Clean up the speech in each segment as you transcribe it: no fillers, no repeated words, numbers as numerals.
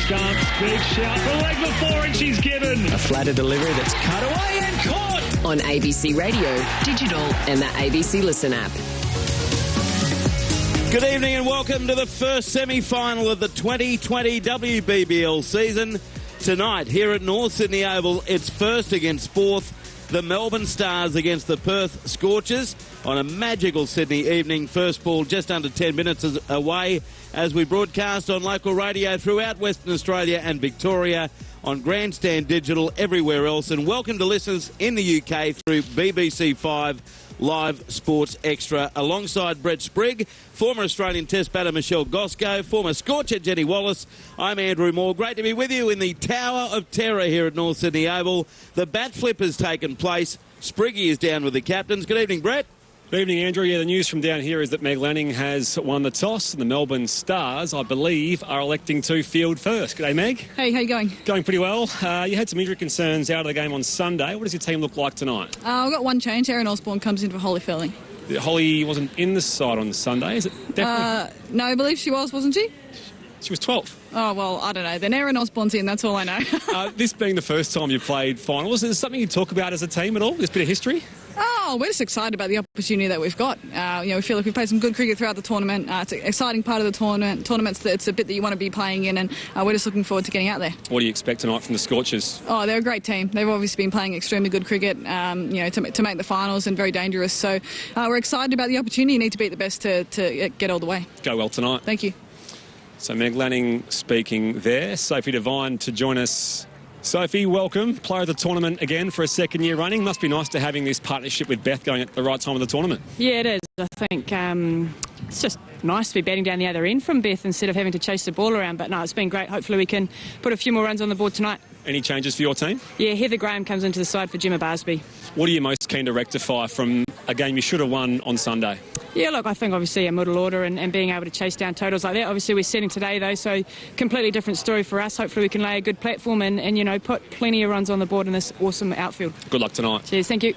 stance, big shout, the leg before, and she's given. A flatter delivery that's cut away and caught. On ABC Radio, digital and the ABC Listen app. Good evening and welcome to the first semi-final of the 2020 WBBL season. Tonight, here at North Sydney Oval, it's first against fourth. The Melbourne Stars against the Perth Scorchers on a magical Sydney evening. First ball just under 10 minutes away as we broadcast on local radio throughout Western Australia and Victoria, on Grandstand Digital, everywhere else. And welcome to listeners in the UK through BBC 5 Live Sports Extra, alongside Brett Sprigg, former Australian Test batter Michelle Goscoe, former Scorcher Jenny Wallace. I'm Andrew Moore. Great to be with you in the Tower of Terror here at North Sydney Oval. The bat flip has taken place. Spriggy is down with the captains. Good evening, Brett. Good evening, Andrew. Yeah, the news from down here is that Meg Lanning has won the toss, and the Melbourne Stars, I believe, are electing to field first. G'day, Meg. Hey, how you going? Going pretty well. You had some injury concerns out of the game on Sunday. What does your team look like tonight? I've got one change. Erin Osborne comes in for Holly Felling. Holly wasn't in the side on Sunday, is it? Definitely. No, I believe she was, wasn't she? She was 12th. Oh, well, I don't know. Then Erin Osborne's in, that's all I know. This being the first time you played finals, is there something you talk about as a team at all? This bit of history? Oh, we're just excited about the opportunity that we've got. We feel like we've played some good cricket throughout the tournament. It's an exciting part of the tournament. It's a bit that you want to be playing in, and we're just looking forward to getting out there. What do you expect tonight from the Scorchers? Oh, they're a great team. They've obviously been playing extremely good cricket, to make the finals, and very dangerous. So we're excited about the opportunity. You need to beat the best to get all the way. Go well tonight. Thank you. So Meg Lanning speaking there. Sophie Devine to join us. Sophie, welcome. Player of the tournament again for a second year running. Must be nice to having this partnership with Beth going at the right time of the tournament. Yeah, it is. I think it's just nice to be batting down the other end from Beth instead of having to chase the ball around. But no, it's been great. Hopefully we can put a few more runs on the board tonight. Any changes for your team? Yeah, Heather Graham comes into the side for Gemma Barsby. What are you most keen to rectify from a game you should have won on Sunday? Yeah, look, I think obviously a middle order and being able to chase down totals like that. Obviously we're setting today though, so completely different story for us. Hopefully we can lay a good platform and put plenty of runs on the board in this awesome outfield. Good luck tonight. Cheers, thank you.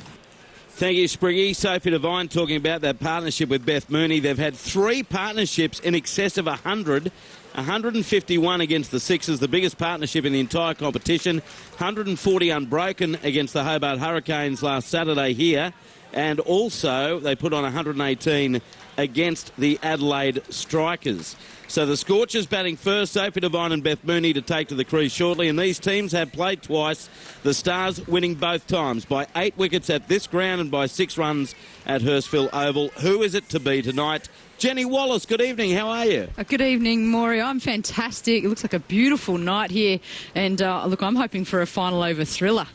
Thank you, Spriggy. Sophie Devine talking about that partnership with Beth Mooney. They've had 3 partnerships in excess of 100. 151 against the Sixers, the biggest partnership in the entire competition. 140 unbroken against the Hobart Hurricanes last Saturday here. And also they put on 118 against the Adelaide Strikers. So the Scorchers batting first, Sophie Devine and Beth Mooney to take to the crease shortly. And these teams have played twice. The Stars winning both times by 8 wickets at this ground and by 6 runs at Hurstville Oval. Who is it to be tonight? Jenny Wallace, good evening. How are you? Good evening, Maury. I'm fantastic. It looks like a beautiful night here. And, look, I'm hoping for a final over thriller.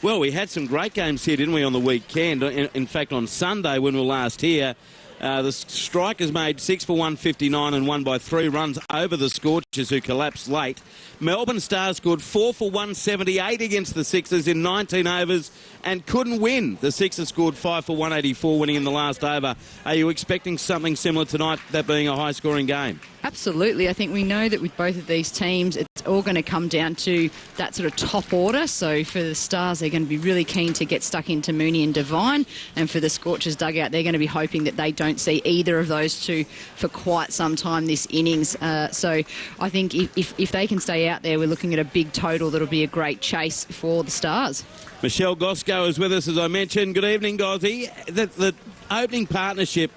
Well, we had some great games here, didn't we, on the weekend? In fact, on Sunday when we were last here, the Strikers made 6 for 159 and won by 3 runs over the Scorchers, who collapsed late. Melbourne Stars scored 4 for 178 against the Sixers in 19 overs and couldn't win. The Sixers scored 5 for 184, winning in the last over. Are you expecting something similar tonight, that being a high-scoring game? Absolutely. I think we know that with both of these teams, it's all going to come down to that sort of top order. So for the Stars, they're going to be really keen to get stuck into Mooney and Devine. And for the Scorchers dugout, they're going to be hoping that they don't see either of those two for quite some time this innings. So I think if they can stay out there, we're looking at a big total that'll be a great chase for the Stars. Michelle Goscoe is with us, as I mentioned. Good evening, Gozzy. The opening partnership,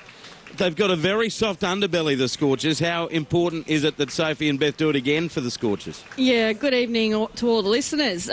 they've got a very soft underbelly, the Scorchers. How important is it that Sophie and Beth do it again for the Scorchers? Yeah, good evening to all the listeners.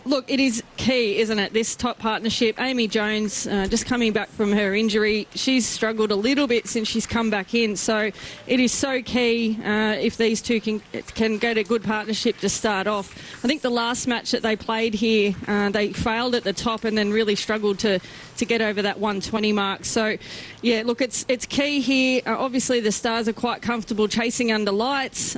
Look, it is key, isn't it, this top partnership. Amy Jones, just coming back from her injury, she's struggled a little bit since she's come back in. So it is so key if these two can get a good partnership to start off. I think the last match that they played here, they failed at the top and then really struggled to get over that 120 mark. So, yeah, look, it's key here. Obviously, the Stars are quite comfortable chasing under lights,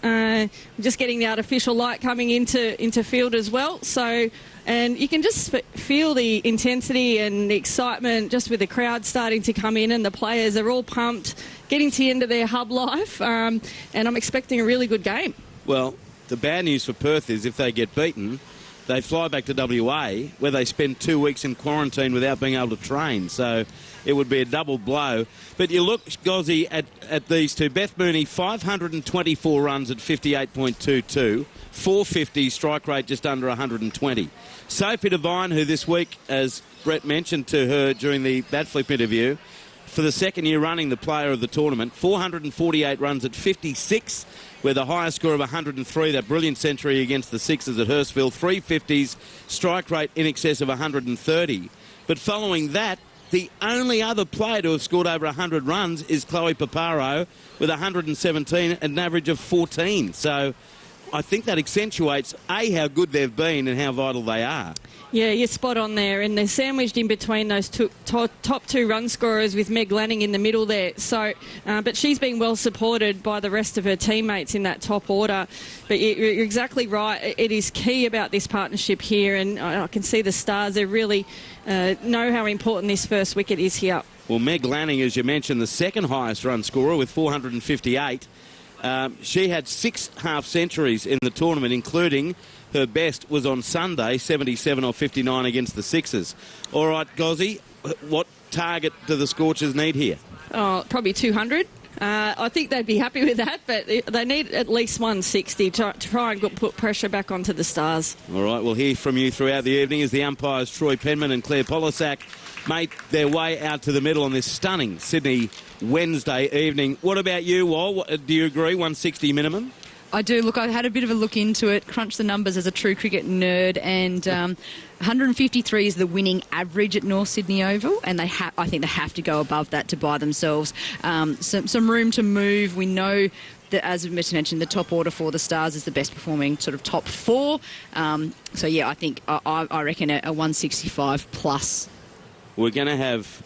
just getting the artificial light coming into field as well. So, and you can just feel the intensity and the excitement just with the crowd starting to come in, and the players are all pumped, getting to the end of their hub life, and I'm expecting a really good game. Well, the bad news for Perth is if they get beaten, they fly back to WA, where they spend 2 weeks in quarantine without being able to train. So it would be a double blow. But you look, Gozzy, at these two. Beth Mooney, 524 runs at 58.22. 450, strike rate just under 120. Sophie Devine, who this week, as Brett mentioned to her during the bat flip interview, for the second year running, the player of the tournament, 448 runs at 56, with a highest score of 103, that brilliant century against the Sixers at Hurstville, 350s, strike rate in excess of 130. But following that, the only other player to have scored over 100 runs is Chloe Paparo with 117 and an average of 14. So I think that accentuates, A, how good they've been and how vital they are. Yeah, you're spot on there. And they're sandwiched in between those top two run scorers with Meg Lanning in the middle there. So, but she's been well supported by the rest of her teammates in that top order. But you're exactly right. It is key about this partnership here. And I can see the Stars, they really know how important this first wicket is here. Well, Meg Lanning, as you mentioned, the second highest run scorer with 458. She had 6 half-centuries in the tournament, including her best was on Sunday, 77 or 59 against the Sixers. All right, Gozzy, what target do the Scorchers need here? Oh, probably 200. I think they'd be happy with that, but they need at least 160 to try and put pressure back onto the Stars. All right, we'll hear from you throughout the evening as the umpires Troy Penman and Claire Polisak make their way out to the middle on this stunning Sydney Wednesday evening. What about you, Wal? Do you agree, 160 minimum? I do. Look, I had a bit of a look into it, crunched the numbers as a true cricket nerd, and 153 is the winning average at North Sydney Oval, and I think they have to go above that to buy themselves some room to move. We know that, as we mentioned, the top order for the Stars is the best performing sort of top 4. So, yeah, I think I reckon a 165 plus. We're going to have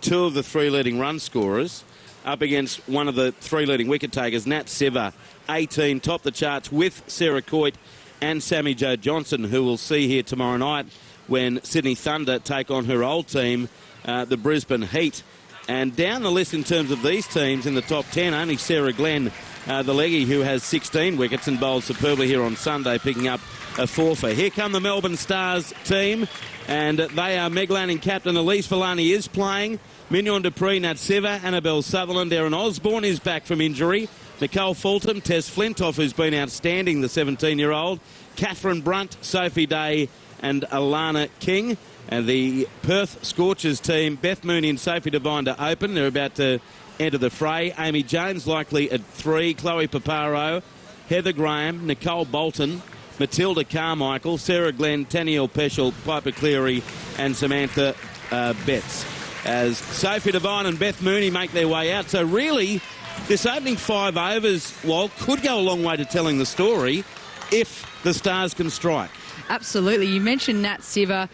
2 of the 3 leading run scorers up against one of the 3 leading wicket takers, Nat Siver, 18, top the charts with Sarah Coit and Sammy Jo Johnson, who we'll see here tomorrow night when Sydney Thunder take on her old team, the Brisbane Heat. And down the list in terms of these teams in the top 10, only Sarah Glenn, the leggy, who has 16 wickets and bowled superbly here on Sunday, picking up a 4-for. Here come the Melbourne Stars team, and they are Meg Lanning captain. Elise Villani is playing. Mignon Dupree, Nat Siver, Annabelle Sutherland, Erin Osborne is back from injury. Nicole Fulton, Tess Flintoff, who's been outstanding, the 17-year-old. Catherine Brunt, Sophie Day and Alana King. And the Perth Scorchers team, Beth Mooney and Sophie Devine to open. They're about to enter the fray. Amy Jones likely at 3. Chloe Paparo, Heather Graham, Nicole Bolton, Matilda Carmichael, Sarah Glenn, Tanielle Peschel, Piper Cleary and Samantha Betts. As Sophie Devine and Beth Mooney make their way out. So really, this opening 5 overs, Walt, could go a long way to telling the story if the Stars can strike. Absolutely. You mentioned Nat Siver.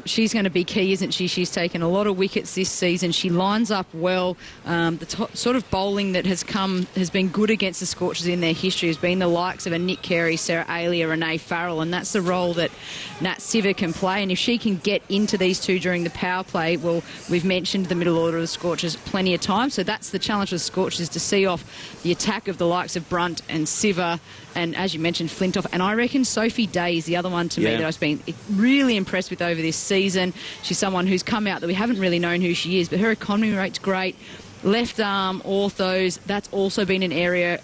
She's going to be key, isn't she? She's taken a lot of wickets this season. She lines up well. The sort of bowling that has been good against the Scorchers in their history has been the likes of a Nick Carey, Sarah Ailey, Renee Farrell, and that's the role that Nat Siver can play. And if she can get into these two during the power play, well, we've mentioned the middle order of the Scorchers plenty of times, so that's the challenge for the Scorchers, to see off the attack of the likes of Brunt and Siver, and as you mentioned, Flintoff. And I reckon Sophie Day is the other one to me that I've been really impressed with over this season. She's someone who's come out that we haven't really known who she is, but her economy rate's great. Left arm, orthos, that's also been an area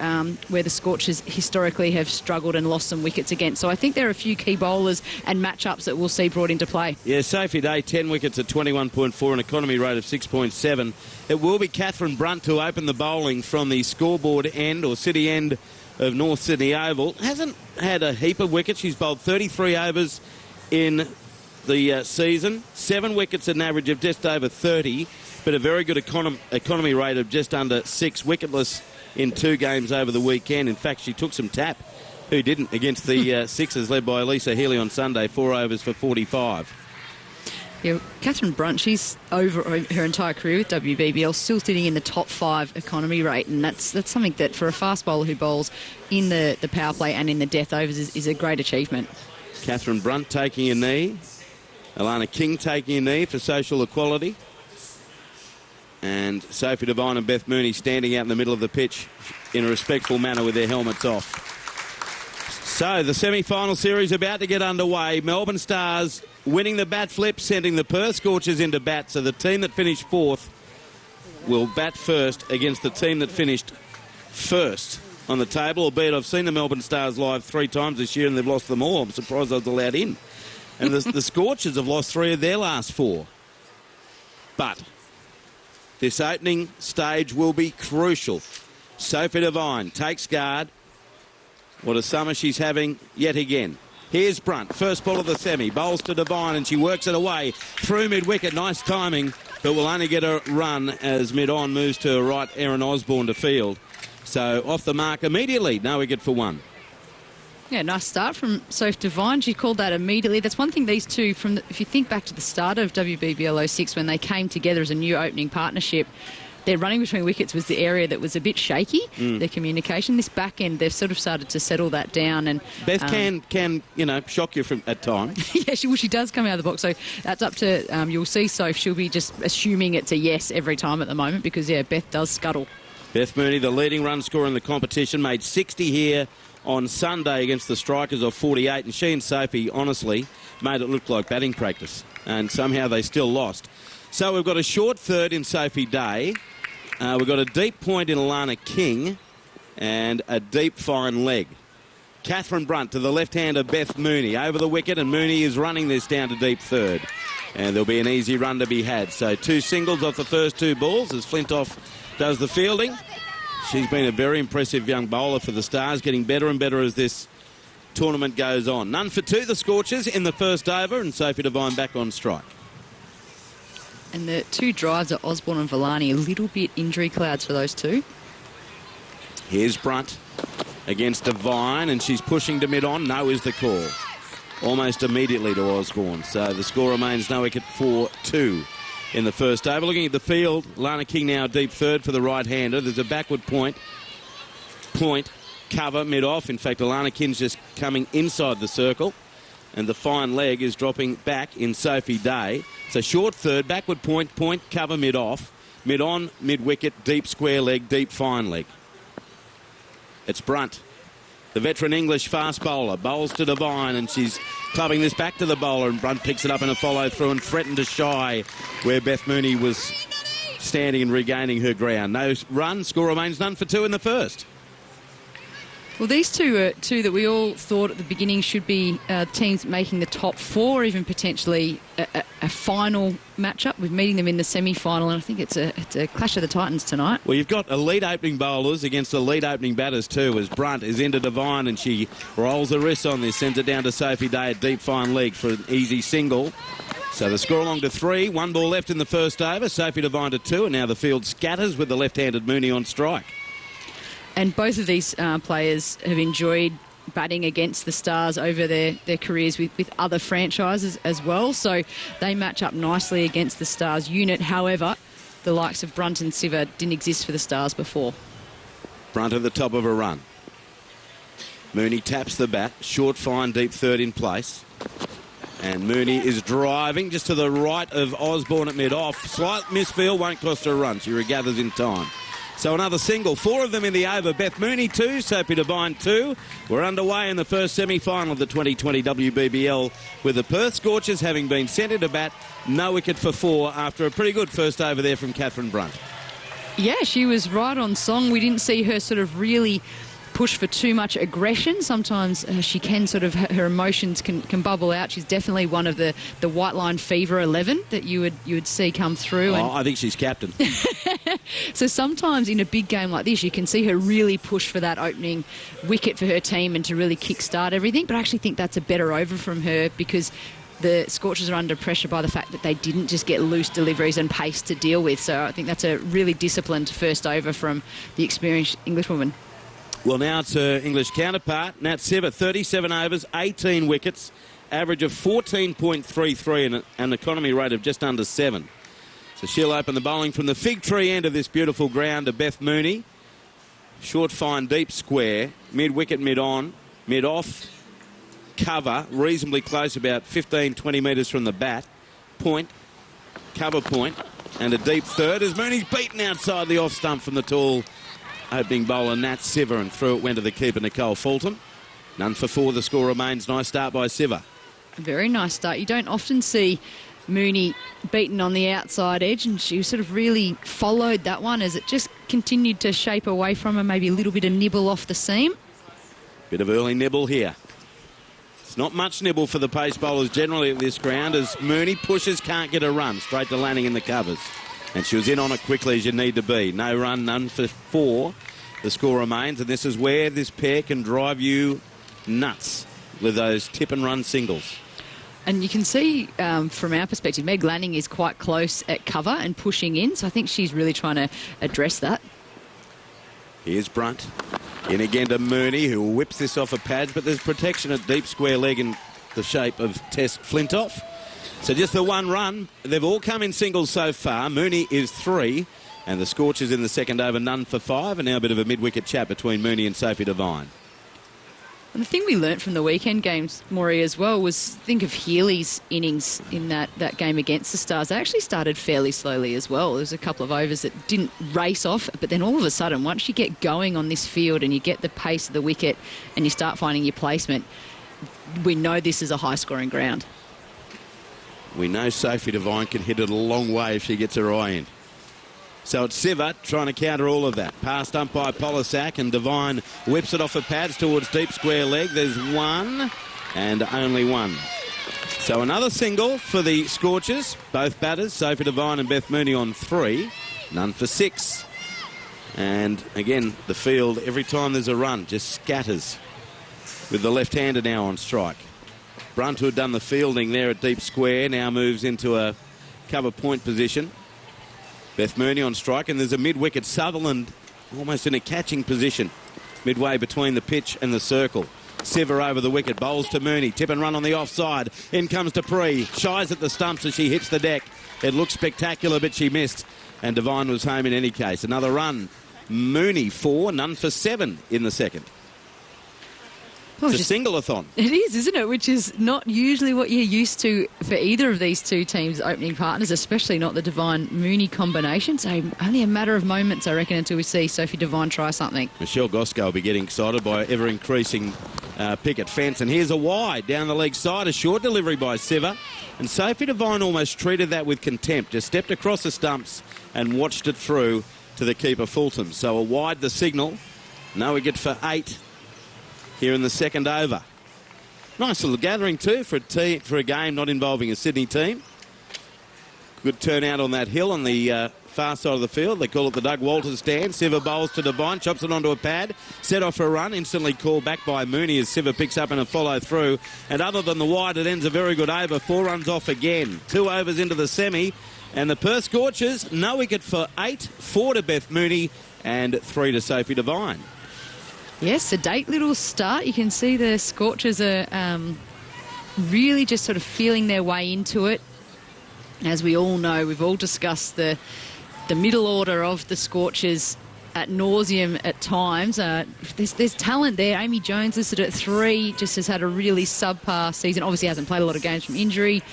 where the Scorchers historically have struggled and lost some wickets against. So I think there are a few key bowlers and matchups that we'll see brought into play. Yeah, Sophie Day, 10 wickets at 21.4, an economy rate of 6.7. It will be Catherine Brunt to open the bowling from the scoreboard end or city end of North Sydney Oval. Hasn't had a heap of wickets. She's bowled 33 overs in the season, 7 wickets at an average of just over 30, but a very good economy rate of just under 6, wicketless in 2 games over the weekend. In fact, she took some tap. Who didn't? Against the Sixers, led by Elisa Healy on Sunday, 4 overs for 45. Yeah, Catherine Brunt, she's over her entire career with WBBL, still sitting in the top 5 economy rate, and that's something that for a fast bowler who bowls in the power play and in the death overs is a great achievement. Catherine Brunt taking a knee. Alana King taking a knee for social equality. And Sophie Devine and Beth Mooney standing out in the middle of the pitch in a respectful manner with their helmets off. So the semi-final series about to get underway. Melbourne Stars winning the bat flip, sending the Perth Scorchers into bat. So the team that finished fourth will bat first against the team that finished first on the table, albeit I've seen the Melbourne Stars live 3 times this year and they've lost them all. I'm surprised I was allowed in. And the Scorchers have lost 3 of their last 4. But this opening stage will be crucial. Sophie Devine takes guard. What a summer she's having yet again. Here's Brunt, first ball of the semi, bowls to Devine and she works it away through mid-wicket. Nice timing, but will only get a run as mid-on moves to right Erin Osborne to field. So off the mark immediately, no wicket for 1. Yeah, nice start from Soph Devine. She called that immediately. That's one thing these two, if you think back to the start of WBBL 06 when they came together as a new opening partnership, their running between wickets was the area that was a bit shaky, their communication. This back end, they've sort of started to settle that down. And Beth can shock you at times. Yeah, she does come out of the box. So that's up to, you'll see Soph, she'll be just assuming it's a yes every time at the moment because, yeah, Beth does scuttle. Beth Mooney, the leading run scorer in the competition, made 60 here on Sunday against the Strikers of 48, and she and Sophie, honestly, made it look like batting practice, and somehow they still lost. So we've got a short third in Sophie Day. We've got a deep point in Alana King and a deep fine leg. Catherine Brunt to the left hand of Beth Mooney over the wicket, and Mooney is running this down to deep third. And there'll be an easy run to be had. So 2 singles off the first 2 balls as Flintoff does the fielding. She's been a very impressive young bowler for the Stars, getting better and better as this tournament goes on. None for 2, the Scorchers in the first over, and Sophie Devine back on strike. And the 2 drives are Osborne and Villani, a little bit injury clouds for those 2. Here's Brunt against Devine, and she's pushing to mid-on. No is the call. Almost immediately to Osborne. So the score remains no wicket for 2 in the first over. Looking at the field, Lana King now deep third for the right-hander. There's a backward point, cover, mid-off. In fact, Alana King's just coming inside the circle, and the fine leg is dropping back in Sophie Day. So short third, backward point, cover, mid-off, mid-on, mid-wicket, deep square leg, deep fine leg. It's Brunt, the veteran English fast bowler, bowls to Devine, and she's clubbing this back to the bowler, and Brunt picks it up in a follow-through and threatened to shy where Beth Mooney was standing and regaining her ground. No run, score remains none for 2 in the first. Well, these 2 are 2 that we all thought at the beginning should be teams making the top 4, even potentially a final matchup with meeting them in the semi-final, and I think it's a clash of the Titans tonight. Well, you've got elite opening bowlers against elite opening batters too, as Brunt is into Devine and she rolls the wrists on this, sends it down to Sophie Day at deep fine leg for an easy single. So the score along to 3, 1 ball left in the first over, Sophie Devine to 2, and now the field scatters with the left-handed Mooney on strike. And both of these players have enjoyed batting against the Stars over their careers with other franchises as well. So they match up nicely against the Stars unit. However, the likes of Brunt and Siver didn't exist for the Stars before. Brunt at the top of a run. Mooney taps the bat. Short, fine, deep third in place. And Mooney is driving just to the right of Osborne at mid-off. Slight misfield, won't cost her a run. She regathers in time. So another single, 4 of them in the over. Beth Mooney 2, Sophie Devine 2. We're underway in the first semi-final of the 2020 WBBL with the Perth Scorchers having been sent into bat, no wicket for 4 after a pretty good first over there from Catherine Brunt. Yeah, she was right on song. We didn't see her sort of really push for too much aggression. Sometimes she can sort of, her emotions can bubble out. She's definitely one of the white line fever 11 that you would see come through. Oh, I think she's captain. So sometimes in a big game like this, you can see her really push for that opening wicket for her team and to really kickstart everything. But I actually think that's a better over from her because the Scorchers are under pressure by the fact that they didn't just get loose deliveries and pace to deal with. So I think that's a really disciplined first over from the experienced Englishwoman. Well, now it's her English counterpart, Nat Siver, 37 overs, 18 wickets, average of 14.33 and an economy rate of just under 7. So she'll open the bowling from the fig tree end of this beautiful ground to Beth Mooney. Short, fine, deep square, mid-wicket, mid-on, mid-off, cover, reasonably close, about 15, 20 metres from the bat. Point, cover point, and a deep third as Mooney's beaten outside the off stump from the tall opening bowler Nat Siver, and through it went to the keeper Nicole Fulton. None for 4, the score remains. Nice start by Siva. Very nice start. You don't often see Mooney beaten on the outside edge, and she sort of really followed that one as it just continued to shape away from her, maybe a little bit of nibble off the seam. Bit of early nibble here. It's not much nibble for the pace bowlers generally at this ground as Mooney pushes, can't get a run. Straight to Lanning in the covers. And she was in on it quickly as you need to be. No run, none for 4. The score remains, and this is where this pair can drive you nuts with those tip and run singles. And you can see from our perspective, Meg Lanning is quite close at cover and pushing in, so I think she's really trying to address that. Here's Brunt. In again to Mooney, who whips this off of pads, but there's protection at deep square leg in the shape of Tess Flintoff. So just the one run. They've all come in singles so far. Mooney is 3, and the Scorchers in the second over, none for 5, and now a bit of a mid-wicket chat between Mooney and Sophie Devine. And the thing we learnt from the weekend games, Maury, as well, was think of Healy's innings in that game against the Stars. They actually started fairly slowly as well. There was a couple of overs that didn't race off, but then all of a sudden, once you get going on this field and you get the pace of the wicket and you start finding your placement, we know this is a high-scoring ground. We know Sophie Devine can hit it a long way if she gets her eye in. So it's Siva trying to counter all of that. Passed up by Polisak, and Devine whips it off the pads towards deep square leg. There's 1 and only 1. So another single for the Scorchers. Both batters, Sophie Devine and Beth Mooney on 3. None for 6. And again, the field, every time there's a run, just scatters with the left-hander now on strike. Brunt, who had done the fielding there at deep square, now moves into a cover point position. Beth Mooney on strike, and there's a mid-wicket Sutherland almost in a catching position midway between the pitch and the circle. Siva over the wicket, bowls to Mooney, tip and run on the offside. In comes Dupree, shies at the stumps as she hits the deck. It looked spectacular, but she missed, and Devine was home in any case. Another run. Mooney 4, none for 7 in the second. Well, it's a single-a-thon. It is, isn't it? Which is not usually what you're used to for either of these two teams' opening partners, especially not the Devine-Mooney combination. So only a matter of moments, I reckon, until we see Sophie Devine try something. Michelle Gosco will be getting excited by ever-increasing picket fence. And here's a wide down the leg side, a short delivery by Siva. And Sophie Devine almost treated that with contempt. Just stepped across the stumps and watched it through to the keeper, Fulton. So a wide the signal. No wicket for 8. Here in the second over. Nice little gathering too for a game not involving a Sydney team. Good turnout on that hill on the far side of the field. They call it the Doug Walters stand. Siva bowls to Devine, chops it onto a pad, set off for a run, instantly called back by Mooney as Siva picks up in a follow through. And other than the wide, it ends a very good over. 4 runs off again. 2 overs into the semi. And the Perth Scorchers, no wicket for 8, 4 to Beth Mooney and 3 to Sophie Devine. Yes, sedate little start. You can see the Scorchers are really just sort of feeling their way into it. As we all know, we've all discussed the middle order of the Scorchers at nauseum at times. There's talent there. Amy Jones listed at 3, just has had a really subpar season. Obviously hasn't played a lot of games from injury.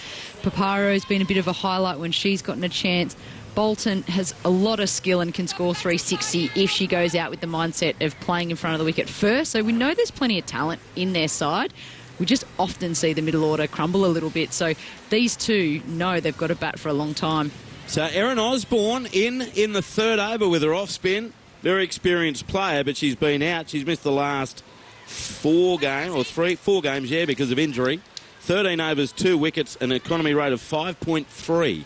Paparo's been a bit of a highlight when she's gotten a chance. Bolton has a lot of skill and can score 360 if she goes out with the mindset of playing in front of the wicket first. So we know there's plenty of talent in their side. We just often see the middle order crumble a little bit. So these two know they've got to bat for a long time. So Erin Osborne in the third over with her off spin. Very experienced player, but she's been out. She's missed the last 4 games, because of injury. 13 overs, 2 wickets, an economy rate of 5.3.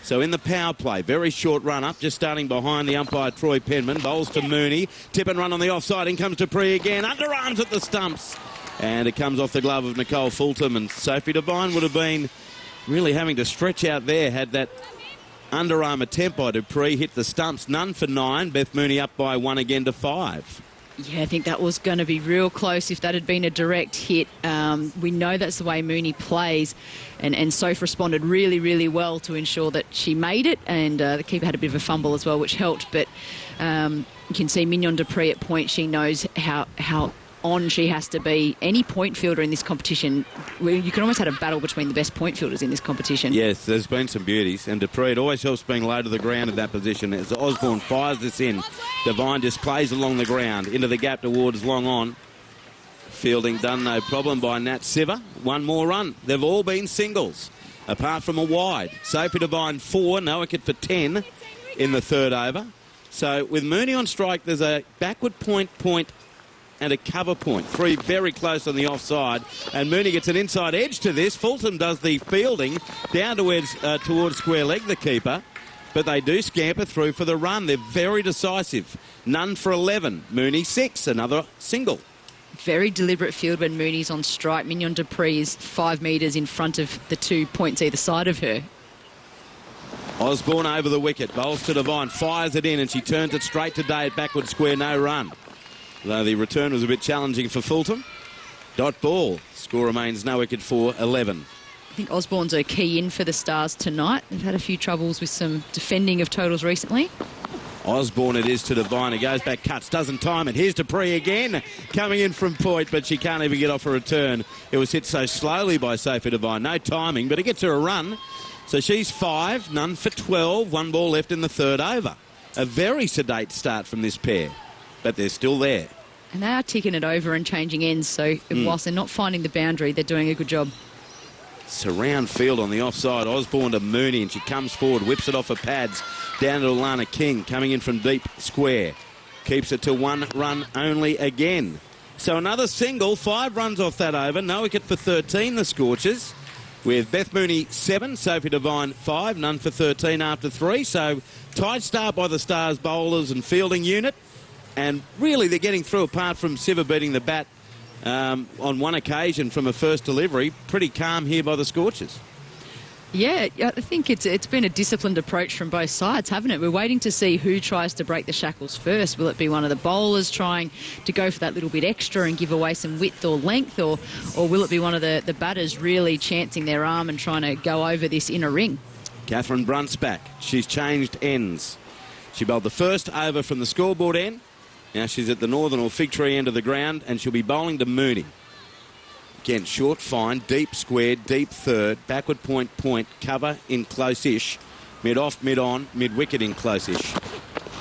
So in the power play, very short run up, just starting behind the umpire Troy Penman. Bowls to Mooney, tip and run on the offside. In comes Dupree again, underarms at the stumps. And it comes off the glove of Nicole Fulton. And Sophie Devine would have been really having to stretch out there had that underarm attempt by Dupree hit the stumps. None for 9. Beth Mooney up by 1 again to 5. Yeah, I think that was going to be real close if that had been a direct hit. We know that's the way Mooney plays, and Soph responded really, really well to ensure that she made it, and the keeper had a bit of a fumble as well, which helped. But you can see Mignon Dupree at point. She knows how on she has to be. Any point fielder in this competition, you can almost have a battle between the best point fielders in this competition. Yes, there's been some beauties, and Dupree, it always helps being low to the ground in that position. As Osborne fires this in, Devine just plays along the ground into the gap towards long on. Fielding done no problem by Nat Siver. One more run. They've all been singles, apart from a wide. Sophie Devine 4, no wicket for 10 in the third over. So with Mooney on strike, there's a backward point, and a cover point. 3 very close on the offside. And Mooney gets an inside edge to this. Fulton does the fielding down towards square leg, the keeper. But they do scamper through for the run. They're very decisive. None for 11. Mooney 6, another single. Very deliberate field when Mooney's on strike. Mignon Dupree is 5 metres in front of the 2 points either side of her. Osborne over the wicket. Bowls to Devine. Fires it in and she turns it straight to Day at backward square. No run. Though the return was a bit challenging for Fulton. Dot ball. Score remains no wicket for 11. I think Osborne's a key in for the Stars tonight. They've had a few troubles with some defending of totals recently. Osborne it is to Devine. He goes back, cuts, doesn't time it. Here's Dupree again, coming in from point, but she can't even get off a return. It was hit so slowly by Sophie Devine. No timing, but it gets her a run. So she's 5, none for 12. 1 ball left in the third over. A very sedate start from this pair, but they're still there. And they are ticking it over and changing ends, so whilst they're not finding the boundary, they're doing a good job. Surround field on the offside. Osborne to Mooney, and she comes forward, whips it off her pads down to Alana King, coming in from deep square. Keeps it to 1 run only again. So another single, 5 runs off that over. No wicket for 13, the Scorchers. With Beth Mooney 7, Sophie Devine 5, none for 13 after 3. So tight start by the Stars bowlers and fielding unit. And really they're getting through, apart from Siver beating the bat on one occasion from a first delivery. Pretty calm here by the Scorchers. Yeah, I think it's been a disciplined approach from both sides, haven't it? We're waiting to see who tries to break the shackles first. Will it be one of the bowlers trying to go for that little bit extra and give away some width or length, or will it be one of the batters really chancing their arm and trying to go over this inner ring? Catherine Brunt's back. She's changed ends. She bowled the first over from the scoreboard end. Now she's at the northern or fig tree end of the ground, and she'll be bowling to Mooney. Again, short, fine, deep square, deep third, backward point, cover in close-ish, mid-off, mid-on, mid-wicket in close-ish.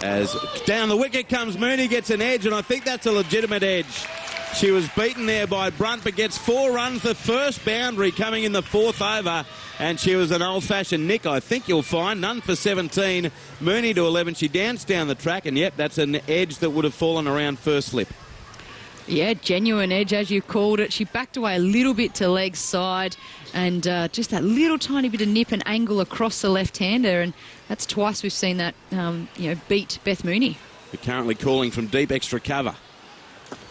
As down the wicket comes Mooney, gets an edge, and I think that's a legitimate edge. She was beaten there by Brunt, but gets 4 runs, the first boundary coming in the 4th over, and she was an old-fashioned nick, I think you'll find. None for 17. Mooney to 11. She danced down the track, and yep, that's an edge that would have fallen around first slip. Yeah, genuine edge, as you called it. She backed away a little bit to leg side, and just that little tiny bit of nip and angle across the left-hander, and that's twice we've seen that, beat Beth Mooney. We're currently calling from deep extra cover.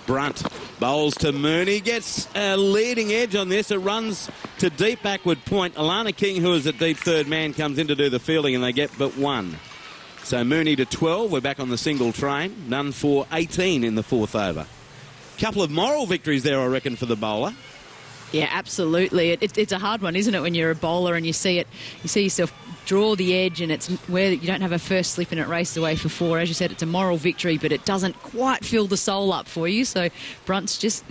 Brunt bowls to Mooney, gets a leading edge on this. It runs to deep backward point. Alana King, who is a deep third man, comes in to do the fielding, and they get but 1. So Mooney to 12. We're back on the single train. None for 18 in the 4th over. Couple of moral victories there, I reckon, for the bowler. Yeah, absolutely. It's a hard one, isn't it, when you're a bowler and you see yourself draw the edge, and it's where you don't have a first slip and it races away for 4. As you said, it's a moral victory, but it doesn't quite fill the soul up for you. So Brunt's just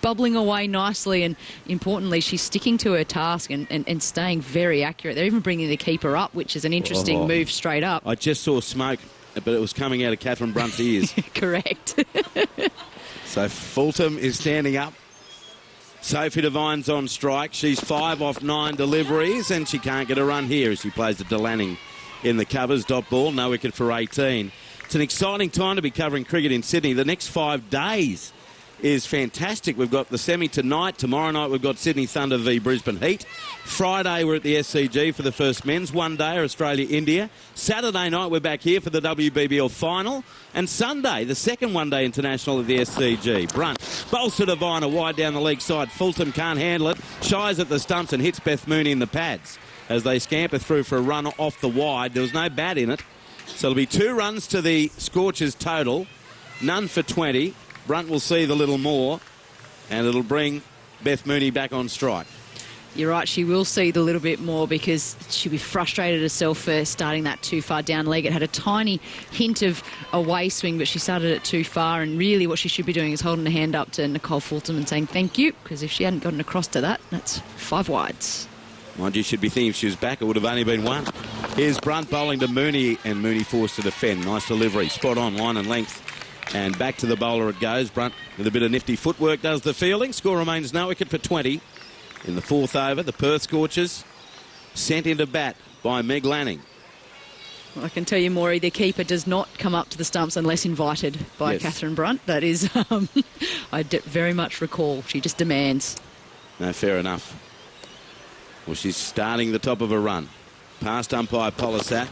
bubbling away nicely, and importantly, she's sticking to her task and staying very accurate. They're even bringing the keeper up, which is an interesting move straight up. I just saw smoke, but it was coming out of Catherine Brunt's ears. Correct. So Fulton is standing up. Sophie Devine's on strike. She's 5 off 9 deliveries, and she can't get a run here as she plays to Delanning in the covers. Dot ball, no wicket for 18. It's an exciting time to be covering cricket in Sydney. The next 5 days is fantastic. We've got the semi tonight. Tomorrow night we've got Sydney Thunder v Brisbane Heat. Friday we're at the SCG for the first men's one-day, Australia-India. Saturday night we're back here for the WBBL final. And Sunday, the second one-day international at the SCG. Brunt bowls to Devine, a wide down the leg side. Fulton can't handle it. Shies at the stumps and hits Beth Mooney in the pads as they scamper through for a run off the wide. There was no bat in it. So it'll be 2 runs to the Scorchers total. None for 20. Brunt will see the little more, and it'll bring Beth Mooney back on strike. You're right, she will see the little bit more because she'll be frustrated herself for starting that too far down leg. It had a tiny hint of a way swing, but she started it too far, and really what she should be doing is holding a hand up to Nicole Fulton and saying thank you, because if she hadn't gotten across to that, that's 5 wides. Mind you, should be thinking if she was back, it would have only been 1. Here's Brunt bowling to Mooney, and Mooney forced to defend. Nice delivery, spot on, line and length. And back to the bowler it goes. Brunt with a bit of nifty footwork does the fielding. Score remains no wicket for 20. In the 4th over, the Perth Scorchers sent into bat by Meg Lanning. I can tell you, Maury, their keeper does not come up to the stumps unless invited by Catherine Brunt. That is, I very much recall. She just demands. No, fair enough. Well, she's starting the top of a run. Past umpire Polisak.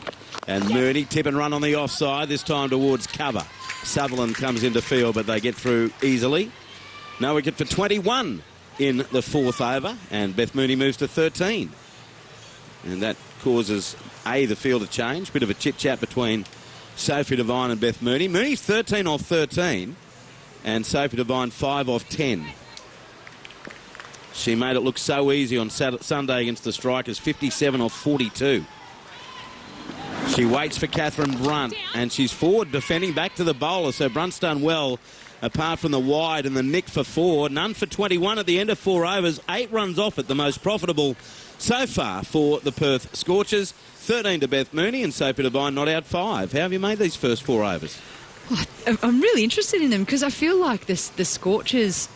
And Mooney, tip and run on the offside, this time towards cover. Sutherland comes into field, but they get through easily. No wicket for 21 in the 4th over, and Beth Mooney moves to 13. And that causes, the field to change. Bit of a chit-chat between Sophie Devine and Beth Mooney. Mooney's 13 off 13, and Sophie Devine 5 off 10. She made it look so easy on Sunday against the Strikers, 57 off 42. She waits for Catherine Brunt, and she's forward defending back to the bowler, so Brunt's done well, apart from the wide and the nick for 4. None for 21 at the end of 4 overs. 8 runs off it, the most profitable so far for the Perth Scorchers. 13 to Beth Mooney, and Sophie Devine not out 5. How have you made these first 4 overs? I'm really interested in them because I feel like the Scorchers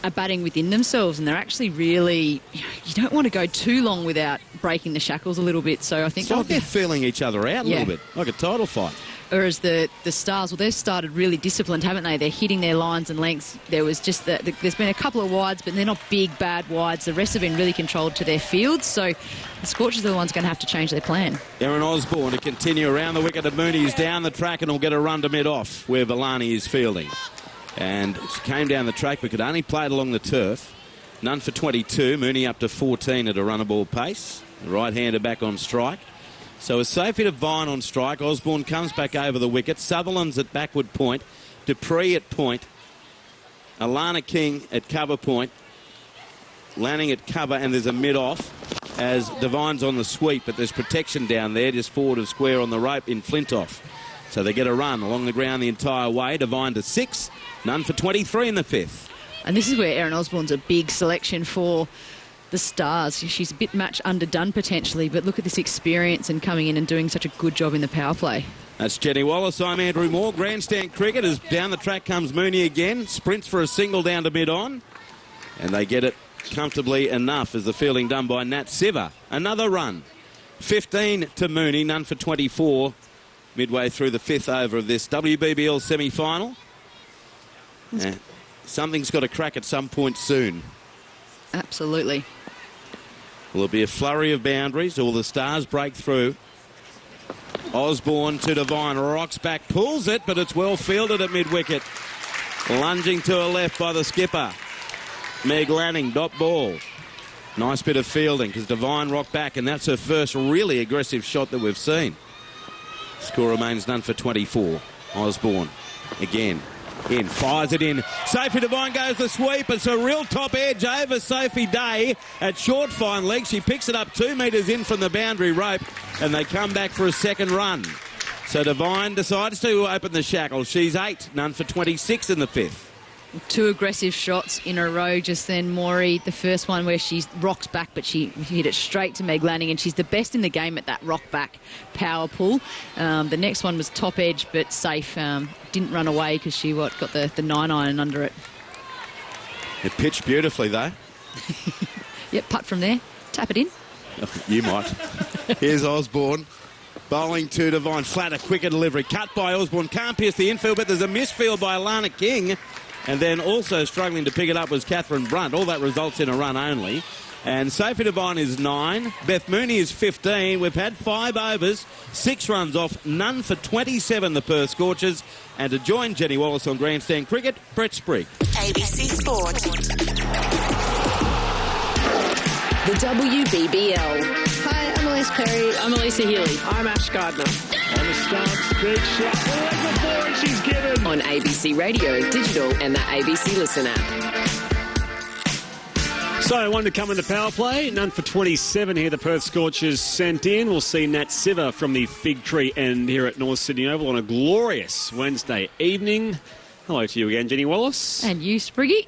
are batting within themselves, and they're actually really, you don't want to go too long without breaking the shackles a little bit. So I think they're feeling each other out a little bit, like a title fight. Whereas the Stars, well, they've started really disciplined, haven't they? They're hitting their lines and lengths. There was just there's been a couple of wides, but they're not big, bad wides. The rest have been really controlled to their fields. So the Scorchers are the ones going to have to change their plan. Erin Osborne to continue around the wicket of Mooney is down the track and will get a run to mid-off where Villani is fielding. And she came down the track but could only play it along the turf. None for 22. Mooney up to 14 at a run-a-ball pace. The right-hander back on strike. So as Sophie Devine on strike, Osborne comes back over the wicket. Sutherland's at backward point. Dupree at point. Alana King at cover point. Lanning at cover, and there's a mid-off as Devine's on the sweep, but there's protection down there just forward of square on the rope in Flintoff. So they get a run along the ground the entire way. Devine to 6. None for 23 in the 5th. And this is where Erin Osborne's a big selection for the Stars. She's a bit much underdone potentially, but look at this experience and coming in and doing such a good job in the power play. That's Jenny Wallace. I'm Andrew Moore. Grandstand cricket as down the track comes Mooney again. Sprints for a single down to mid-on. And they get it comfortably enough as the fielding done by Nat Siver. Another run. 15 to Mooney, none for 24. Midway through the 5th over of this WBBL semi-final. Something's got to crack at some point soon. Absolutely. Will there be a flurry of boundaries or will the Stars break through? Osborne to Devine, rocks back, pulls it, but it's well fielded at mid-wicket. Lunging to her left by the skipper. Meg Lanning, dot ball. Nice bit of fielding because Devine rocked back, and that's her first really aggressive shot that we've seen. Score remains none for 24. Osborne again. In, fires it in. Sophie Devine goes the sweep. It's a real top edge over Sophie Day at short fine leg. She picks it up 2 metres in from the boundary rope, and they come back for a second run. So Devine decides to open the shackle. She's 8, none for 26 in the 5th. 2 aggressive shots in a row just then, Maury. The first one where she rocks back, but she hit it straight to Meg Lanning, and she's the best in the game at that rock back power pull. The next one was top edge, but safe. Didn't run away because she got the 9-iron under it. It pitched beautifully, though. Yep, putt from there. Tap it in. You might. Here's Osborne. Bowling to Devine. Flat, a quicker delivery. Cut by Osborne. Can't pierce the infield, but there's a misfield by Alana King. And then also struggling to pick it up was Catherine Brunt. All that results in a run only. And Sophie Devine is 9. Beth Mooney is 15. We've had 5 overs, 6 runs off, none for 27, the Perth Scorchers. And to join Jenny Wallace on Grandstand Cricket, Brett Sprigg. ABC Sport. The WBBL. Hi, I'm Elise Perry. I'm Elisa Healy. I'm Ash Gardner. On the stance, big shot. The leg before, and she's given. On ABC Radio, digital, and the ABC Listen app. So, one to come in the power play. None for 27 here. The Perth Scorchers sent in. We'll see Nat Siver from the Fig Tree end here at North Sydney Oval on a glorious Wednesday evening. Hello to you again, Jenny Wallace. And you, Spriggy.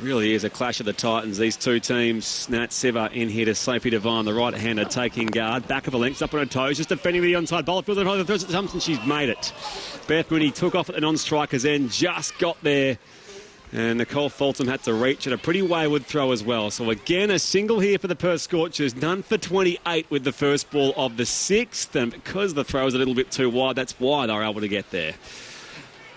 Really is a clash of the Titans, these two teams. Nat Siva in here to Sophie Devine, the right-hander taking guard. Back of the length, up on her toes, just defending the onside bowler. Feels like throws it to Thompson, she's made it. Beth Mooney took off at the non-striker's end, just got there. And Nicole Fulton had to reach at a pretty wayward throw as well. So again, a single here for the Perth Scorchers. None for 28 with the first ball of the 6th. And because the throw was a little bit too wide, that's why they were able to get there.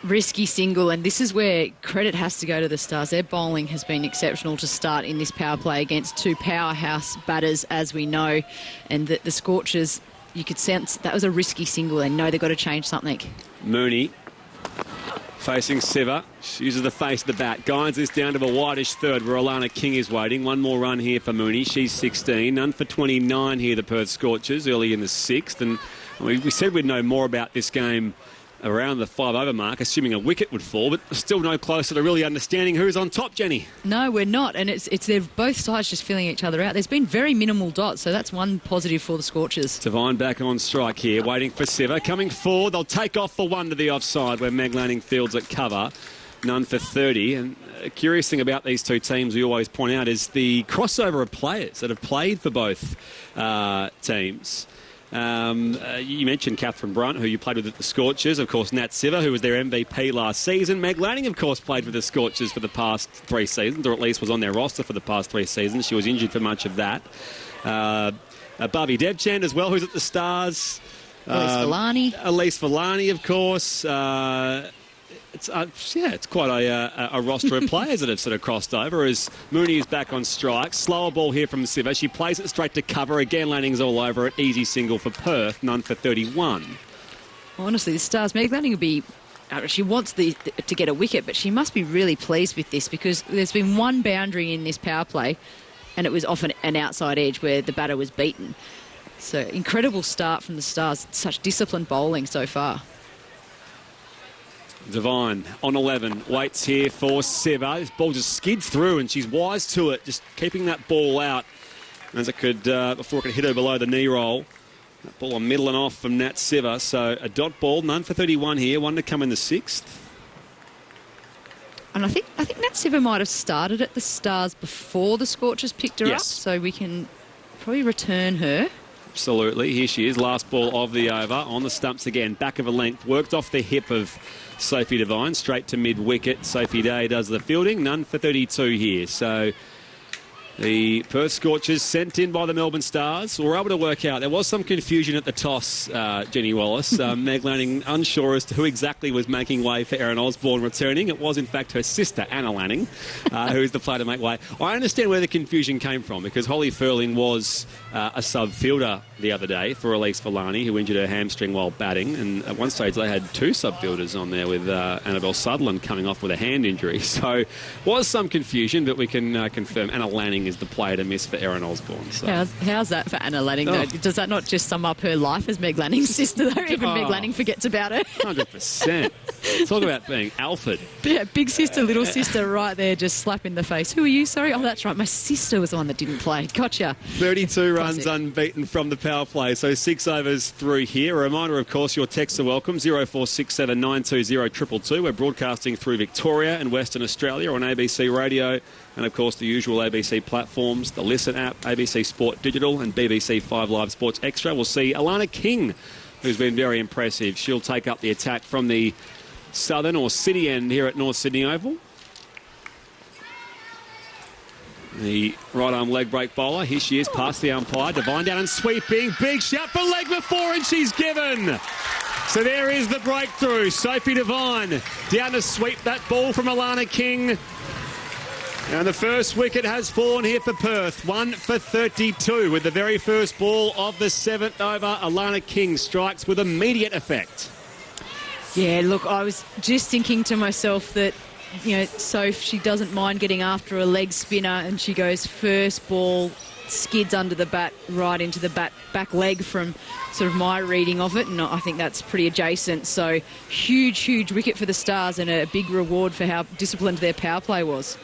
Risky single, and this is where credit has to go to the Stars. Their bowling has been exceptional to start in this power play against two powerhouse batters, as we know. And the Scorchers, you could sense that was a risky single. They know they've got to change something. Mooney facing Siva. She uses the face of the bat. Guides this down to a whitish third where Alana King is waiting. One more run here for Mooney. She's 16. None for 29 here, the Perth Scorchers, early in the 6th. And we said we'd know more about this game around the 5-over mark, assuming a wicket would fall, but still no closer to really understanding who's on top, Jenny. No, we're not, and it's they're both sides just filling each other out. There's been very minimal dots, so that's one positive for the Scorchers. Devine back on strike here, waiting for Siva. Coming forward, they'll take off for one to the offside where Meg Lanning fields at cover. None for 30. And a curious thing about these two teams we always point out is the crossover of players that have played for both teams. You mentioned Catherine Brunt, who you played with at the Scorchers. Of course, Nat Siva, who was their MVP last season. Meg Lanning, of course, played with the Scorchers for the past 3 seasons, or at least was on their roster for the past 3 seasons. She was injured for much of that. Barbie Devchand as well, who's at the Stars. Elise Villani, of course. It's quite a roster of players that have sort of crossed over as Mooney is back on strike. Slower ball here from Siva. She plays it straight to cover. Again, Lanning's all over it. Easy single for Perth. None for 31. Honestly, the Stars, Meg Lanning will be... She wants to get a wicket, but she must be really pleased with this because there's been one boundary in this power play and it was off an outside edge where the batter was beaten. So, incredible start from the Stars. Such disciplined bowling so far. Devine on 11, waits here for Siva. This ball just skids through and she's wise to it, just keeping that ball out as it could, before it could hit her below the knee roll. That ball on middle and off from Nat Siva. So a dot ball, none for 31 here, one to come in the 6th. And I think Nat Siva might have started at the Stars before the Scorchers picked her up, so we can probably return her. Absolutely, here she is, last ball of the over, on the stumps again, back of a length, worked off the hip of Sophie Devine, straight to mid-wicket. Sophie Day does the fielding, none for 32 here. So the Perth Scorchers sent in by the Melbourne Stars were able to work out. There was some confusion at the toss, Jenny Wallace. Meg Lanning unsure as to who exactly was making way for Erin Osborne returning. It was, in fact, her sister, Anna Lanning, who is the player to make way. I understand where the confusion came from because Holly Furling was a sub-fielder the other day for Elise Villani, who injured her hamstring while batting. And at one stage, they had 2 sub-fielders on there with Annabelle Sutherland coming off with a hand injury. So was some confusion, but we can confirm Anna Lanning is the player to miss for Erin Osborne. So. How's that for Anna Lanning, though? Does that not just sum up her life as Meg Lanning's sister, though? Even Meg Lanning forgets about her. 100%. Talk about being Alfred. Yeah, big sister, little sister right there, just slap in the face. Who are you? Sorry. Oh, that's right. My sister was the one that didn't play. Gotcha. 32 runs unbeaten from the power play. So 6 overs through here. A reminder, of course, your texts are welcome. 0467 920 222. We're broadcasting through Victoria and Western Australia on ABC Radio and, of course, the usual ABC platforms, the Listen app, ABC Sport Digital and BBC 5 Live Sports Extra. We'll see Alana King, who's been very impressive. She'll take up the attack from the southern or city end here at North Sydney Oval. The right arm leg break bowler. Here she is past the umpire. Devine down and sweeping. Big shout for leg before and she's given. So there is the breakthrough. Sophie Devine down to sweep that ball from Alana King. And the first wicket has fallen here for Perth. 1 for 32 with the very first ball of the 7th over. Alana King strikes with immediate effect. Yeah, look, I was just thinking to myself that, you know, Soph, she doesn't mind getting after a leg spinner and she goes first ball, skids under the bat, right into the back leg from sort of my reading of it, and I think that's pretty adjacent. So huge wicket for the Stars and a big reward for how disciplined their power play was.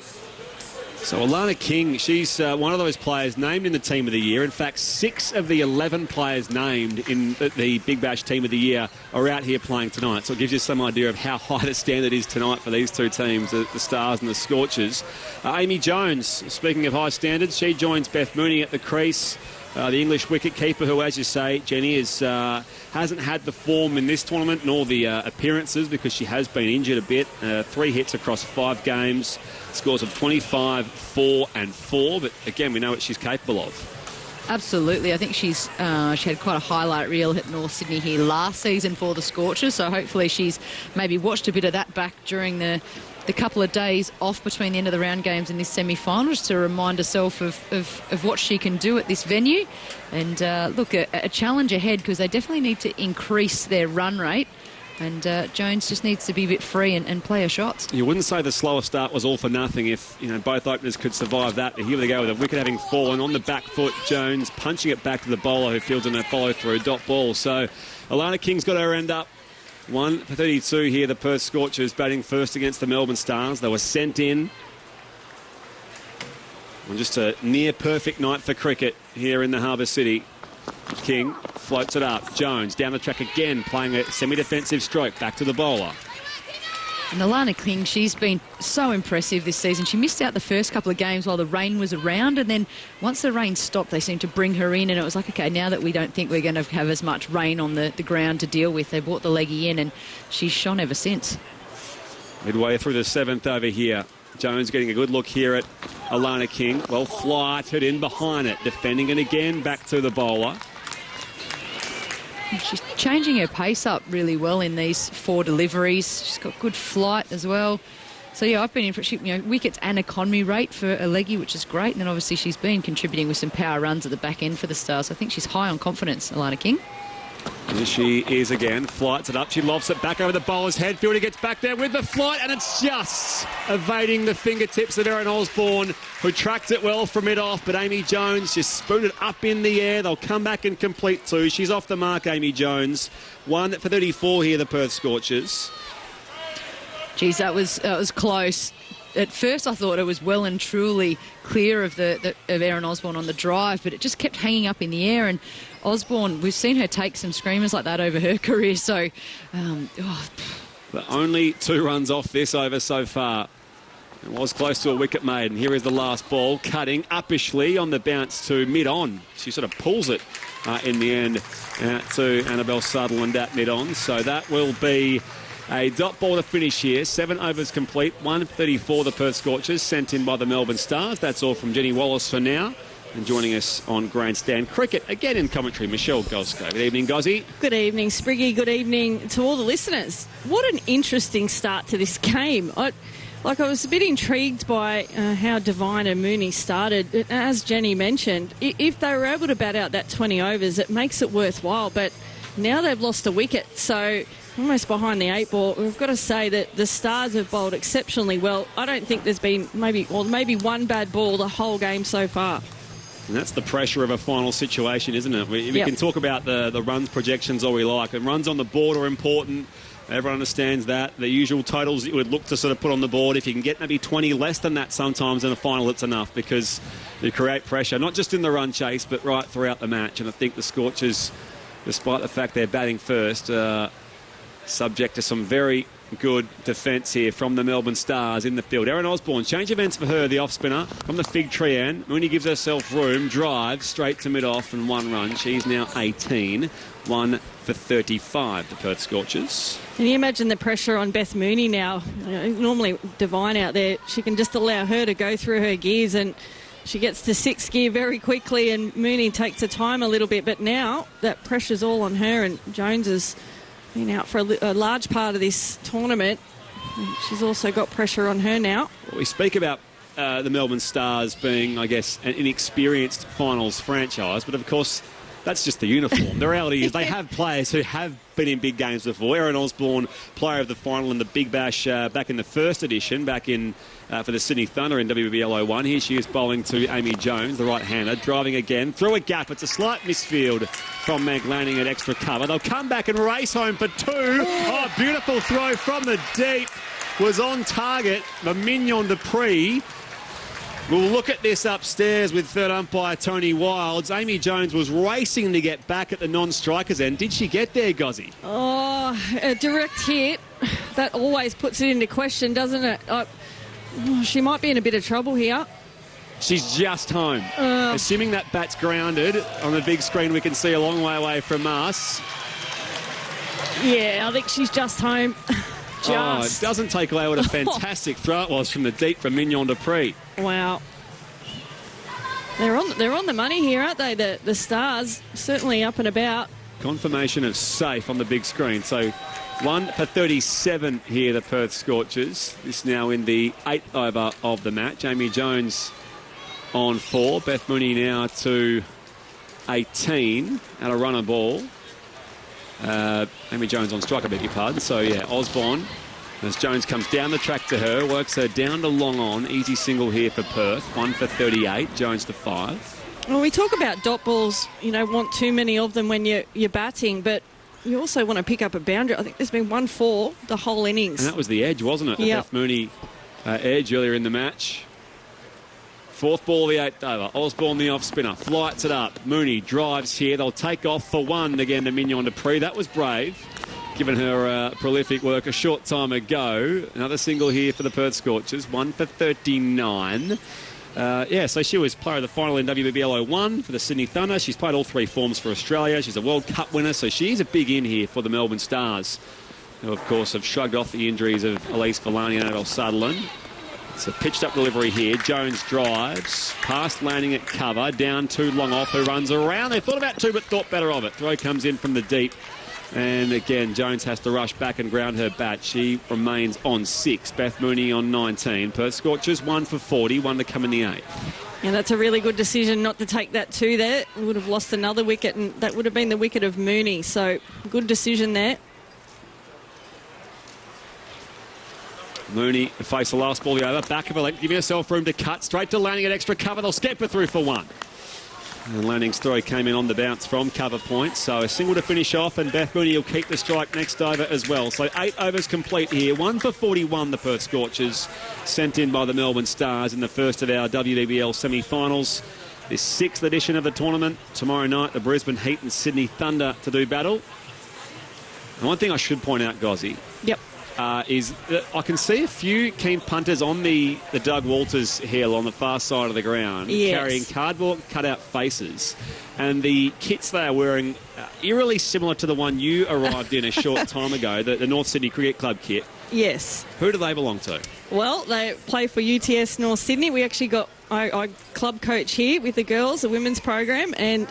So Alana King, she's one of those players named in the Team of the Year. In fact, 6 of the 11 players named in the Big Bash Team of the Year are out here playing tonight. So it gives you some idea of how high the standard is tonight for these two teams, the Stars and the Scorchers. Amy Jones, speaking of high standards, she joins Beth Mooney at the crease. The English wicket-keeper who, as you say, Jenny, hasn't had the form in this tournament nor the appearances because she has been injured a bit. 3 hits across 5 games, scores of 25, 4 and 4. But again, we know what she's capable of. Absolutely. I think she had quite a highlight reel at North Sydney here last season for the Scorchers. So hopefully she's maybe watched a bit of that back during the couple of days off between the end of the round games and this semi-final, just to remind herself of what she can do at this venue. And look, a challenge ahead because they definitely need to increase their run rate. And Jones just needs to be a bit free and play her shots. You wouldn't say the slower start was all for nothing if both openers could survive that. But here they go with a wicket having fallen on the back foot. Jones punching it back to the bowler who fields in a follow-through dot ball. So Alana King's got her end up. 1 for 32 here, the Perth Scorchers batting first against the Melbourne Stars. They were sent in on just a near-perfect night for cricket here in the Harbour City. King floats it up. Jones down the track again, playing a semi-defensive stroke back to the bowler. And Alana King, she's been so impressive this season. She missed out the first couple of games while the rain was around, and then once the rain stopped, they seemed to bring her in, and it was like, okay, now that we don't think we're going to have as much rain on the ground to deal with, they brought the leggy in, and she's shone ever since. Midway through the 7th over here. Jones getting a good look here at Alana King. Well flighted in behind it. Defending it again, back to the bowler. She's changing her pace up really well in these 4 deliveries. She's got good flight as well. So, yeah, I've been impressed. Wickets and economy rate for a leggy, which is great. And then, obviously, she's been contributing with some power runs at the back end for the Stars. So I think she's high on confidence, Alana King. Here she is again. Flights it up. She lofts it back over the bowler's head. Fielder gets back there with the flight, and it's just evading the fingertips of Erin Osborne, who tracked it well from mid-off. But Amy Jones just spooned it up in the air. They'll come back and complete 2. She's off the mark, Amy Jones. 1 for 34 here, the Perth Scorchers. Geez, that was close. At first, I thought it was well and truly clear of Erin Osborne on the drive, but it just kept hanging up in the air. And Osborne, we've seen her take some screamers like that over her career. So, But only 2 runs off this over so far. It was close to a wicket made, and here is the last ball, cutting uppishly on the bounce to mid-on. She sort of pulls it in the end out to Annabelle Sutherland at mid-on. So that will be a dot ball to finish here. 7 overs complete. 134 the Perth Scorchers, sent in by the Melbourne Stars. That's all from Jenny Wallace for now. And joining us on Grandstand Cricket, again in commentary, Michelle Gosco. Good evening, Gozzy. Good evening, Spriggy. Good evening to all the listeners. What an interesting start to this game. I was a bit intrigued by how Devine and Mooney started. As Jenny mentioned, if they were able to bat out that 20 overs, it makes it worthwhile. But now they've lost a wicket, so almost behind the 8 ball. We've got to say that the Stars have bowled exceptionally well. I don't think there's been maybe one bad ball the whole game so far. And that's the pressure of a final situation, isn't it? We can talk about the runs projections all we like. And runs on the board are important. Everyone understands that. The usual totals you would look to sort of put on the board. If you can get maybe 20 less than that sometimes in a final, it's enough because you create pressure, not just in the run chase, but right throughout the match. And I think the Scorchers, despite the fact they're batting first, subject to some very good defence here from the Melbourne Stars in the field. Erin Osborne, change of ends for her, the off-spinner from the fig tree end. Mooney gives herself room, drives straight to mid-off and 1 run. She's now 18, 1 for 35, the Perth Scorchers. Can you imagine the pressure on Beth Mooney now? Normally Devine out there, she can just allow her to go through her gears, and she gets to 6th gear very quickly, and Mooney takes her time a little bit, but now that pressure's all on her, and Jones has been out for a large part of this tournament. She's also got pressure on her now. Well, we speak about the Melbourne Stars being, I guess, an inexperienced finals franchise, but of course that's just the uniform. The reality is they have players who have been in big games before. Erin Osborne, player of the final in the Big Bash back in the first edition, back in for the Sydney Thunder in Wbbl 01. Here she is bowling to Amy Jones, the right-hander, driving again through a gap. It's a slight misfield from Meg Lanning at extra cover. They'll come back and race home for 2. Oh, beautiful throw from the deep. Was on target. The Mignon Dupree We'll look at this upstairs with third umpire Tony Wilds. Amy Jones was racing to get back at the non-strikers end. Did she get there, Gozzy? Oh, a direct hit. That always puts it into question, doesn't it? She might be in a bit of trouble here. She's just home. Assuming that bat's grounded, on the big screen we can see a long way away from us. Yeah, I think she's just home. Oh, it doesn't take away what a fantastic throw it was from the deep from Mignon Dupree. Wow. They're on the money here, aren't they? The Stars certainly up and about. Confirmation of safe on the big screen. So 1 for 37 here, the Perth Scorchers. This now in the 8th over of the match. Amy Jones on 4. Beth Mooney now to 18 at a runner ball. Amy Jones on strike, I beg your pardon. So, yeah, Osborne, as Jones comes down the track to her, works her down to long on. Easy single here for Perth. 1 for 38, Jones to 5. Well, we talk about dot balls, want too many of them when you're batting, but you also want to pick up a boundary. I think there's been 1-4 the whole innings. And that was the edge, wasn't it? The Beth Mooney edge earlier in the match. 4th ball of the 8th over. Osborne, the off spinner, flights it up. Mooney drives here. They'll take off for 1 again to Mignon Dupree. That was brave, given her prolific work a short time ago. Another single here for the Perth Scorchers. 1 for 39. So she was player of the final in WBL 01 for the Sydney Thunder. She's played all 3 forms for Australia. She's a World Cup winner, so she's a big in here for the Melbourne Stars, who, of course, have shrugged off the injuries of Elise Villani and Annabelle Sutherland. It's a pitched up delivery here. Jones drives, past landing at cover, down too long off, who runs around. They thought about 2 but thought better of it. Throw comes in from the deep. And again, Jones has to rush back and ground her bat. She remains on 6. Beth Mooney on 19. Perth Scorchers 1 for 40, 1 to come in the 8th. Yeah, that's a really good decision not to take that 2 there. We would have lost another wicket, and that would have been the wicket of Mooney. So, good decision there. Mooney face the last ball over. Back of a length, giving herself room to cut. Straight to landing at extra cover. They'll scamper through for 1. And Lanning's throw came in on the bounce from cover point. So a single to finish off, and Beth Mooney will keep the strike next over as well. So 8 overs complete here. 1 for 41, the Perth Scorchers, sent in by the Melbourne Stars in the first of our WBL semi-finals. This 6th edition of the tournament. Tomorrow night, the Brisbane Heat and Sydney Thunder to do battle. And one thing I should point out, Gozzy. Yep. Is that I can see a few keen punters on the Doug Walters hill on the far side of the ground, carrying cardboard cutout faces, and the kits they are wearing eerily similar to the one you arrived in a short time ago, the North Sydney Cricket Club kit. Yes. Who do they belong to? Well, they play for UTS North Sydney. We actually got I club coach here with the girls, the women's program, and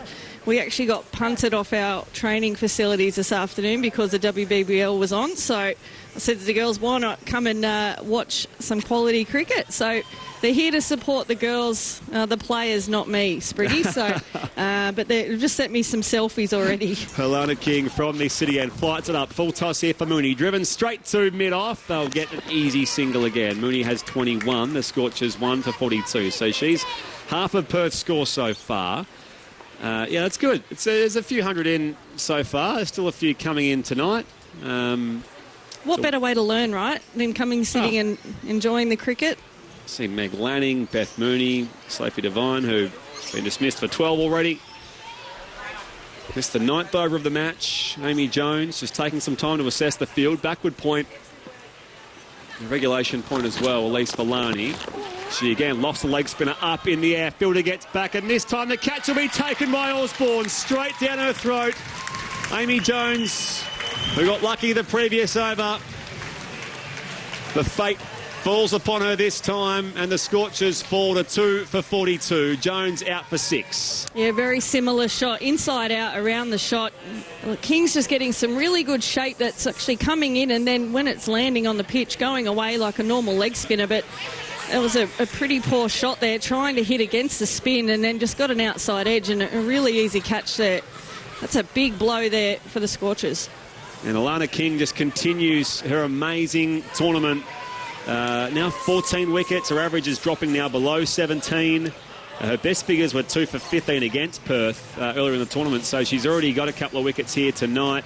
we actually got punted off our training facilities this afternoon because the WBBL was on. So I said to the girls, why not come and watch some quality cricket? So they're here to support the girls, the players, not me, Spriggy. So, but they've just sent me some selfies already. Helena King from the city end flights it up. Full toss here for Mooney. Driven straight to mid-off. They'll get an easy single again. Mooney has 21. The Scorchers 1 for 42. So she's half of Perth's score so far. Yeah, that's good. There's a few hundred in so far. There's still a few coming in tonight. What better way to learn, right, than coming, sitting and enjoying the cricket? See Meg Lanning, Beth Mooney, Sophie Devine, who've been dismissed for 12 already. This is the 9th over of the match. Amy Jones just taking some time to assess the field. Backward point. Regulation point as well, Elise Villani. She again lofts the leg spinner up in the air. Fielder gets back, and this time the catch will be taken by Osborne. Straight down her throat. Amy Jones, who got lucky the previous over. The fate falls upon her this time, and the Scorchers fall to 2 for 42. Jones out for 6. Yeah, very similar shot. Inside out around the shot. King's just getting some really good shape that's actually coming in, and then when it's landing on the pitch, going away like a normal leg spinner. But it was a pretty poor shot there, trying to hit against the spin, and then just got an outside edge, and a really easy catch there. That's a big blow there for the Scorchers. And Alana King just continues her amazing tournament. Now 14 wickets. Her average is dropping now below 17. Her best figures were 2 for 15 against Perth earlier in the tournament, so she's already got a couple of wickets here tonight.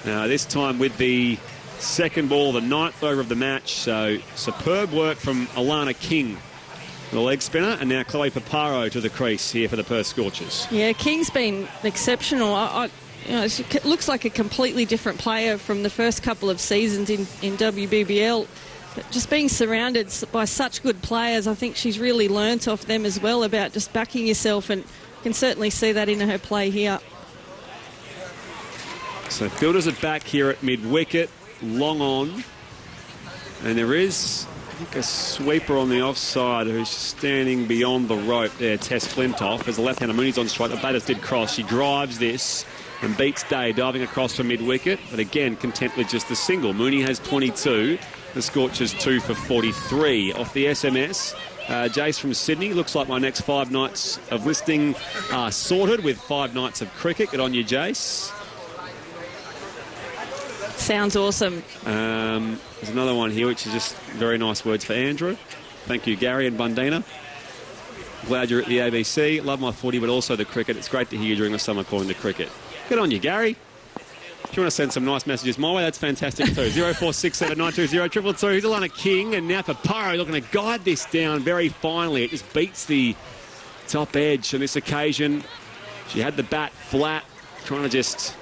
This time with the second ball, the 9th over of the match. So superb work from Alana King, the leg spinner, and now Chloe Paparo to the crease here for the Perth Scorchers. Yeah, King's been exceptional. She looks like a completely different player from the first couple of seasons in WBBL. But just being surrounded by such good players, I think she's really learnt off them as well about just backing yourself, and can certainly see that in her play here. So fielders are back here at mid-wicket, long on. And there is, I think, a sweeper on the offside who's standing beyond the rope there, Tess Flintoff. As the left-hander Mooney's on strike, the batters did cross. She drives this and beats Day, diving across for mid-wicket. But again, content with just the single. Mooney has 22. The Scorchers 2 for 43. Off the SMS, Jace from Sydney. Looks like my next 5 nights of listening are sorted with 5 nights of cricket. Good on you, Jace. Sounds awesome. There's another one here, which is just very nice words for Andrew. Thank you, Gary and Bundina. Glad you're at the ABC. Love my footy, but also the cricket. It's great to hear you during the summer calling the cricket. Good on you, Gary. If you want to send some nice messages my way, that's fantastic too. 0467 920 222. Here's Alana King, and now Paparo looking to guide this down very finely. It just beats the top edge on this occasion. She had the bat flat, trying to just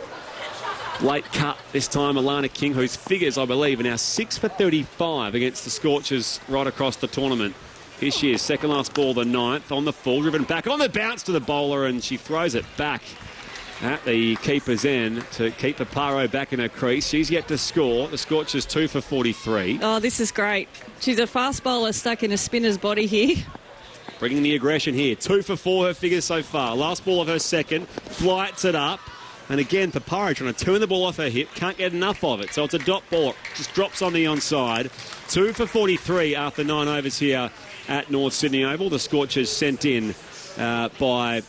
late cut this time. Alana King, whose figures, I believe, are now 6 for 35 against the Scorchers right across the tournament. Here she is, second last ball of the 9th, on the full, driven back on the bounce to the bowler, and she throws it back at the keeper's end to keep Paparo back in her crease. She's yet to score. The Scorchers 2 for 43. Oh, this is great. She's a fast bowler stuck in a spinner's body here. Bringing the aggression here. 2 for 4 her figures so far. Last ball of her second. Flights it up. And again, Paparo trying to turn the ball off her hip. Can't get enough of it. So it's a dot ball. Just drops on the onside. 2 for 43 after 9 overs here at North Sydney Oval. The Scorchers sent in by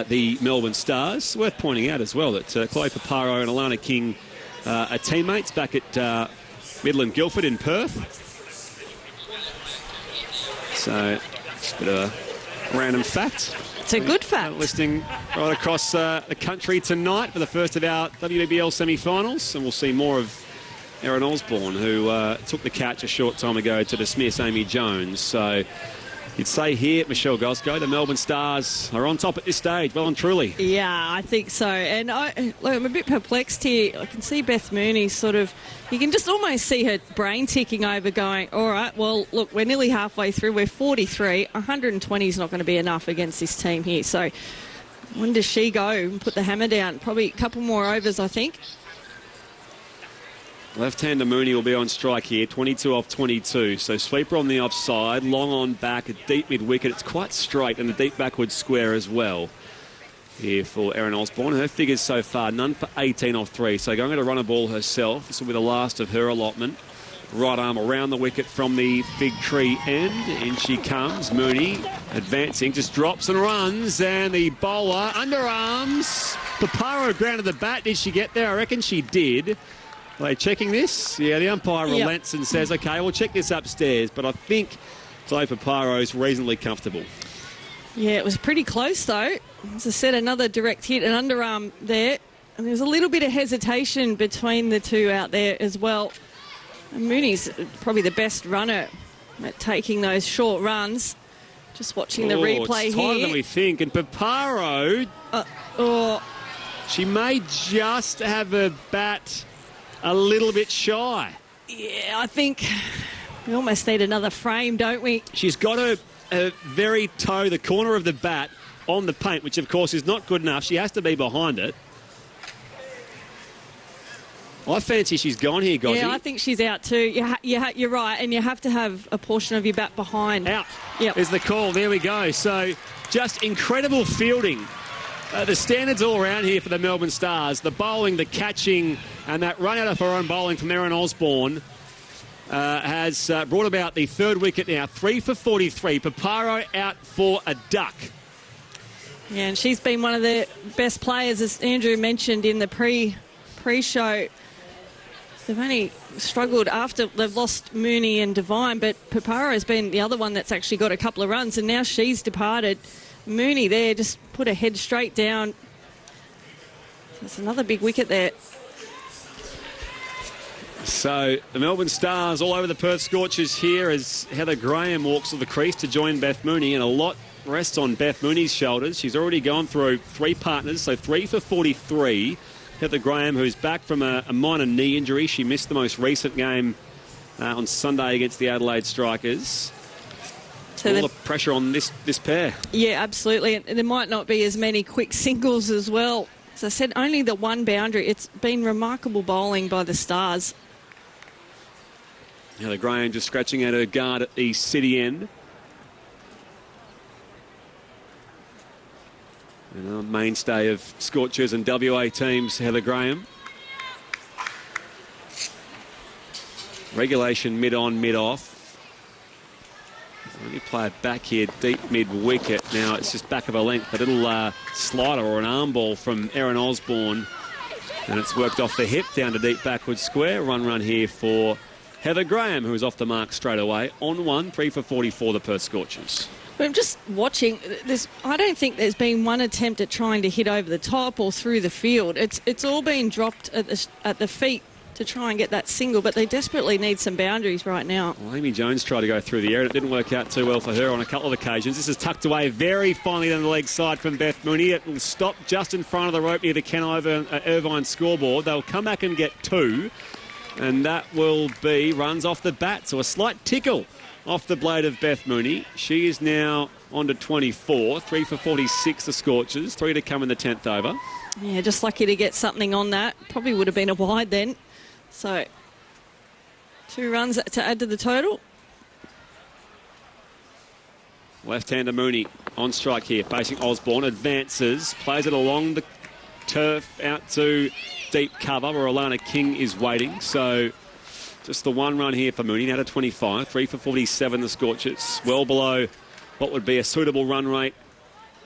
the Melbourne Stars. Worth pointing out as well that Chloe Paparo and Alana King are teammates back at Midland Guildford in Perth. So, it's a bit of a random fact. It's a good fact. Listening right across the country tonight for the first of our WBL semi-finals. And we'll see more of Erin Osborne, who took the catch a short time ago to dismiss Amy Jones. So you'd say here, Michelle Gosco, the Melbourne Stars are on top at this stage, well and truly. Yeah, I think so. And I'm a bit perplexed here. I can see Beth Mooney sort of, you can just almost see her brain ticking over going, all right, well, look, we're nearly halfway through. We're 43. 120 is not going to be enough against this team here. So when does she go and put the hammer down? Probably a couple more overs, I think. Left-hander Mooney will be on strike here, 22 off 22. So sweeper on the offside, long on back, a deep mid-wicket. It's quite straight and a deep backward square as well here for Erin Osborne. Her figures so far, none for 18 off 3. So going to run a ball herself. This will be the last of her allotment. Right arm around the wicket from the fig tree end. In she comes. Mooney advancing, just drops and runs. And the bowler, underarms. Paparo grounded the bat. Did she get there? I reckon she did. Are they checking this? Yeah, the umpire relents and says, OK, we'll check this upstairs. But I think Chloe Paparo's reasonably comfortable. Yeah, it was pretty close, though. As I said, another direct hit, an underarm there. And there's a little bit of hesitation between the two out there as well. And Mooney's probably the best runner at taking those short runs. Just watching the replay it's here. tighter than we think. And Paparo, she may just have a bat a little bit shy. Yeah, I think we almost need another frame, don't we? She's got her very toe, the corner of the bat, on the paint, which of course is not good enough. She has to be behind it. I fancy she's gone here, Gozzy. Yeah, I think she's out too. You're right, and you have to have a portion of your bat behind. Out. Yep. Is the call. There we go. So just incredible fielding. The standards all around here for the Melbourne Stars. The bowling, the catching, and that run out of her own bowling from Erin Osborne has brought about the third wicket now. 3 for 43. Paparo out for a duck. Yeah, and she's been one of the best players, as Andrew mentioned in the pre-show. They've only struggled after they've lost Mooney and Devine, but Paparo has been the other one that's actually got a couple of runs, and now she's departed. Mooney there just put her head straight down. There's another big wicket there. So the Melbourne Stars all over the Perth Scorchers here as Heather Graham walks to the crease to join Beth Mooney, and a lot rests on Beth Mooney's shoulders. She's already gone through 3 partners, so 3 for 43. Heather Graham, who's back from a minor knee injury. She missed the most recent game on Sunday against the Adelaide Strikers. So all the pressure on this pair. Yeah, absolutely. And there might not be as many quick singles as well. As I said, only the 1 boundary. It's been remarkable bowling by the Stars. Heather Graham just scratching at her guard at the city end. And a mainstay of Scorchers and WA teams, Heather Graham. Regulation mid-on, mid-off. Only play it back here, deep mid-wicket. Now it's just back of a length. A little slider or an arm ball from Erin Osborne. And it's worked off the hip down to deep backward square. Run here for Heather Graham, who is off the mark straight away. On 1, 3 for 44, the Perth Scorchers. I'm just watching this. I don't think there's been one attempt at trying to hit over the top or through the field. It's all been dropped at the feet to try and get that single, but they desperately need some boundaries right now. Well, Amy Jones tried to go through the air, and it didn't work out too well for her on a couple of occasions. This is tucked away very finely down the leg side from Beth Mooney. It will stop just in front of the rope near the Ken Irvine scoreboard. They'll come back and get 2, and that will be runs off the bat. So a slight tickle off the blade of Beth Mooney. She is now on to 24. 3 for 46, the Scorchers. 3 to come in the 10th over. Yeah, just lucky to get something on that. Probably would have been a wide then. So 2 runs to add to the total. Left-hander Mooney on strike here, facing Osborne. Advances, plays it along the turf out to deep cover where Alana King is waiting. So just the 1 run here for Mooney, now to 25. 3 for 47, the Scorchers. Well below what would be a suitable run rate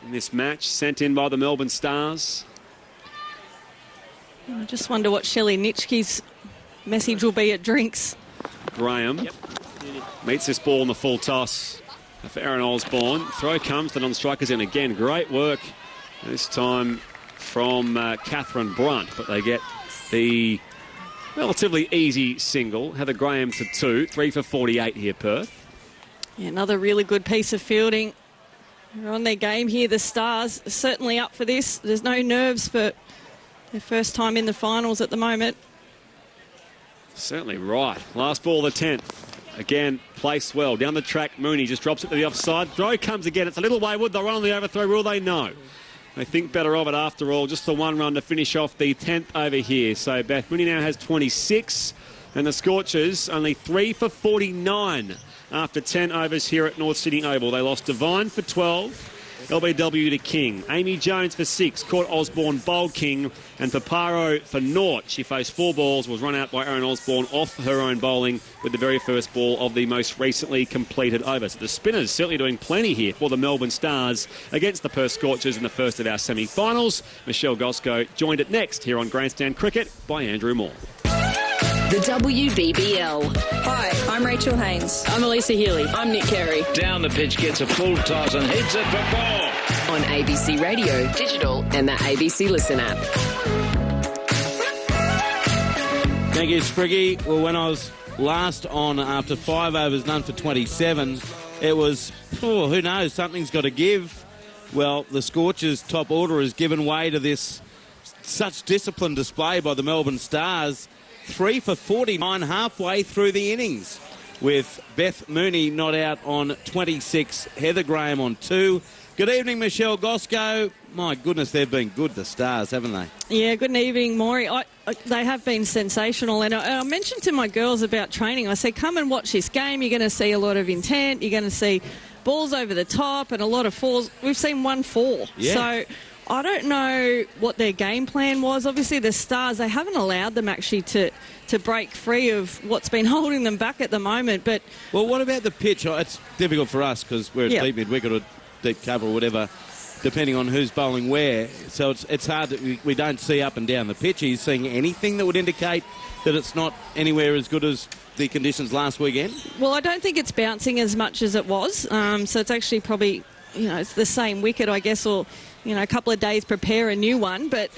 in this match, sent in by the Melbourne Stars. I just wonder what Shelley Nitschke's message will be at drinks. Graham meets this ball in the full toss for Erin Osborne. Throw comes, the non-strikers in again. Great work this time from Catherine Brunt, but they get the relatively easy single. Heather Graham to 2, 3 for 48 here, Perth. Yeah, another really good piece of fielding. They're on their game here. The Stars are certainly up for this. There's no nerves for their first time in the finals at the moment. Certainly right. Last ball, the 10th. Again, placed well. Down the track, Mooney just drops it to the offside. Throw comes again. It's a little wayward. They'll run on the overthrow rule. They know. They think better of it after all. Just the 1 run to finish off the 10th over here. So Beth Mooney now has 26. And the Scorchers only 3 for 49 after 10 overs here at North Sydney Oval. They lost Devine for 12. LBW to King. Amy Jones for 6. Caught Osborne, bowled King. And Paparo for naught. She faced 4 balls, was run out by Erin Osborne off her own bowling with the very first ball of the most recently completed over. So the spinners certainly doing plenty here for the Melbourne Stars against the Perth Scorchers in the first of our semi-finals. Michelle Gosco joined it next here on Grandstand Cricket by Andrew Moore. The WBBL. Hi, I'm Rachel Haynes. I'm Elisa Healy. I'm Nick Carey. Down the pitch, gets a full toss and hits it for 4. On ABC Radio, digital and the ABC Listen app. Thank you, Spriggy. Well, when I was last on after 5 overs, none for 27, it was, who knows, something's got to give. Well, the Scorchers' top order has given way to this such disciplined display by the Melbourne Stars. 3 for 49 halfway through the innings, with Beth Mooney not out on 26, Heather Graham on 2. Good evening, Michelle Gosco. My goodness, they've been good, the Stars, haven't they? Yeah, good evening, Maury. They have been sensational. And I mentioned to my girls about training. I said, come and watch this game. You're going to see a lot of intent. You're going to see balls over the top and a lot of fours. We've seen 1 4. Yeah. So I don't know what their game plan was. Obviously, the Stars, they haven't allowed them actually to break free of what's been holding them back at the moment. But well, what about the pitch? It's difficult for us because we're at deep mid-wicket or deep cover or whatever, depending on who's bowling where. So it's hard that we don't see up and down the pitch. Are you seeing anything that would indicate that it's not anywhere as good as the conditions last weekend? Well, I don't think it's bouncing as much as it was. So it's actually probably, it's the same wicket, I guess, or a couple of days prepare a new one, but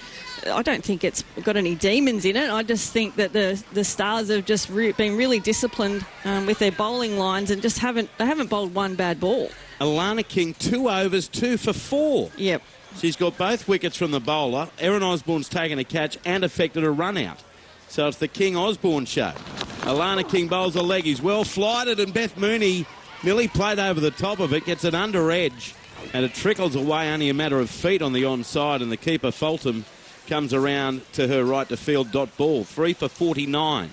I don't think it's got any demons in it. I just think that the Stars have just been really disciplined with their bowling lines and just haven't bowled one bad ball. Alana King, 2 overs, 2 for 4. Yep. She's got both wickets from the bowler. Erin Osborne's taken a catch and affected a run out. So it's the King Osborne show. Alana King bowls a leg. He's well flighted, and Beth Mooney nearly played over the top of it, gets it under edge, and it trickles away only a matter of feet on the onside, and the keeper, Fulton, comes around to her right to field. Dot ball. 3 for 49.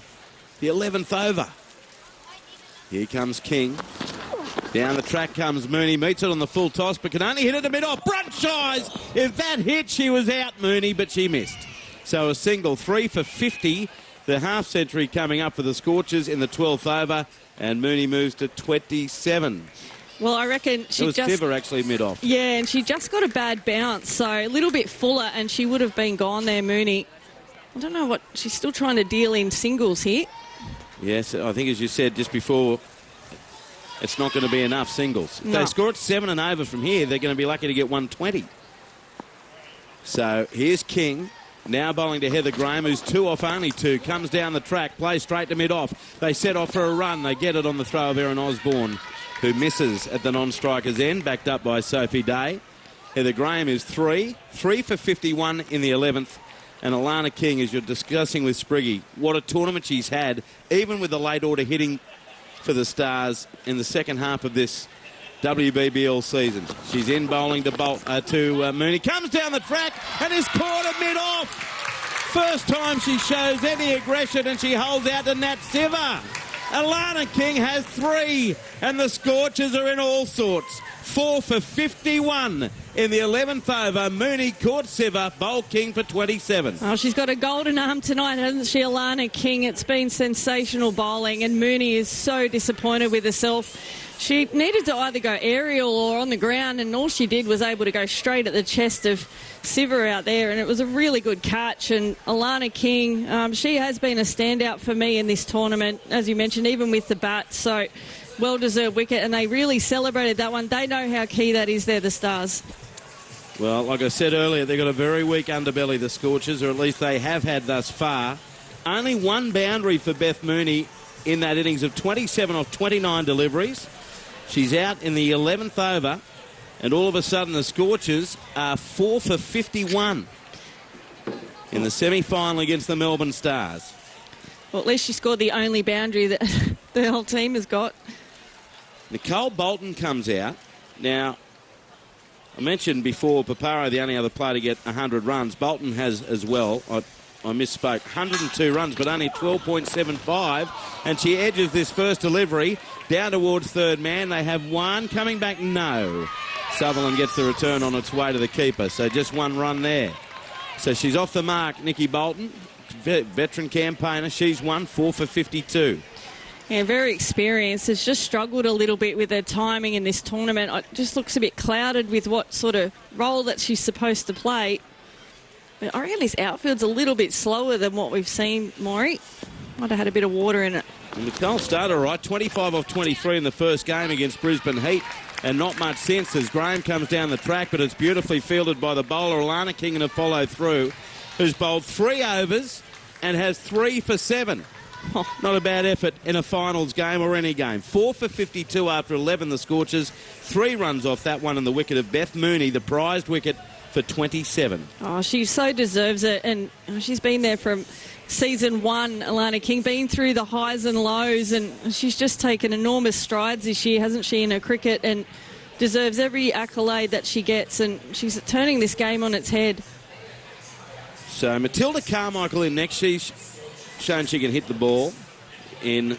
The 11th over. Here comes King. Down the track comes Mooney, meets it on the full toss, but can only hit it a bit off. Brunt shies. If that hit, she was out, Mooney, but she missed. So a single, 3 for 50. The half century coming up for the Scorchers in the 12th over, and Mooney moves to 27. Well, I reckon she just... It was Tiver actually mid-off. Yeah, and she just got a bad bounce, so a little bit fuller, and she would have been gone there, Mooney. I don't know what... She's still trying to deal in singles here. Yes, I think as you said just before, it's not going to be enough singles. If they score at 7 and over from here, they're going to be lucky to get 120. So here's King, now bowling to Heather Graham, who's 2 off only 2, comes down the track, plays straight to mid-off. They set off for a run. They get it on the throw of Erin Osborne, who misses at the non-striker's end, backed up by Sophie Day. Heather Graham is 3 for 51 in the 11th. And Alana King, as you're discussing with Spriggy, what a tournament she's had, even with the late order hitting for the Stars in the second half of this WBBL season. She's in bowling to Mooney. Comes down the track and is caught at mid-off. First time she shows any aggression, and she holds out to Nat Siver. Alana King has 3, and the Scorchers are in all sorts. 4 for 51 in the 11th over. Mooney caught Siver, bowled King for 27. Oh, she's got a golden arm tonight, hasn't she, Alana King? It's been sensational bowling, and Mooney is so disappointed with herself. She needed to either go aerial or on the ground, and all she did was able to go straight at the chest of Siver out there, and it was a really good catch. And Alana King, she has been a standout for me in this tournament, as you mentioned, even with the bat. So well-deserved wicket, and they really celebrated that one. They know how key that is there, the Stars. Well, like I said earlier, they've got a very weak underbelly, the Scorchers, or at least they have had thus far. Only 1 boundary for Beth Mooney in that innings of 27 off 29 deliveries. She's out in the 11th over, and all of a sudden the Scorchers are 4 for 51 in the semi-final against the Melbourne Stars. Well, at least she scored the only boundary that the whole team has got. Nicole Bolton comes out. Now, I mentioned before Paparo, the only other player to get 100 runs. Bolton has as well. I misspoke. 102 runs, but only 12.75. And she edges this first delivery down towards third man. They have 1. Coming back, no. Sutherland gets the return on its way to the keeper. So just 1 run there. So she's off the mark, Nikki Bolton. Veteran campaigner. She's 1, 4 for 52. Yeah, very experienced. Has just struggled a little bit with her timing in this tournament. It just looks a bit clouded with what sort of role that she's supposed to play. But I reckon this outfield's a little bit slower than what we've seen, Maury. Might have had a bit of water in it. And Nicole started all right. 25 off 23 in the first game against Brisbane Heat. And not much sense as Graham comes down the track, but it's beautifully fielded by the bowler, Alana King, in a follow-through, who's bowled 3 overs and has 3 for 7. Not a bad effort in a finals game or any game. 4 for 52 after 11, the Scorchers. 3 runs off that one in the wicket of Beth Mooney, the prized wicket for 27. Oh, she so deserves it. And she's been there from season 1, Alana King, been through the highs and lows, and she's just taken enormous strides this year, hasn't she, in her cricket, and deserves every accolade that she gets, and she's turning this game on its head. So Matilda Carmichael in next. She's shown she can hit the ball in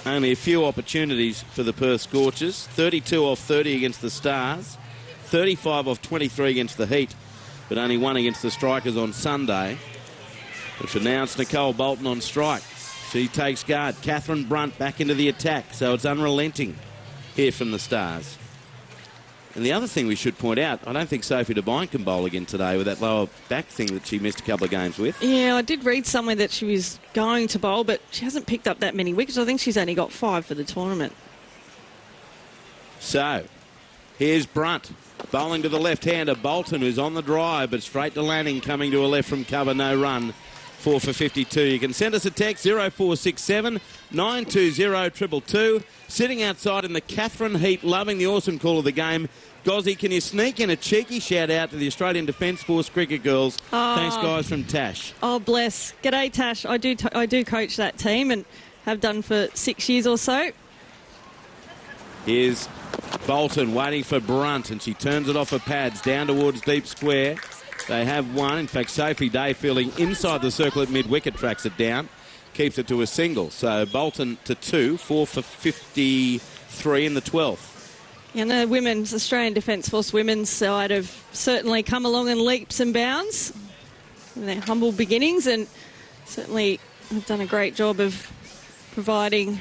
only a few opportunities for the Perth Scorchers. 32 off 30 against the Stars. 35 off 23 against the Heat, but only 1 against the Strikers on Sunday. But for now, it's Nicole Bolton on strike. She takes guard. Catherine Brunt back into the attack, so it's unrelenting here from the Stars. And the other thing we should point out, I don't think Sophie Devine can bowl again today with that lower back thing that she missed a couple of games with. Yeah, I did read somewhere that she was going to bowl, but she hasn't picked up that many wickets. I think she's only got 5 for the tournament. So, here's Brunt. Bowling to the left-hander, Bolton, who's on the drive, but straight to Lanning, coming to a left from cover, no run. 4 for 52. You can send us a text, 0467 920 222. Sitting outside in the Catherine Heat, loving the awesome call of the game. Gozzy, can you sneak in a cheeky shout-out to the Australian Defence Force cricket girls? Thanks, guys, from Tash. Oh, bless. G'day, Tash. I do coach that team and have done for 6 years or so. Here's Bolton waiting for Brunt, and she turns it off her pads down towards deep square. They have one. In fact, Sophie Day fielding inside the circle at mid-wicket, tracks it down, keeps it to a single. So Bolton to 2, 4 for 53 in the 12th. And the women's Australian Defence Force women's side have certainly come along in leaps and bounds in their humble beginnings, and certainly have done a great job of providing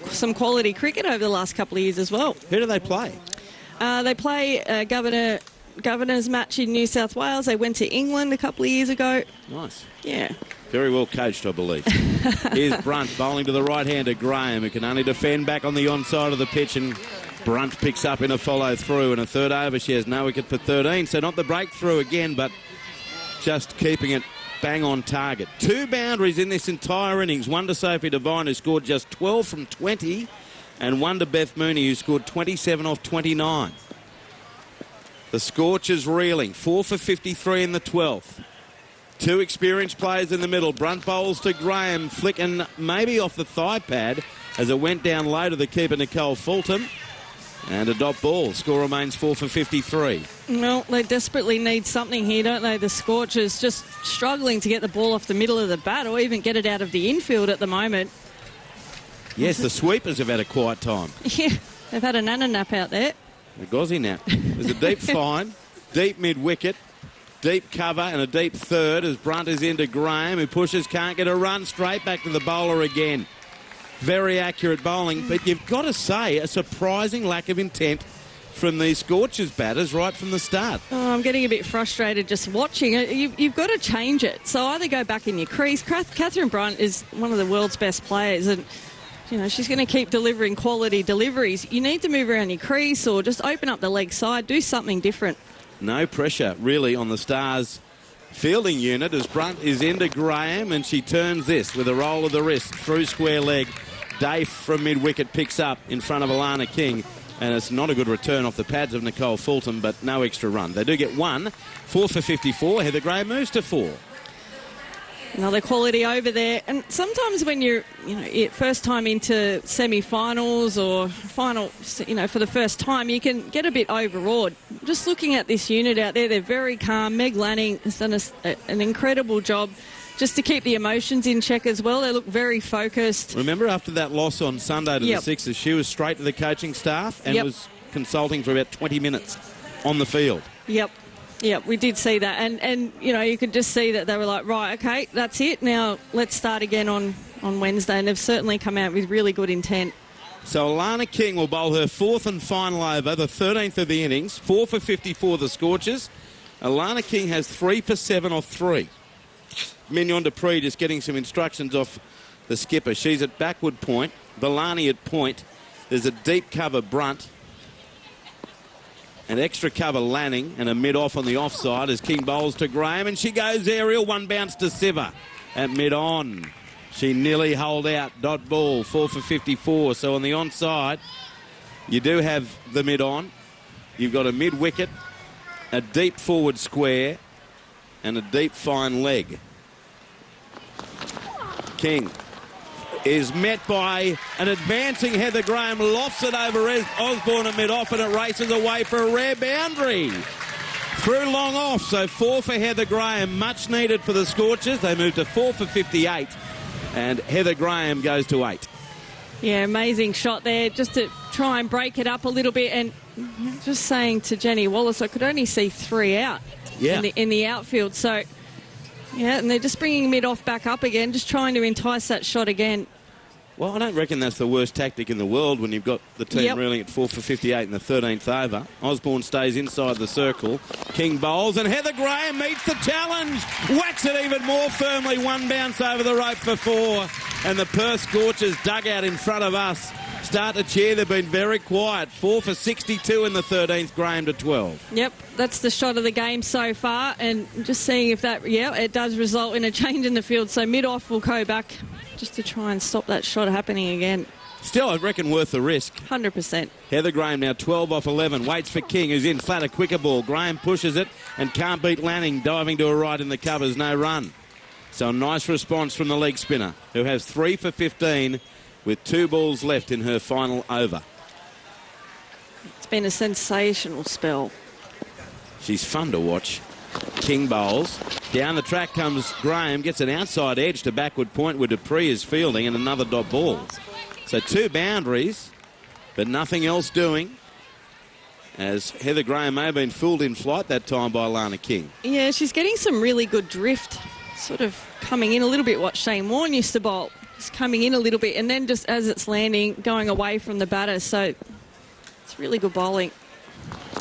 some quality cricket over the last couple of years as well. Who do they play? They play Governor's match in New South Wales. They went to England a couple of years ago. Nice. Yeah. Very well coached, I believe. Here's Brunt bowling to the right-hander, Graham, who can only defend back on the onside of the pitch, and Brunt picks up in a follow-through. In a third over, she has no wicket for 13, so not the breakthrough again, but just keeping it bang on target. 2 boundaries in this entire innings. One to Sophie Devine, who scored just 12 from 20, and one to Beth Mooney, who scored 27 off 29. The Scorchers reeling. 4 for 53 in the 12th. 2 experienced players in the middle. Brunt bowls to Graham, flicking maybe off the thigh pad as it went down low to the keeper, Nicole Fulton. And a dot ball. Score remains 4 for 53. Well, they desperately need something here, don't they? The Scorchers just struggling to get the ball off the middle of the bat or even get it out of the infield at the moment. Yes, the sweepers have had a quiet time. Yeah, they've had a nana nap out there. A gozzy nap. There's a deep fine, deep mid-wicket, deep cover and a deep third as Brunt is into Graham, who pushes, can't get a run, straight back to the bowler again. Very accurate bowling, but you've got to say a surprising lack of intent from these Scorchers batters right from the start. Oh, I'm getting a bit frustrated just watching it. You've got to change it. So either go back in your crease. Catherine Brunt is one of the world's best players, and you know she's going to keep delivering quality deliveries. You need to move around your crease or just open up the leg side, do something different. No pressure really on the Stars fielding unit as Brunt is into Graham, and she turns this with a roll of the wrist through square leg. Dave from mid-wicket picks up in front of Alana King, and it's not a good return off the pads of Nicole Fulton, but no extra run. They do get 1. 4 for 54. Heather Graham moves to 4. Another quality over there. And sometimes when you're, first time into semi-finals or final, for the first time, you can get a bit overawed. Just looking at this unit out there, they're very calm. Meg Lanning has done an incredible job just to keep the emotions in check as well. They look very focused. Remember after that loss on Sunday to the Sixers, she was straight to the coaching staff and was consulting for about 20 minutes on the field. Yep, we did see that. And you could just see that they were like, right, okay, that's it. Now let's start again on Wednesday. And they've certainly come out with really good intent. So Alana King will bowl her 4th and final over, the 13th of the innings. 4 for 54, the Scorchers. Alana King has 3 for 7 off 3. Mignon Dupree just getting some instructions off the skipper. She's at backward point. Villani at point. There's a deep cover Brunt. An extra cover Lanning and a mid-off on the offside as King bowls to Graham, and she goes aerial. 1 bounce to Siver at mid-on. She nearly holed out. Dot ball. 4 for 54. So on the onside, you do have the mid-on. You've got a mid-wicket, a deep forward square, and a deep fine leg. King is met by an advancing Heather Graham, lofts it over Osborne at mid-off, and it races away for a rare boundary. Through long off, so 4 for Heather Graham, much needed for the Scorchers. They move to 4 for 58, and Heather Graham goes to 8. Yeah, amazing shot there, just to try and break it up a little bit. And just saying to Jenny Wallace, I could only see 3 out in the outfield. So, yeah, and they're just bringing mid-off back up again, just trying to entice that shot again. Well, I don't reckon that's the worst tactic in the world when you've got the team reeling at 4 for 58 in the 13th over. Osborne stays inside the circle. King bowls, and Heather Graham meets the challenge. Whacks it even more firmly. 1 bounce over the rope for 4. And the Perth Scorchers dugout in front of us start to cheer. They've been very quiet. 4 for 62 in the 13th, Graham to 12. Yep, that's the shot of the game so far, and just seeing if that, it does result in a change in the field. So mid-off will go back just to try and stop that shot happening again. Still, I reckon worth the risk. 100%. Heather Graham now 12 off 11. Waits for King, who's in flat, a quicker ball. Graham pushes it and can't beat Lanning, diving to her right in the covers. No run. So a nice response from the leg spinner, who has 3 for 15 with 2 balls left in her final over. It's been a sensational spell. She's fun to watch. King bowls. Down the track comes Graham, gets an outside edge to backward point where Dupree is fielding, and another dot ball. So 2 boundaries, but nothing else doing, as Heather Graham may have been fooled in flight that time by Lana King. Yeah, she's getting some really good drift, sort of coming in a little bit what Shane Warne used to bowl. Just coming in a little bit, and then just as it's landing, going away from the batter. So it's really good bowling.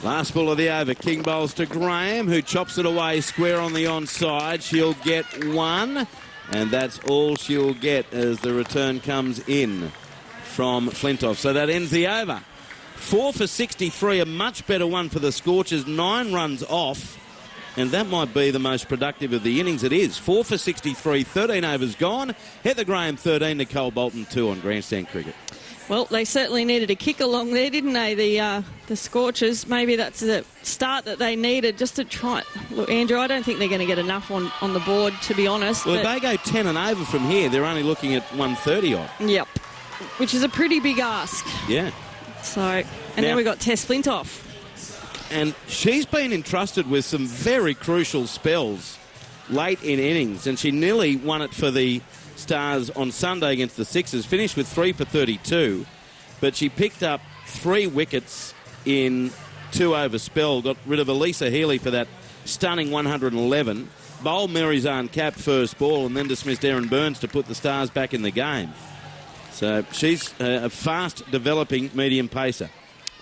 Last ball of the over. King bowls to Graham, who chops it away square on the onside. She'll get 1, and that's all she'll get as the return comes in from Flintoff. So that ends the over. 4 for 63, a much better one for the Scorchers. 9 runs off, and that might be the most productive of the innings. It is. 4 for 63, 13 overs gone. Heather Graham 13, Nicole Bolton 2 on Grandstand Cricket. Well, they certainly needed a kick along there, didn't they, the Scorchers? Maybe that's the start that they needed just to try. Look, Andrew, I don't think they're going to get enough on the board, to be honest. Well, if they go 10 and over from here, they're only looking at 130 odd. Yep, which is a pretty big ask. Yeah. So, then we've got Tess Flintoff. And she's been entrusted with some very crucial spells late in innings, and she nearly won it for the Stars on Sunday against the Sixers. Finished with 3 for 32, but she picked up 3 wickets in 2 over spell. Got rid of Elisa Healy for that stunning 111. Bowled Maryzanne Cap first ball, and then dismissed Erin Burns to put the Stars back in the game. So she's a fast developing medium pacer.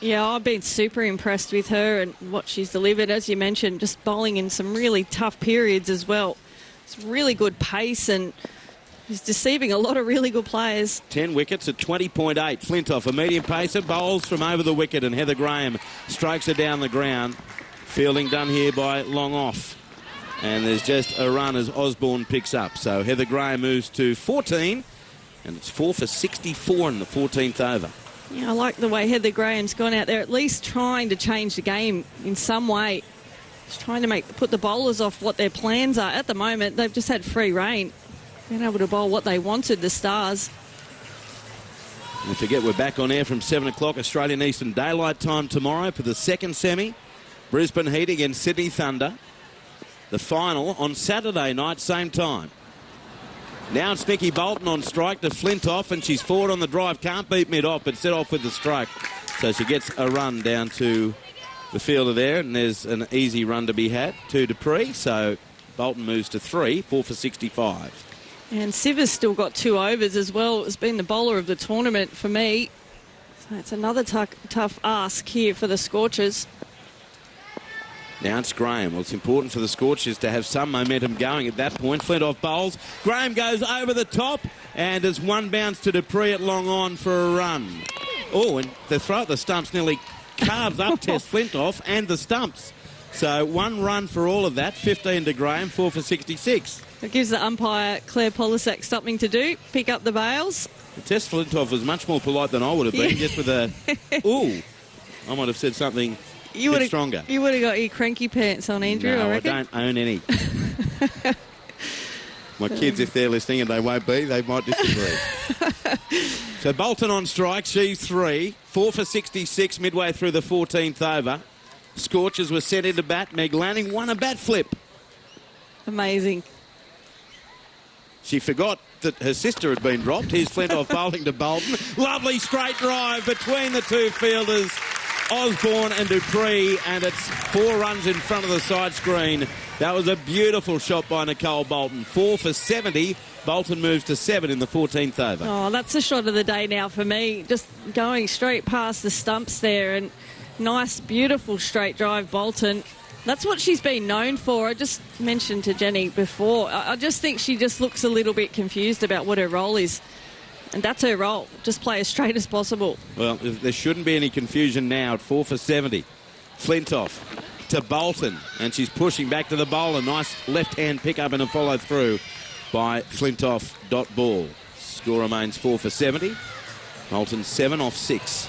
Yeah, I've been super impressed with her and what she's delivered. As you mentioned, just bowling in some really tough periods as well. It's really good pace, and he's deceiving a lot of really good players. 10 wickets at 20.8. Flintoff, a medium pacer, bowls from over the wicket, and Heather Graham strikes her down the ground. Fielding done here by Long Off. And there's just a run as Osborne picks up. So Heather Graham moves to 14, and it's 4 for 64 in the 14th over. Yeah, I like the way Heather Graham's gone out there, at least trying to change the game in some way. Just trying to put the bowlers off what their plans are. At the moment, they've just had free rein. Been able to bowl what they wanted, the Stars. And forget we're back on air from 7 o'clock Australian Eastern Daylight Time tomorrow for the second semi. Brisbane Heat against Sydney Thunder. The final on Saturday night, same time. Now it's Nikki Bolton on strike to Flintoff, and she's forward on the drive. Can't beat mid-off, but set off with the strike. So she gets a run down to the fielder there, and there's an easy run to be had to Dupree. So Bolton moves to 3, 4 for 65. And Siva's still got 2 overs as well. It's been the bowler of the tournament for me. So it's another tough ask here for the Scorchers. Now it's Graham. Well, it's important for the Scorchers to have some momentum going at that point. Flintoff bowls. Graham goes over the top, and there's one bounce to Dupree at long on for a run. Oh, and the throw at the stumps nearly carves up Tess Flintoff and the stumps. So 1 run for all of that. 15 to Graham, 4 for 66. It gives the umpire, Claire Polisak, something to do. Pick up the bails. Tess Flintoff was much more polite than I would have been, just with a, ooh. I might have said something stronger. You would have got your cranky pants on, Andrew, no, I reckon. I don't own any. My kids, if they're listening, and they won't be, they might disagree. So Bolton on strike, she's 3. 4 for 66 midway through the 14th over. Scorchers were sent into bat. Meg Lanning won a bat flip. Amazing. She forgot that her sister had been dropped. Here's Flintoff bowling to Bolton. Lovely straight drive between the 2 fielders, Osborne and Dupree, and it's 4 runs in front of the side screen. That was a beautiful shot by Nicole Bolton. 4 for 70. Bolton moves to 7 in the 14th over. Oh, that's the shot of the day now for me. Just going straight past the stumps there, and nice, beautiful straight drive, Bolton. That's what she's been known for. I just mentioned to Jenny before, I just think she just looks a little bit confused about what her role is. And that's her role. Just play as straight as possible. Well, there shouldn't be any confusion now at 4 for 70. Flintoff to Bolton, and she's pushing back to the bowler. Nice left-hand pick-up and a follow-through by Flintoff. Ball. Score remains 4 for 70. Bolton 7 off 6.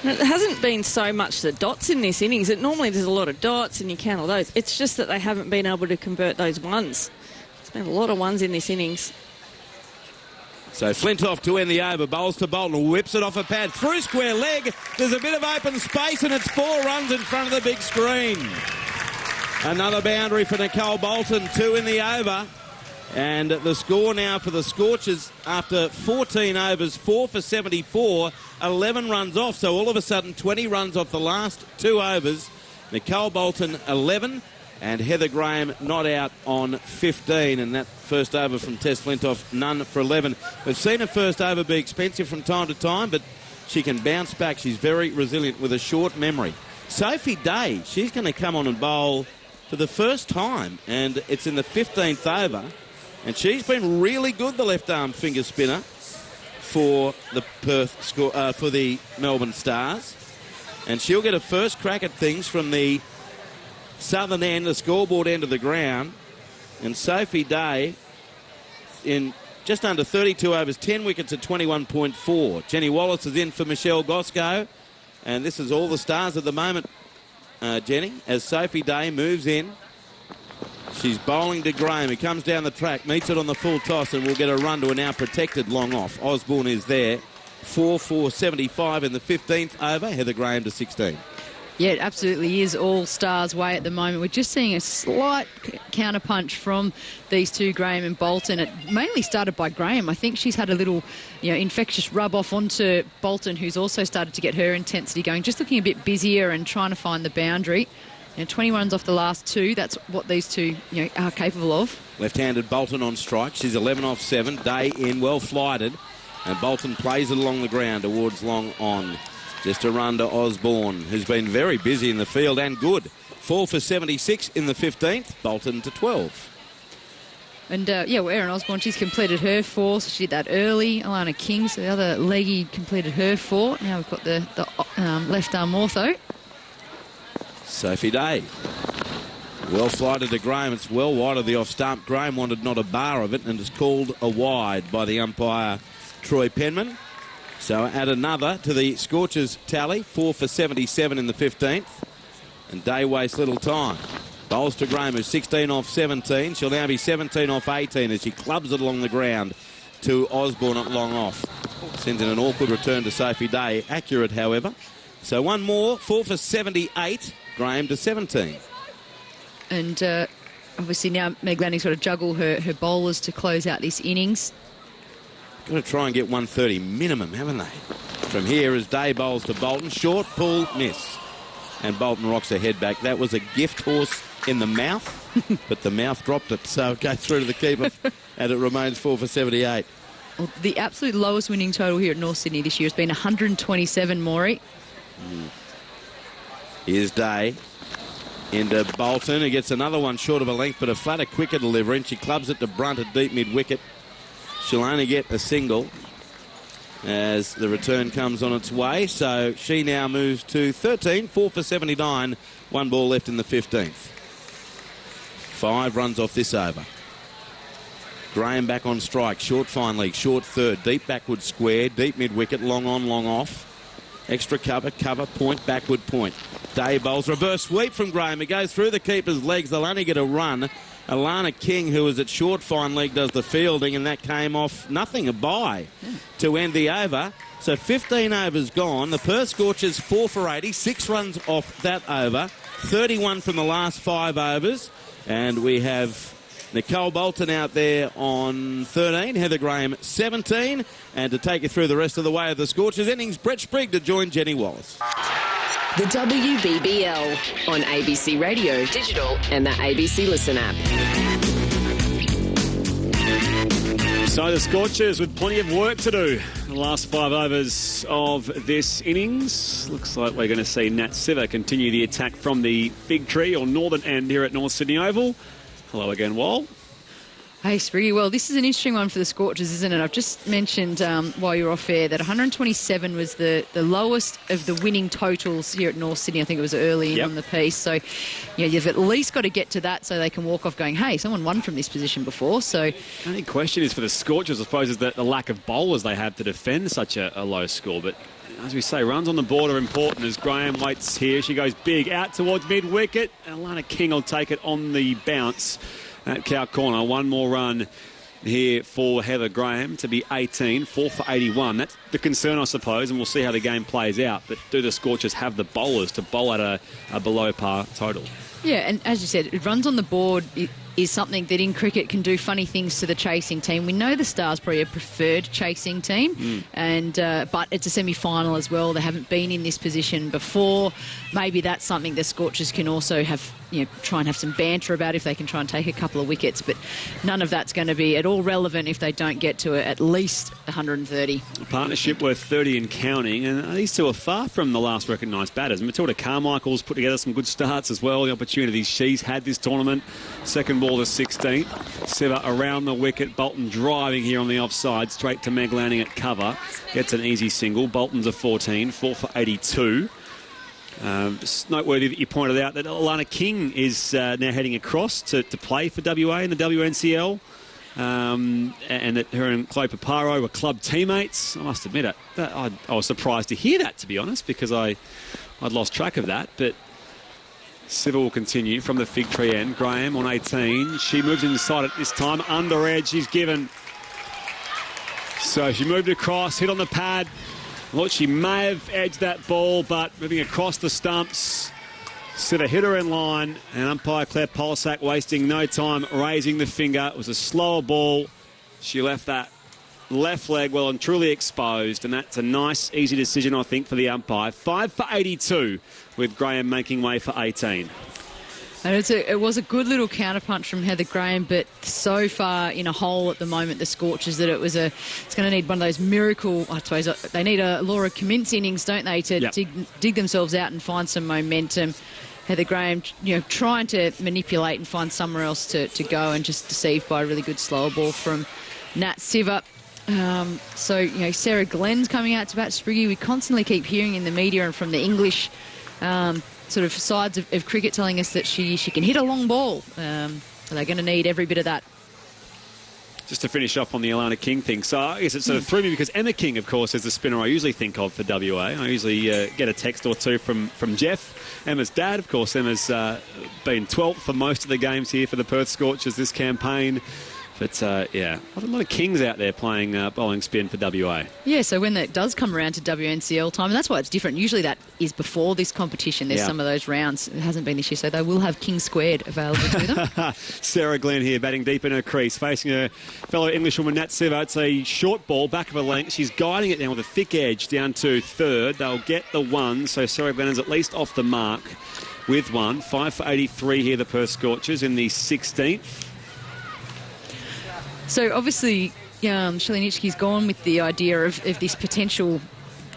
It hasn't been so much the dots in this innings. Normally there's a lot of dots and you count all those. It's just that they haven't been able to convert those ones. There's been a lot of ones in this innings. So Flintoff to end the over. Bowls to Bolton. Whips it off a pad. Through square leg. There's a bit of open space and it's 4 runs in front of the big screen. Another boundary for Nicole Bolton. 2 in the over. And the score now for the Scorchers after 14 overs, 4 for 74, 11 runs off. So all of a sudden 20 runs off the last 2 overs. Nicole Bolton 11 and Heather Graham not out on 15. And that first over from Tess Flintoff, none for 11. We've seen a first over be expensive from time to time, but she can bounce back. She's very resilient with a short memory. Sophie Day, she's going to come on and bowl for the first time, and it's in the 15th over. And she's been really good, the left-arm finger spinner for the for the Melbourne Stars. And she'll get a first crack at things from the southern end, the scoreboard end of the ground. And Sophie Day, in just under 32 overs, 10 wickets at 21.4. Jenny Wallace is in for Michelle Goscoe. And this is all the Stars at the moment, Jenny, as Sophie Day moves in. She's bowling to Graham. He comes down the track, meets it on the full toss, and will get a run to a now protected long off. Osborne is there. 4 for 75 in the 15th over. Heather Graham to 16. Yeah, it absolutely is all Stars' way at the moment. We're just seeing a slight counterpunch from these two, Graham and Bolton. It mainly started by Graham. I think she's had a little, infectious rub off onto Bolton, who's also started to get her intensity going, just looking a bit busier and trying to find the boundary. 20 runs off the last 2. That's what these two are capable of. Left-handed Bolton on strike. She's 11 off 7. Day in, well flighted. And Bolton plays it along the ground towards long on. Just a run to Osborne, who's been very busy in the field and good. 4 for 76 in the 15th. Bolton to 12. And, Erin Osborne, she's completed her 4, so she did that early. Alana King, so the other leggy, completed her 4. Now we've got the left-arm ortho. Sophie Day. Well flighted to Graham. It's well wide of the off stump. Graham wanted not a bar of it and is called a wide by the umpire, Troy Penman. So add another to the Scorchers tally. 4 for 77 in the 15th. And Day wastes little time. Bowls to Graham, who's 16 off 17. She'll now be 17 off 18 as she clubs it along the ground to Osborne at long off. Sends in an awkward return to Sophie Day. Accurate, however. So one more. 4 for 78. Graham to 17. And obviously now Meg Lanning's got to juggle her bowlers to close out this innings. Got to try and get 130 minimum, haven't they? From here as Day bowls to Bolton. Short pull, miss. And Bolton rocks her head back. That was a gift horse in the mouth, but the mouth dropped it, so it goes through to the keeper, and it remains 4 for 78. Well, the absolute lowest winning total here at North Sydney this year has been 127, Maury. Here's Day into Bolton, who gets another one short of a length, but a flatter, quicker delivery, and she clubs it to Brunt at deep mid-wicket. She'll only get a single as the return comes on its way, so she now moves to 13, 4 for 79, 1 ball left in the 15th. 5 runs off this over. Graham back on strike, short fine leg, short third, deep backward square, deep mid-wicket, long on, long off. Extra cover, point, backward point. Day bowls, reverse sweep from Graham. It goes through the keeper's legs. They'll only get a run. Alana King, who is at short fine leg, does the fielding, and that came off nothing, a bye to end the over. So 15 overs gone. The Perth Scorchers 4 for 80, 6 runs off that over, 31 from the last 5 overs. And we have Nicole Bolton out there on 13, Heather Graham 17. And to take you through the rest of the way of the Scorchers innings, Brett Sprigg to join Jenny Wallace. The WBBL on ABC Radio, digital and the ABC Listen app. So the Scorchers with plenty of work to do. The last 5 overs of this innings. Looks like we're going to see Nat Siver continue the attack from the Big Tree or northern end here at North Sydney Oval. Hello again, Wall. Hey, Spriggy. Well, this is an interesting one for the Scorchers, isn't it? I've just mentioned while you were off air that 127 was the lowest of the winning totals here at North Sydney. I think it was early on the piece. So, you've at least got to get to that so they can walk off going, hey, someone won from this position before. So, the only question is for the Scorchers, I suppose, is the lack of bowlers they have to defend such a low score. But as we say, runs on the board are important as Graham waits here. She goes big out towards mid-wicket. Alana King will take it on the bounce at cow corner. One more run here for Heather Graham to be 18, 4 for 81. That's the concern, I suppose, and we'll see how the game plays out. But do the Scorchers have the bowlers to bowl at a below par total? Yeah, and as you said, it runs on the board is something that in cricket can do funny things to the chasing team. We know the Stars probably a preferred chasing team, and but it's a semi-final as well. They haven't been in this position before. Maybe that's something the Scorchers can also have, try and have some banter about if they can try and take a couple of wickets. But none of that's going to be at all relevant if they don't get to at least 130. A partnership worth 30 and counting, and these two are far from the last recognised batters. Matilda Carmichael's put together some good starts as well. The opportunities she's had this tournament. Second ball to 16th. Siva around the wicket. Bolton driving here on the offside. Straight to Meg landing at cover. Gets an easy single. Bolton's a 14. 4 for 82. It's noteworthy that you pointed out that Alana King is now heading across to play for WA in the WNCL. And that her and Chloe Paparo were club teammates. I must admit it. I was surprised to hear that, to be honest, because I'd lost track of that. But Siva will continue from the fig tree end. Graham on 18. She moves inside it this time. Under edge, she's given. So she moved across, hit on the pad. Well, she may have edged that ball, but moving across the stumps. Siva hit her in line, and umpire Claire Polisak wasting no time raising the finger. It was a slower ball. She left that left leg well and truly exposed, and that's a nice, easy decision, I think, for the umpire. 5 for 82, with Graham making way for 18. And it was a good little counterpunch from Heather Graham, but so far in a hole at the moment, the Scorchers, that it's going to need one of those miracle, I suppose, they need a Laura Cummins innings, don't they, to dig themselves out and find some momentum. Heather Graham, trying to manipulate and find somewhere else to go, and just deceived by a really good slower ball from Nat Siva. So, Sarah Glenn's coming out to bat. Spriggy, we constantly keep hearing in the media and from the English sort of sides of cricket telling us that she can hit a long ball. They're going to need every bit of that. Just to finish off on the Alana King thing, so I guess it sort of threw me because Emma King, of course, is the spinner I usually think of for WA. I usually get a text or two from Jeff, Emma's dad. Of course, Emma's been 12th for most of the games here for the Perth Scorchers this campaign. But, a lot of Kings out there playing bowling spin for WA. Yeah, so when that does come around to WNCL time, and that's why it's different. Usually that is before this competition. There's some of those rounds. It hasn't been this year, so they will have King squared available to them. Sarah Glenn here, batting deep in her crease, facing her fellow Englishwoman Nat Siva. It's a short ball, back of a length. She's guiding it down with a thick edge down to third. They'll get the one, so Sarah Glenn is at least off the mark with one. 5 for 83 here, the Perth Scorchers in the 16th. So obviously, Shelley Nitschke's gone with the idea of this potential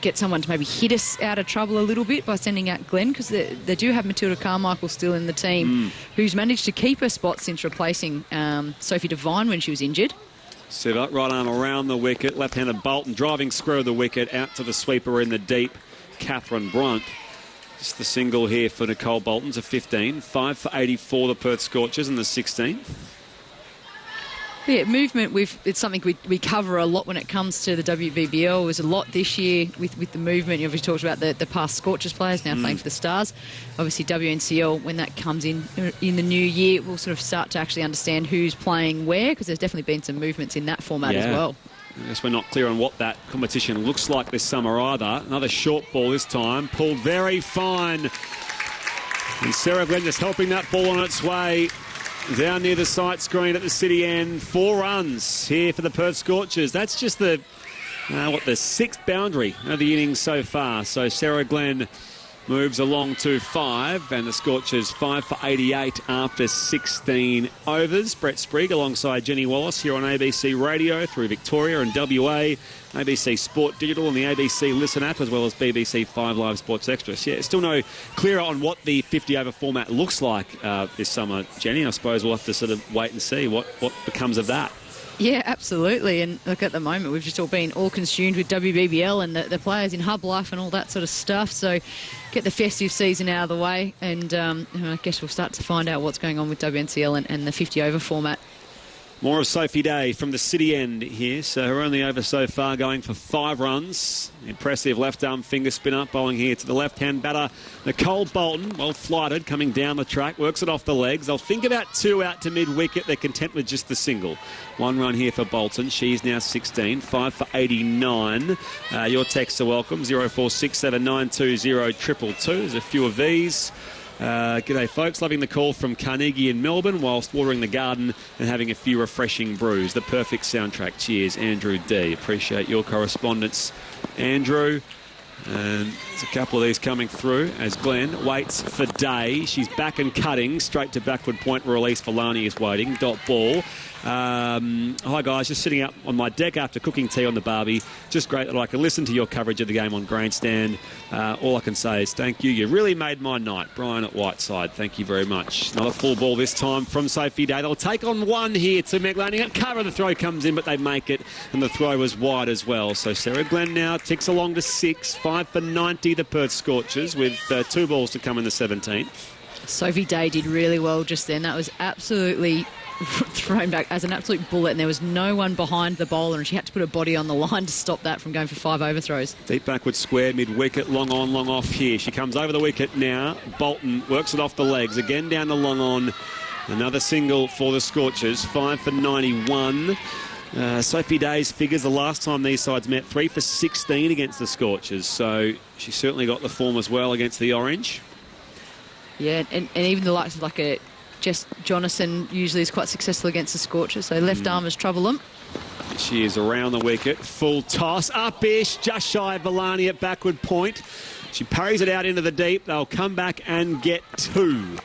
get someone to maybe hit us out of trouble a little bit by sending out Glenn, because they do have Matilda Carmichael still in the team, who's managed to keep her spot since replacing Sophie Devine when she was injured. Siva, right arm around the wicket, left-handed Bolton driving square of the wicket, out to the sweeper in the deep, Catherine Brunt. Just the single here for Nicole Bolton to 15. 5 for 84, the Perth Scorchers in the 16th. Yeah, movement, it's something we cover a lot when it comes to the WBBL. There's a lot this year with the movement. You've talked about the past Scorchers players now playing for the Stars. Obviously, WNCL, when that comes in the new year, we'll sort of start to actually understand who's playing where, because there's definitely been some movements in that format as well. I guess we're not clear on what that competition looks like this summer either. Another short ball this time, pulled very fine. And Sarah Glenn just helping that ball on its way down near the sight screen at the city end. 4 runs here for the Perth Scorchers. That's just the 6th boundary of the innings so far. So Sarah Glenn moves along to 5, and the Scorchers 5 for 88 after 16 overs. Brett Sprigg alongside Jenny Wallace here on ABC Radio through Victoria and WA, ABC Sport Digital and the ABC Listen app, as well as BBC 5 Live Sports Extras. Yeah, still no clearer on what the 50-over format looks like this summer, Jenny. I suppose we'll have to sort of wait and see what becomes of that. Yeah, absolutely. And look, at the moment, we've just all been consumed with WBBL and the players in hub life and all that sort of stuff. So get the festive season out of the way, and I guess we'll start to find out what's going on with WNCL and the 50-over format. More of Sophie Day from the city end here. So her only over so far, going for 5 runs. Impressive left-arm finger spinner, bowling here to the left-hand batter, Nicole Bolton. Well flighted, coming down the track, works it off the legs. They'll think about 2 out to mid-wicket. They're content with just the single. 1 run here for Bolton. She's now 16, 5 for 89. Your texts are welcome, 0467920222. There's a few of these. G'day folks, loving the call from Carnegie in Melbourne whilst watering the garden and having a few refreshing brews. The perfect soundtrack. Cheers, Andrew D. Appreciate your correspondence, Andrew. And there's a couple of these coming through as Glenn waits for Day. She's back and cutting straight to backward point. Release for Lani is waiting. Dot ball. Hi guys, just sitting up on my deck after cooking tea on the barbie. Just great that I can listen to your coverage of the game on Grandstand. All I can say is thank you. You really made my night. Brian at Whiteside, thank you very much. Another full ball this time from Sophie Day. They'll take on 1 here to Meg Lanning. At cover, the throw comes in, but they make it, and the throw was wide as well. So Sarah Glenn now ticks along to 6, 5 for 90, the Perth Scorchers, with 2 balls to come in the 17th. Sophie Day did really well just then. That was absolutely thrown back as an absolute bullet, and there was no one behind the bowler, and she had to put her body on the line to stop that from going for 5 overthrows. Deep backward square, mid-wicket, long on, long off here. She comes over the wicket now. Bolton works it off the legs. Again down the long on. Another single for the Scorchers. 5 for 91. Sophie Day's figures the last time these sides met, 3 for 16 against the Scorchers. So she certainly got the form as well against the Orange. Yeah, and even the likes of like a Jess Jonathan usually is quite successful against the Scorchers, so left armers trouble them. She is around the wicket. Full toss. Up-ish, just shy of Villani at backward point. She parries it out into the deep. They'll come back and get 2.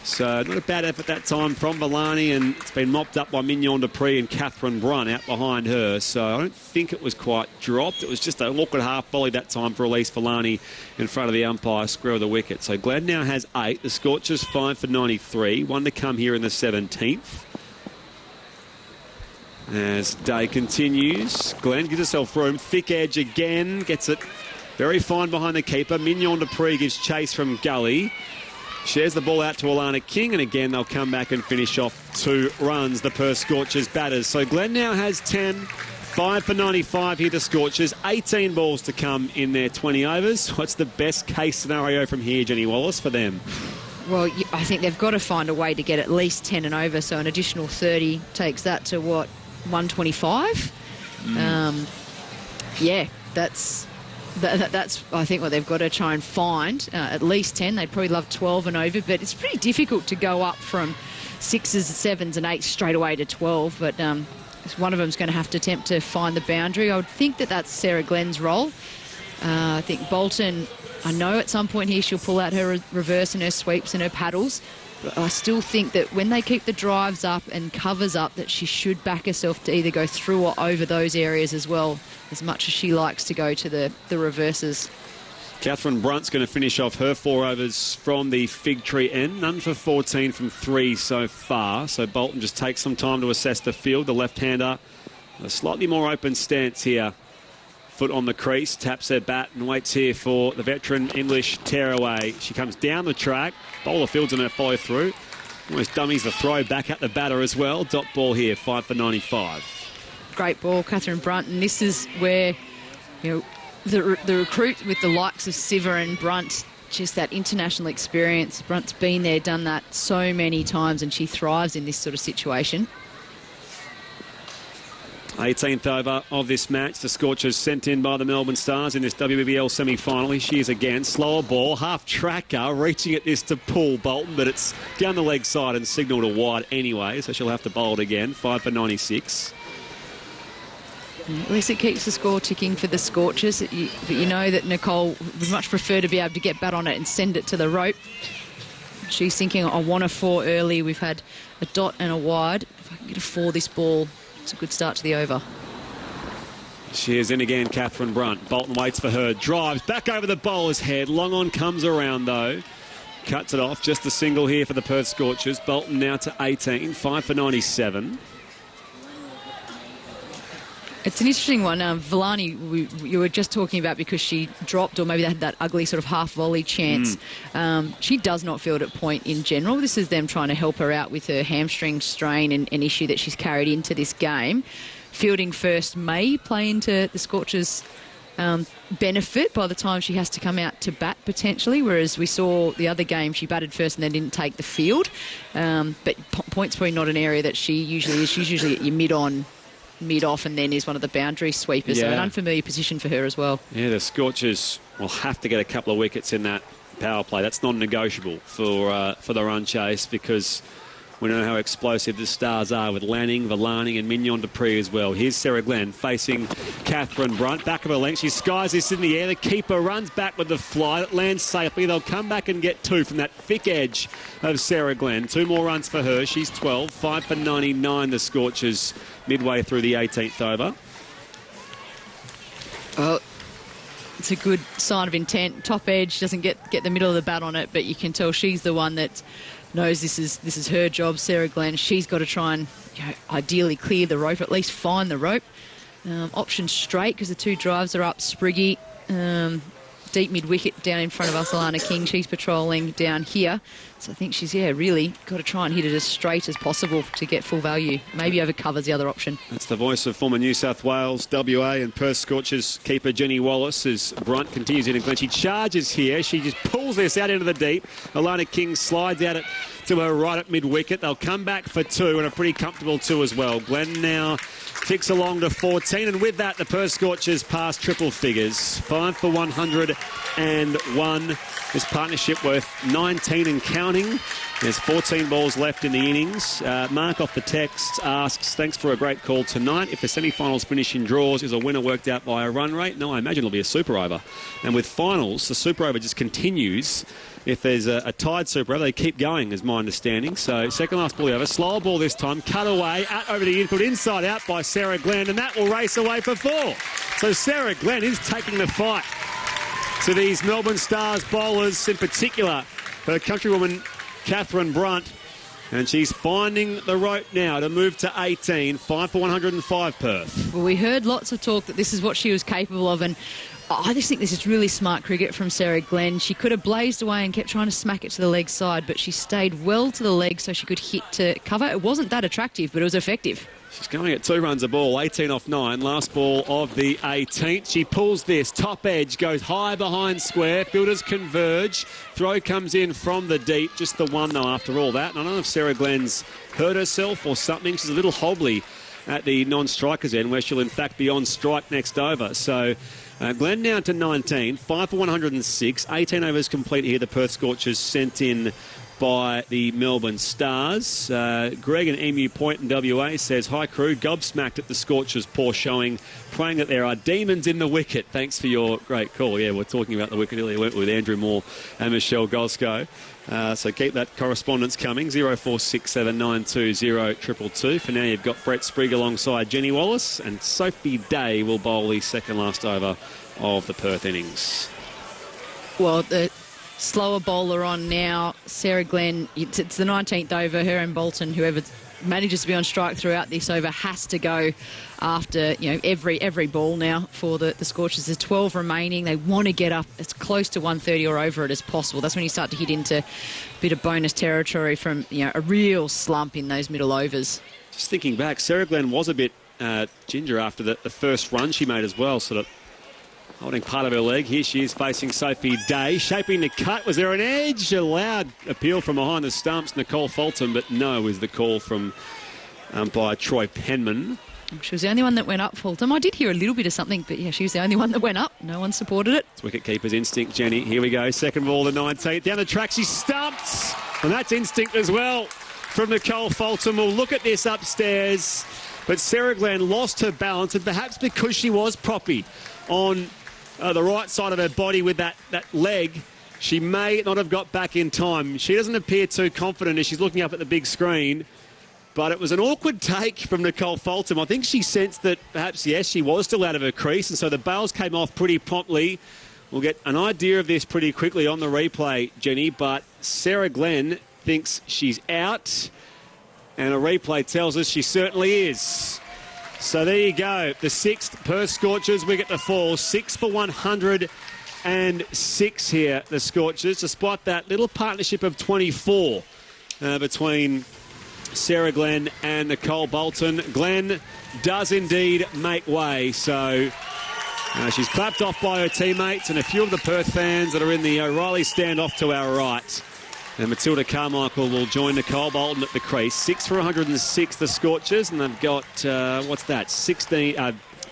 So not a bad effort that time from Villani, and it's been mopped up by Mignon Dupree and Catherine Brunn out behind her. So I don't think it was quite dropped. It was just an awkward half volley that time for release Villani in front of the umpire, square of the wicket. So Glad now has 8. The Scorchers 5 for 93. 1 to come here in the 17th. As Day continues, Glenn gives herself room. Thick edge again. Gets it very fine behind the keeper. Mignon Dupree gives chase from Gully. Shares the ball out to Alana King, and again they'll come back and finish off 2 runs, the Perth Scorchers batters. So Glenn now has 10, 5 for 95 here, the Scorchers. 18 balls to come in their 20 overs. What's the best case scenario from here, Jenny Wallace, for them? Well, I think they've got to find a way to get at least 10 and over, so an additional 30 takes that to, 125? Yeah, that's I think what they've got to try and find. At least 10. They'd probably love 12 and over, but it's pretty difficult to go up from 6s, 7s and 8s straight away to 12, but one of them's going to have to attempt to find the boundary. I would think that's Sarah Glenn's role. I think Bolton, I know at some point here she'll pull out her reverse and her sweeps and her paddles, but I still think that when they keep the drives up and covers up, that she should back herself to either go through or over those areas as well, as much as she likes to go to the reverses. Catherine Brunt's going to finish off her 4 overs from the fig tree end. None for 14 from 3 so far. So Bolton just takes some time to assess the field. The left-hander, a slightly more open stance here. Foot on the crease, taps her bat and waits here for the veteran English tearaway. She comes down the track. Bowler fields on her follow through. Almost dummies the throw back at the batter as well. Dot ball here, 5 for 95. Great ball, Catherine Brunt, and this is where, the recruit with the likes of Siver and Brunt, just that international experience. Brunt's been there, done that so many times, and she thrives in this sort of situation. 18th over of this match. The Scorchers sent in by the Melbourne Stars in this WBL semi-final. Here she is again. Slower ball, half tracker, reaching at this to pull Bolton, but it's down the leg side and signalled a wide anyway, so she'll have to bowl it again. 5 for 96. At least it keeps the score ticking for the Scorchers. But you know that Nicole would much prefer to be able to get bat on it and send it to the rope. She's thinking, I want a 4 early. We've had a dot and a wide. If I can get a 4 this ball, it's a good start to the over. She is in again, Catherine Brunt. Bolton waits for her, drives back over the bowler's head. Long on comes around, though. Cuts it off. Just a single here for the Perth Scorchers. Bolton now to 18, 5 for 97. It's an interesting one. Villani, you were just talking about because she dropped, or maybe they had that ugly sort of half-volley chance. She does not field at point in general. This is them trying to help her out with her hamstring strain and an issue that she's carried into this game. Fielding first may play into the Scorchers' benefit by the time she has to come out to bat, potentially, whereas we saw the other game she batted first and then didn't take the field. But point's probably not an area that she usually is. She's usually at your mid-on, mid-off, and then is one of the boundary sweepers. So an unfamiliar position for her as well. Yeah, the Scorchers will have to get a couple of wickets in that power play. That's non-negotiable for the run chase, because we know how explosive the Stars are with Lanning, Villani and Mignon Dupree as well. Here's Sarah Glenn facing Catherine Brunt. Back of her length. She skies this in the air. The keeper runs back with the fly. It lands safely. They'll come back and get 2 from that thick edge of Sarah Glenn. 2 more runs for her. She's 12. 5 for 99, the Scorchers, midway through the 18th over. Oh, it's a good sign of intent. Top edge, doesn't get the middle of the bat on it, but you can tell she's the one that knows this is her job, Sarah Glenn. She's got to try and ideally clear the rope, at least find the rope. Option straight, because the 2 drives are up. Spriggy, deep mid-wicket down in front of us, Alana King. She's patrolling down here. So I think she's, really got to try and hit it as straight as possible to get full value. Maybe overcovers the other option. That's the voice of former New South Wales, WA and Perth Scorchers keeper Jenny Wallace as Brunt continues in. Glenn, she charges here. She just pulls this out into the deep. Alana King slides out to her right at mid-wicket. They'll come back for 2, and a pretty comfortable 2 as well. Glenn now ticks along to 14, and with that, the Perth Scorchers pass triple figures. 5 for 101. This partnership worth 19 and counting. There's 14 balls left in the innings. Mark off the text asks, thanks for a great call tonight. If the semi-finals finish in draws, is a winner worked out by a run rate? No, I imagine it'll be a super over. And with finals, the super over just continues. If there's a tied super over, they keep going, is my understanding. So second last ball over. Slower ball this time. Cut away. Out over the infield. Inside out by Sarah Glenn. And that will race away for 4. So Sarah Glenn is taking the fight to these Melbourne Stars bowlers, in particular her countrywoman Catherine Brunt. And she's finding the rope now to move to 18. 5 for 105, Perth. Well, we heard lots of talk that this is what she was capable of, and I just think this is really smart cricket from Sarah Glenn. She could have blazed away and kept trying to smack it to the leg side, but she stayed well to the leg so she could hit to cover. It wasn't that attractive, but it was effective. She's going at 2 runs a ball, 18 off 9. Last ball of the 18th. She pulls this. Top edge goes high behind square. Fielders converge. Throw comes in from the deep. Just the 1, though, after all that. And I don't know if Sarah Glenn's hurt herself or something. She's a little hobbly at the non-strikers end, where she'll, in fact, be on strike next over. So Glenn now to 19. 5 for 106. 18 overs complete here. The Perth Scorchers sent in by the Melbourne Stars. Greg and Emu Point in WA says, hi crew, gobsmacked at the Scorchers' poor showing, praying that there are demons in the wicket. Thanks for your great call. Yeah, we're talking about the wicket earlier, went with Andrew Moore and Michelle Goscoe. So keep that correspondence coming. 0467920222. For now, you've got Brett Sprigg alongside Jenny Wallace, and Sophie Day will bowl the second last over of the Perth innings. Well, the slower bowler on now, Sarah Glenn. It's the 19th over. Her and Bolton, whoever manages to be on strike throughout this over, has to go after every ball now for the Scorchers. There's 12 remaining. They want to get up as close to 130 or over it as possible. That's when you start to hit into a bit of bonus territory from a real slump in those middle overs. Just thinking back, Sarah Glenn was a bit ginger after the first run she made as well, sort of holding part of her leg. Here she is facing Sophie Day, shaping the cut. Was there an edge? A loud appeal from behind the stumps, Nicole Fulton, but no is the call from umpire Troy Penman. She was the only one that went up, Fulton. I did hear a little bit of something, but yeah, she was the only one that went up. No one supported it. It's wicket-keeper's instinct, Jenny. Here we go. Second ball, the 19th. Down the track, she stumps. And that's instinct as well from Nicole Fulton. We'll look at this upstairs. But Sarah Glenn lost her balance, and perhaps because she was proppy on the right side of her body with that leg, she may not have got back in time. She doesn't appear too confident as she's looking up at the big screen. But it was an awkward take from Nicole Fulton. I think she sensed that perhaps, yes, she was still out of her crease, and so the bails came off pretty promptly. We'll get an idea of this pretty quickly on the replay, Jenny, but Sarah Glenn thinks she's out, and a replay tells us she certainly is. So there you go. The 6th Perth Scorchers wicket to fall. 6 for 106 here, the Scorchers, despite that little partnership of 24 between Sarah Glenn and Nicole Bolton. Glenn does indeed make way, so she's clapped off by her teammates and a few of the Perth fans that are in the O'Reilly stand off to our right. And Matilda Carmichael will join Nicole Bolton at the crease. 6 for 106, the Scorchers, and they've got,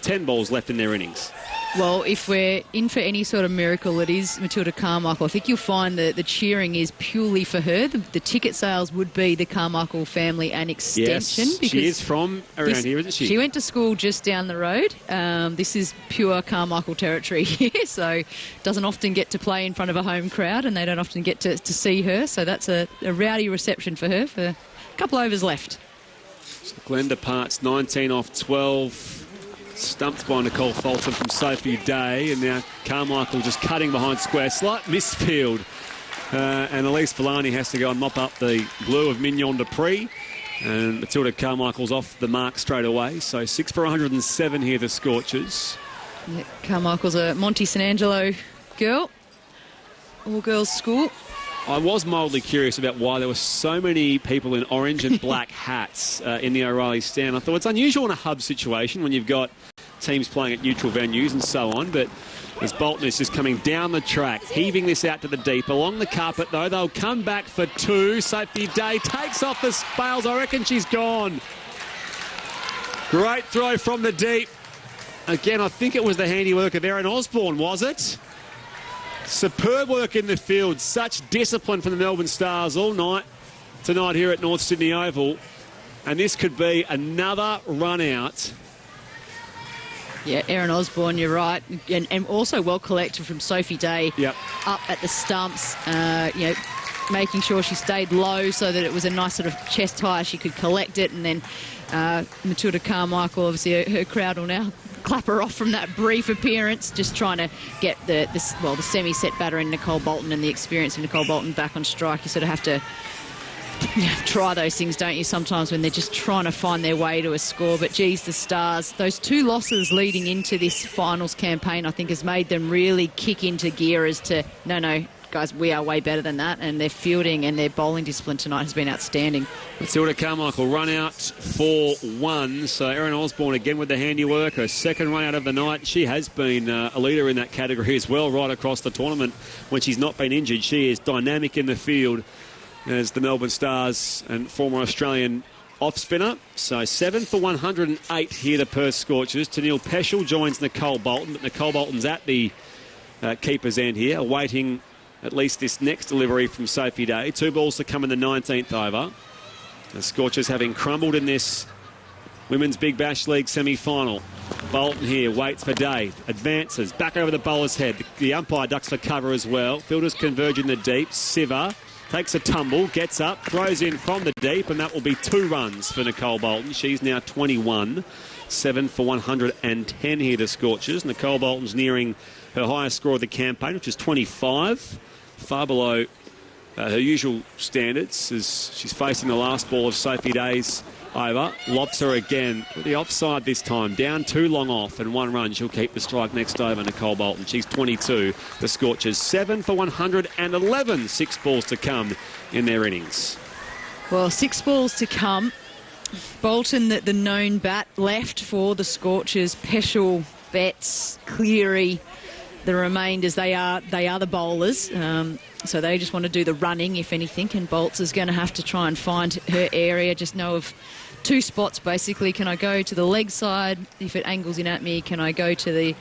10 balls left in their innings. Well, if we're in for any sort of miracle, it is Matilda Carmichael. I think you'll find that the cheering is purely for her. The ticket sales would be the Carmichael family and extension. Yes, she is from around here, isn't she? She went to school just down the road. This is pure Carmichael territory here, so doesn't often get to play in front of a home crowd, and they don't often get to see her. So that's a rowdy reception for her for a couple overs left. So Glenn departs 19 off 12. Stumped by Nicole Fulton from Sophie Day, and now Carmichael just cutting behind square. Slight misfield, and Elise Villani has to go and mop up the blue of Mignon Dupree, and Matilda Carmichael's off the mark straight away. So 6 for 107 here, the Scorchers. Yeah, Carmichael's a Monty St Angelo girl, all-girls school. I was mildly curious about why there were so many people in orange and black hats in the O'Reilly stand. I thought it's unusual in a hub situation when you've got teams playing at neutral venues and so on, but as Bolton is just coming down the track, heaving this out to the deep. Along the carpet, though, they'll come back for 2. Sophie Day takes off the bails. I reckon she's gone. Great throw from the deep. Again, I think it was the handiwork of Erin Osborne, was it? Superb work in the field. Such discipline from the Melbourne Stars all night tonight here at North Sydney Oval. And this could be another run out. Yeah, Erin Osborne, you're right. And also well collected from Sophie Day. Yep. Up at the stumps, making sure she stayed low so that it was a nice sort of chest high. She could collect it. And then Matilda Carmichael, obviously her crowd will now clap her off from that brief appearance, just trying to get the semi-set batter in Nicole Bolton and the experience of Nicole Bolton back on strike. You sort of have to try those things, don't you, sometimes when they're just trying to find their way to a score. But, geez, the Stars, those 2 losses leading into this finals campaign, I think has made them really kick into gear as to, no, guys, we are way better than that, and their fielding and their bowling discipline tonight has been outstanding. Matilda Carmichael run out for 1, so Erin Osborne again with the handiwork, her second run out of the night. She has been a leader in that category as well right across the tournament when she's not been injured. She is dynamic in the field as the Melbourne Stars and former Australian off-spinner. So 7 for 108 here, the Perth Scorchers. Tennille Peschel joins Nicole Bolton, but Nicole Bolton's at the keeper's end here, awaiting at least this next delivery from Sophie Day. 2 balls to come in the 19th over. The Scorchers having crumbled in this Women's Big Bash League semi-final. Bolton here waits for Day, advances, back over the bowler's head. The umpire ducks for cover as well. Fielders converge in the deep. Siva takes a tumble, gets up, throws in from the deep, and that will be 2 runs for Nicole Bolton. She's now 21. 7 for 110 here, the Scorchers. Nicole Bolton's nearing her highest score of the campaign, which is 25. Far below her usual standards as she's facing the last ball of Sophie Day's over. Lobs her again. The offside this time. Down 2 long off and 1 run. She'll keep the strike next over, Nicole Bolton. She's 22. The Scorchers 7 for 111. 6 balls to come in their innings. Well, 6 balls to come. Bolton, the known bat, left for the Scorchers. Peschel, Betts, Cleary. The remainders, they are the bowlers, so they just want to do the running, if anything, and Bolts is going to have to try and find her area, just know of 2 spots, basically. Can I go to the leg side if it angles in at me? Can I go to the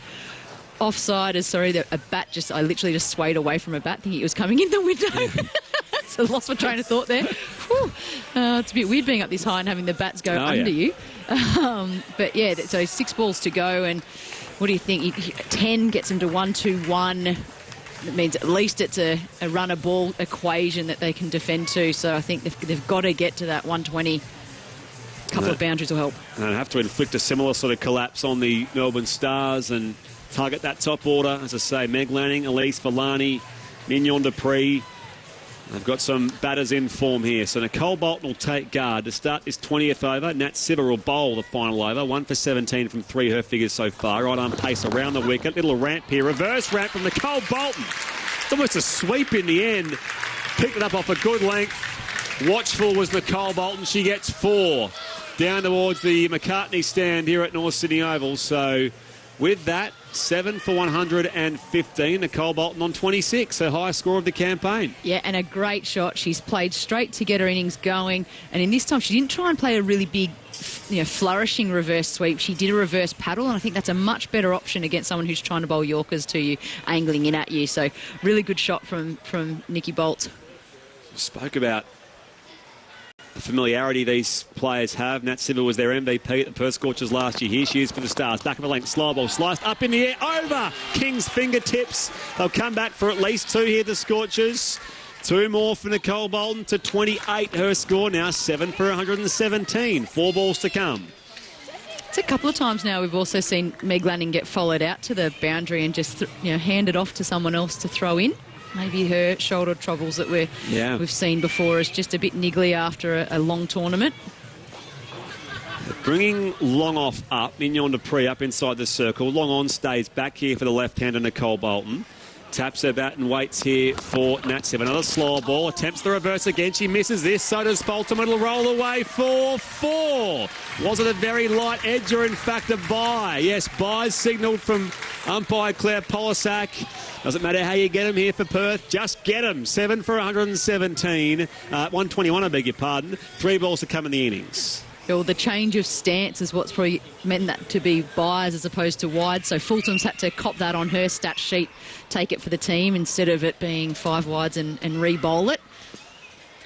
offside? I literally just swayed away from a bat thinking it was coming in the window. So lost my train of thought there. It's a bit weird being up this high and having the bats go under you. But yeah, so 6 balls to go, and what do you think? 10 gets them to 1-2-1. It means at least it's a run-a-ball equation that they can defend to. So I think they've got to get to that 120. A couple of boundaries will help. And have to inflict a similar sort of collapse on the Melbourne Stars and target that top order. As I say, Meg Lanning, Elise Villani, Mignon Dupree. They've got some batters in form here. So Nicole Bolton will take guard to start this 20th over. Nat Siver will bowl the final over. 1 for 17 from 3, her figures so far. Right arm pace around the wicket. Little ramp here. Reverse ramp from Nicole Bolton. It's almost a sweep in the end. Picked it up off a good length. Watchful was Nicole Bolton. She gets 4 down towards the McCartney stand here at North Sydney Oval. So with that, 7 for 115. Nicole Bolton on 26, her highest score of the campaign. Yeah, and a great shot. She's played straight to get her innings going. And in this time, she didn't try and play a really big, flourishing reverse sweep. She did a reverse paddle, and I think that's a much better option against someone who's trying to bowl Yorkers to you, angling in at you. So really good shot from Nikki Bolt. Spoke about the familiarity these players have. Nat Siver was their MVP at the Perth Scorchers last year. Here she is for the Stars. Back of a length, slow ball sliced up in the air, over King's fingertips. They'll come back for at least 2 here, the Scorchers. 2 more for Nicole Bolton to 28. Her score now 7 for 117. 4 balls to come. It's a couple of times now we've also seen Meg Lanning get followed out to the boundary and just hand it off to someone else to throw in. Maybe her shoulder troubles that we've seen before is just a bit niggly after a long tournament. Bringing Long off up, Mignon Dupree up inside the circle. Long on stays back here for the left-hander Nicole Bolton. Taps her bat and waits here for Nat Siver. Another slow ball. Attempts the reverse again. She misses this. So does Fulton. It'll roll away for 4. Was it a very light edge or in fact a bye? Yes, byes signalled from umpire Claire Polisak. Doesn't matter how you get them here for Perth. Just get them. 7 for 117. 121, I beg your pardon. 3 balls to come in the innings. Well, the change of stance is what's probably meant that to be byes as opposed to wide. So Fulton's had to cop that on her stat sheet, take it for the team instead of it being 5 wides and re-bowl it.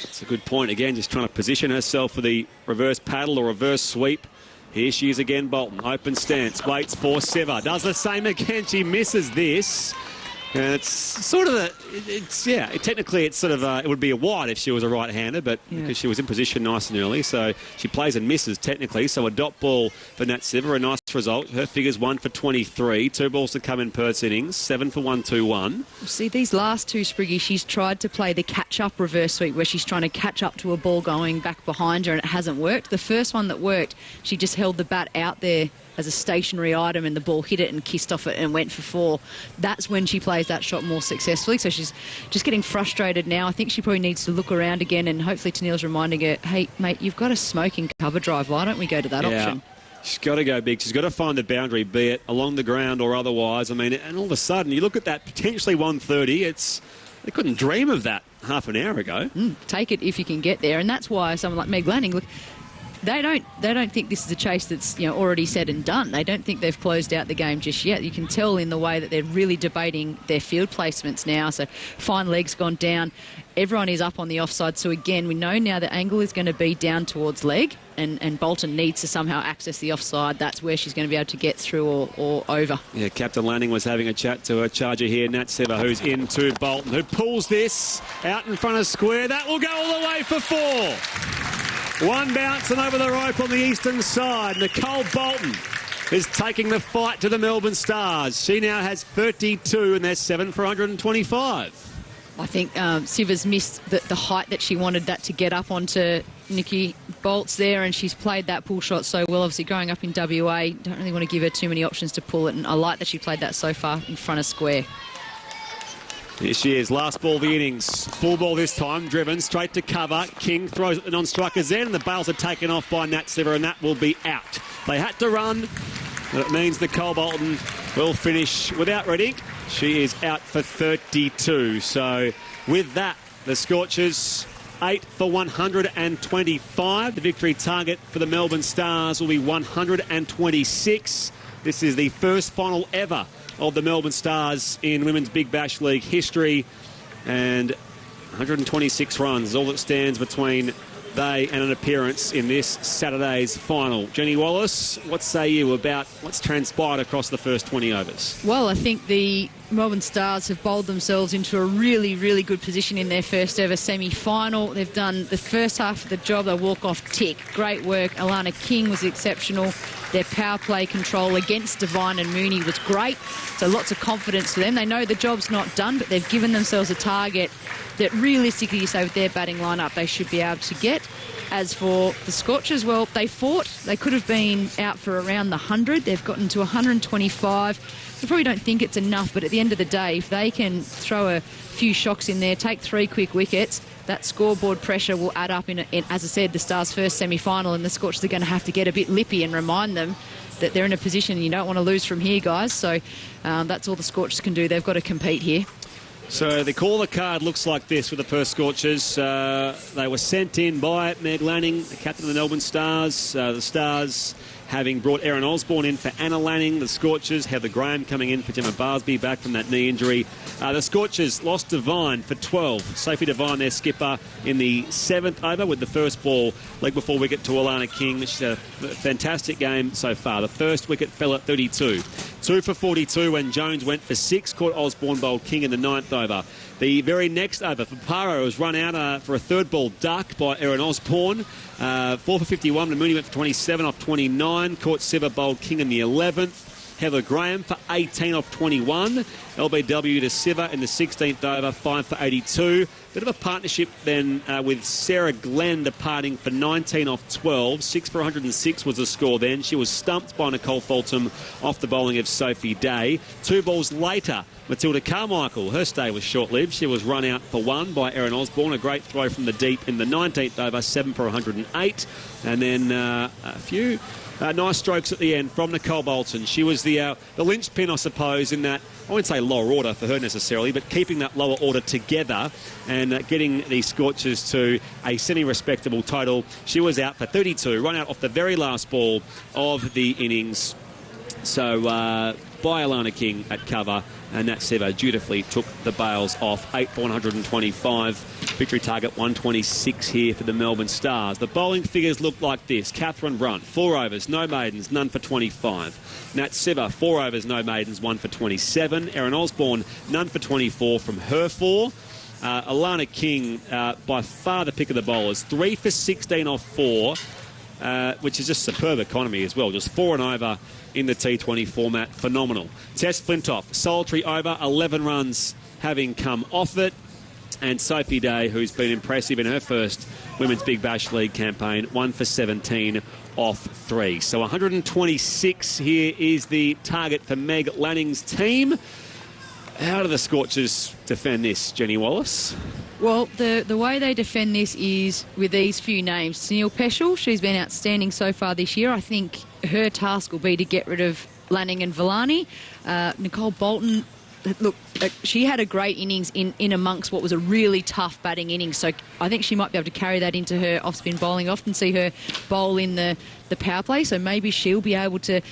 That's a good point. Again, just trying to position herself for the reverse paddle or reverse sweep. Here she is again, Bolton. Open stance, waits for Siver. Does the same again. She misses this. And it's sort of technically it's sort of it would be a wide if she was a right-hander, but because she was in position nice and early, so she plays and misses technically. So a dot ball for Nat Siver, a nice result. Her figures 1 for 23, 2 balls to come in Perth's innings, 7 for 121. See, these last 2, Spriggy, she's tried to play the catch-up reverse sweep where she's trying to catch up to a ball going back behind her, and it hasn't worked. The first one that worked, she just held the bat out there as a stationary item and the ball hit it and kissed off it and went for 4. That's when she plays that shot more successfully. So she's just getting frustrated now. I think she probably needs to look around again, and hopefully Tennille's reminding her, hey, mate, you've got a smoking cover drive. Why don't we go to that option? She's got to go big. She's got to find the boundary, be it along the ground or otherwise. I mean, and all of a sudden, you look at that potentially 130. They couldn't dream of that half an hour ago. Take it if you can get there. And that's why someone like Meg Lanning, look, They don't think this is a chase that's already said and done. They don't think they've closed out the game just yet. You can tell in the way that they're really debating their field placements now. So fine leg's gone down. Everyone is up on the offside. So again, we know now the angle is going to be down towards leg, and Bolton needs to somehow access the offside. That's where she's going to be able to get through or over. Yeah, Captain Lanning was having a chat to her charger here, Nat Siver, who's into Bolton, who pulls this out in front of square. That will go all the way for 4. One bounce and over the rope on the eastern side. Nicole Bolton is taking the fight to the Melbourne Stars. She now has 32 and they're 7 for 125. I think Siver's missed the height that she wanted that to get up onto Nikki Bolt's there, and she's played that pull shot so well. Obviously going up in WA, don't really want to give her too many options to pull it, and I like that she played that so far in front of square. Here she is, last ball of the innings. Full ball this time, driven straight to cover. King throws at the non-striker's end, and the bails are taken off by Nat Siver, and that will be out. They had to run, but it means Nicole Bolton will finish without red ink. She is out for 32. So with that, the Scorchers 8 for 125. The victory target for the Melbourne Stars will be 126. This is the first final ever of the Melbourne Stars in Women's Big Bash League history, and 126 runs is all that stands between they and an appearance in this Saturday's final. Jenny Wallace, what say you about what's transpired across the first 20 overs? Well, I think the Melbourne Stars have bowled themselves into a really, really good position in their first ever semi-final. They've done the first half of the job. They walk off tick. Great work. Alana King was exceptional. Their power play control against Devine and Mooney was great. So lots of confidence for them. They know the job's not done, but they've given themselves a target that realistically, you say, with their batting lineup, they should be able to get. As for the Scorchers, well, they fought. They could have been out for around the 100. They've gotten to 125. We probably don't think it's enough, but at the end of the day, if they can throw a few shocks in there, take 3 quick wickets, that scoreboard pressure will add up in, as I said, the Stars' first semi-final, and the Scorchers are going to have to get a bit lippy and remind them that they're in a position you don't want to lose from here, guys. So that's all the Scorchers can do. They've got to compete here. So the caller card looks like this with the Perth Scorchers. They were sent in by Meg Lanning, the captain of the Melbourne Stars. The Stars having brought Erin Osborne in for Anna Lanning. The Scorchers, Heather Graham coming in for Gemma Barsby, back from that knee injury. The Scorchers lost Devine for 12. Sophie Devine, their skipper, in the 7th over with the first ball, leg before wicket to Alana King. She's had a fantastic game so far. The first wicket fell at 32. 2 for 42 when Jones went for 6, caught Osborne, bowled King in the 9th over. The very next over for Paro was run out for a third ball duck by Erin Osborne. 4 for 51 when Mooney went for 27 off 29. Caught Siva, bowled King in the 11th. Heather Graham for 18 off 21. LBW to Siva in the 16th over, 5 for 82. Bit of a partnership then with Sarah Glenn departing for 19 off 12. 6 for 106 was the score then. She was stumped by Nicole Fulton off the bowling of Sophie Day. 2 balls later, Matilda Carmichael, her stay was short-lived. She was run out for 1 by Erin Osborne. A great throw from the deep in the 19th over, 7 for 108. And then a few nice strokes at the end from Nicole Bolton. She was the linchpin, I suppose, in that, I wouldn't say lower order for her necessarily, but keeping that lower order together and getting the Scorchers to a semi-respectable total. She was out for 32, run out off the very last ball of the innings. So by Alana King at cover, and Nat Sevo dutifully took the bails off. 8 for 125. Victory target 126 here for the Melbourne Stars. The bowling figures look like this. Catherine Brunt, 4 overs, no maidens, none for 25. Nat Sevo, 4 overs, no maidens, 1 for 27. Erin Osborne, none for 24 from her 4. Alana King, by far the pick of the bowlers, 3 for 16 off 4. Which is just superb economy as well. Just 4 and over in the T20 format. Phenomenal. Tess Flintoff, solitary over, 11 runs having come off it. And Sophie Day, who's been impressive in her first Women's Big Bash League campaign, 1 for 17 off 3. So 126 here is the target for Meg Lanning's team. How do the Scorchers defend this, Jenny Wallace? Well, the way they defend this is with these few names. Sunil Peschel, she's been outstanding so far this year. I think her task will be to get rid of Lanning and Villani. Nicole Bolton, look, she had a great innings in amongst what was a really tough batting innings. So I think she might be able to carry that into her off-spin bowling. I often see her bowl in the power play, so maybe she'll be able to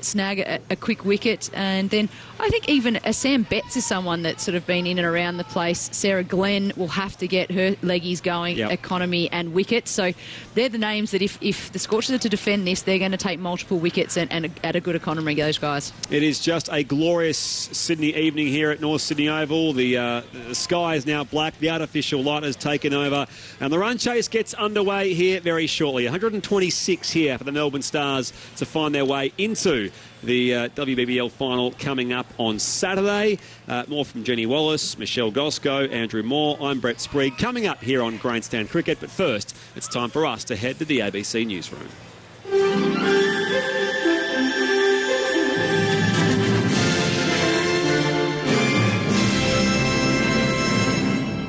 snag a quick wicket. And then I think even Sam Betts is someone that's sort of been in and around the place. Sarah Glenn will have to get her leggies going, economy and wickets. So they're the names that if the Scorchers are to defend this, they're going to take multiple wickets and at a good economy, those guys. It is just a glorious Sydney evening here at North Sydney Oval. The sky is now black. The artificial light has taken over. And the run chase gets underway here very shortly. 126 here for the Melbourne Stars to find their way into the WBBL final coming up on Saturday. More from Jenny Wallace, Michelle Gosco, Andrew Moore. I'm Brett Sprague. Coming up here on Grandstand Cricket. But first, it's time for us to head to the ABC newsroom.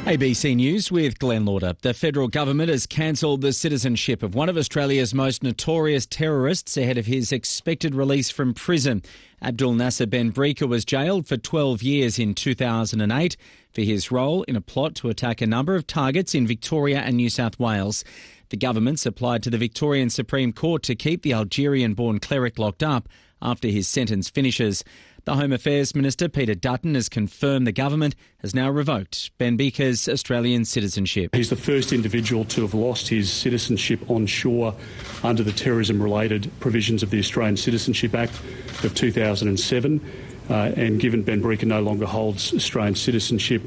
ABC News with Glenn Lauder. The federal government has cancelled the citizenship of one of Australia's most notorious terrorists ahead of his expected release from prison. Abdul Nasser Ben Brika was jailed for 12 years in 2008 for his role in a plot to attack a number of targets in Victoria and New South Wales. The government's applied to the Victorian Supreme Court to keep the Algerian-born cleric locked up after his sentence finishes. The Home Affairs Minister, Peter Dutton, has confirmed the government has now revoked Ben Beaker's Australian citizenship. He's the first individual to have lost his citizenship on shore under the terrorism-related provisions of the Australian Citizenship Act of 2007. And given Ben Beaker no longer holds Australian citizenship,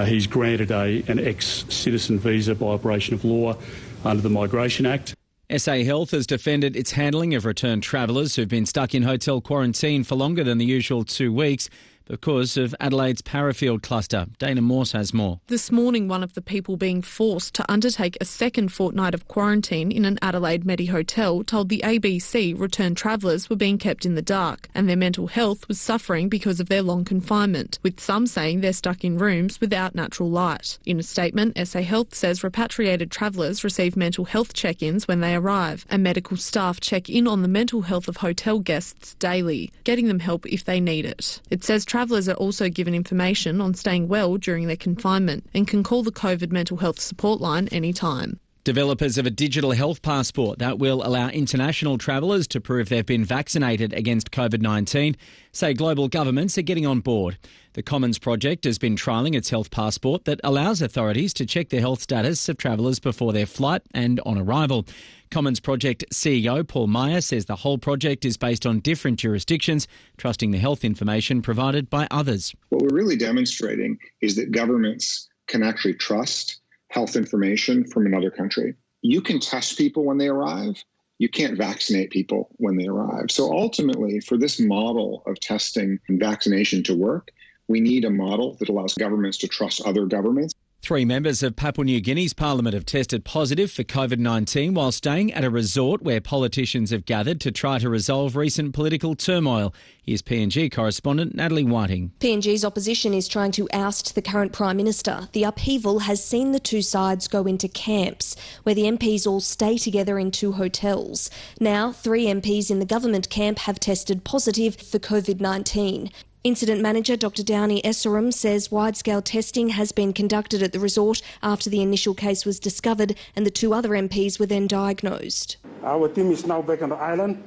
he's granted an ex-citizen visa by operation of law under the Migration Act. SA Health has defended its handling of returned travellers who've been stuck in hotel quarantine for longer than the usual 2 weeks because of Adelaide's Parafield cluster. Dana Morse has more. This morning, one of the people being forced to undertake a second fortnight of quarantine in an Adelaide Medi hotel told the ABC returned travellers were being kept in the dark and their mental health was suffering because of their long confinement, with some saying they're stuck in rooms without natural light. In a statement, SA Health says repatriated travellers receive mental health check-ins when they arrive, and medical staff check in on the mental health of hotel guests daily, getting them help if they need it. It says travellers are also given information on staying well during their confinement and can call the COVID mental health support line anytime. Developers of a digital health passport that will allow international travellers to prove they've been vaccinated against COVID-19 say global governments are getting on board. The Commons Project has been trialling its health passport that allows authorities to check the health status of travellers before their flight and on arrival. Commons Project CEO Paul Meyer says the whole project is based on different jurisdictions, trusting the health information provided by others. What we're really demonstrating is that governments can actually trust health information from another country. You can test people when they arrive. You can't vaccinate people when they arrive. So ultimately, for this model of testing and vaccination to work, we need a model that allows governments to trust other governments. 3 members of Papua New Guinea's parliament have tested positive for COVID-19 while staying at a resort where politicians have gathered to try to resolve recent political turmoil. Here's PNG correspondent Natalie Whiting. PNG's opposition is trying to oust the current Prime Minister. The upheaval has seen the two sides go into camps, where the MPs all stay together in 2 hotels. Now, 3 MPs in the government camp have tested positive for COVID-19. Incident manager Dr Downey Esseram says wide-scale testing has been conducted at the resort after the initial case was discovered and the 2 other MPs were then diagnosed. Our team is now back on the island,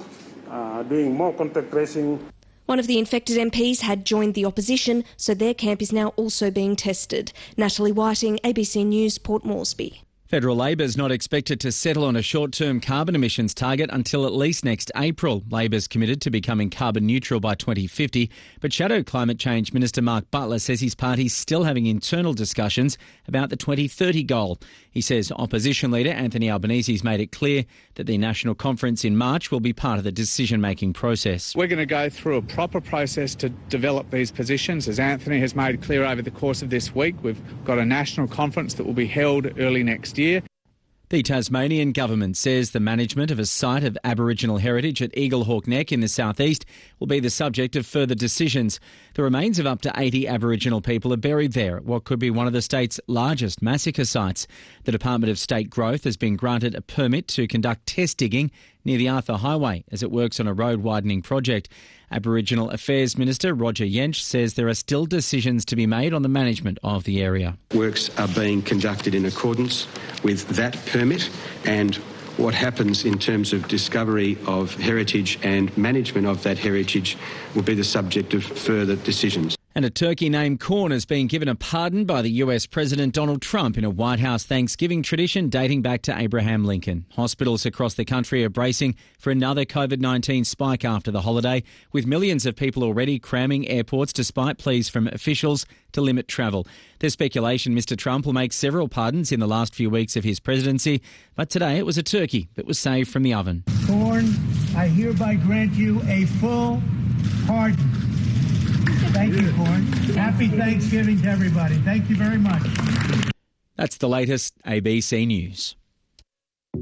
doing more contact tracing. One of the infected MPs had joined the opposition, so their camp is now also being tested. Natalie Whiting, ABC News, Port Moresby. Federal Labor is not expected to settle on a short-term carbon emissions target until at least next April. Labor's committed to becoming carbon neutral by 2050, but Shadow Climate Change Minister Mark Butler says his party's still having internal discussions about the 2030 goal. He says opposition leader Anthony Albanese's made it clear that the national conference in March will be part of the decision-making process. We're going to go through a proper process to develop these positions. As Anthony has made clear over the course of this week, we've got a national conference that will be held early next year. The Tasmanian government says the management of a site of Aboriginal heritage at Eaglehawk Neck in the southeast will be the subject of further decisions. The remains of up to 80 Aboriginal people are buried there at what could be one of the state's largest massacre sites. The Department of State Growth has been granted a permit to conduct test digging near the Arthur Highway as it works on a road widening project. Aboriginal Affairs Minister Roger Yench says there are still decisions to be made on the management of the area. Works are being conducted in accordance with that permit, and what happens in terms of discovery of heritage and management of that heritage will be the subject of further decisions. And a turkey named Corn has been given a pardon by the US President Donald Trump in a White House Thanksgiving tradition dating back to Abraham Lincoln. Hospitals across the country are bracing for another COVID-19 spike after the holiday, with millions of people already cramming airports despite pleas from officials to limit travel. There's speculation Mr Trump will make several pardons in the last few weeks of his presidency, but today it was a turkey that was saved from the oven. Corn, I hereby grant you a full pardon. Thank you, Corn. Happy Thanksgiving to everybody. Thank you very much. That's the latest ABC News.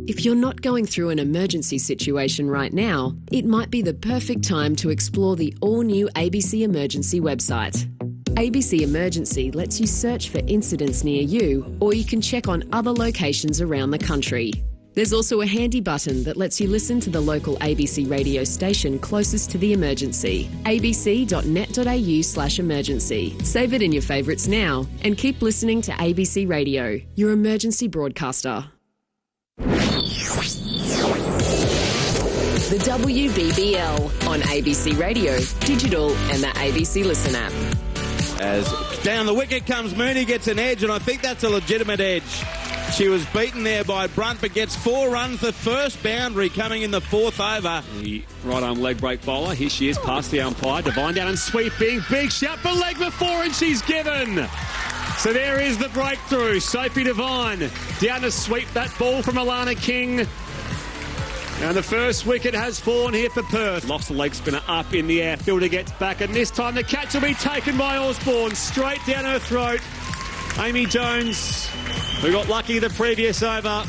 If you're not going through an emergency situation right now, it might be the perfect time to explore the all-new ABC Emergency website. ABC Emergency lets you search for incidents near you, or you can check on other locations around the country. There's also a handy button that lets you listen to the local ABC radio station closest to the emergency. abc.net.au/emergency. Save it in your favourites now and keep listening to ABC Radio, your emergency broadcaster. The WBBL on ABC Radio, digital and the ABC Listen app. As down the wicket comes Mooney, gets an edge, and I think that's a legitimate edge. She was beaten there by Brunt, but gets 4 runs, the first boundary coming in the 4th over. The right-arm leg break bowler. Here she is, past the umpire. Devine down and sweeping. Big shot for leg before, and she's given. So there is the breakthrough. Sophie Devine down to sweep that ball from Alana King. And the first wicket has fallen here for Perth. Lost the leg spinner up in the air. Fielder gets back, and this time the catch will be taken by Osborne. Straight down her throat. Amy Jones, who got lucky the previous over.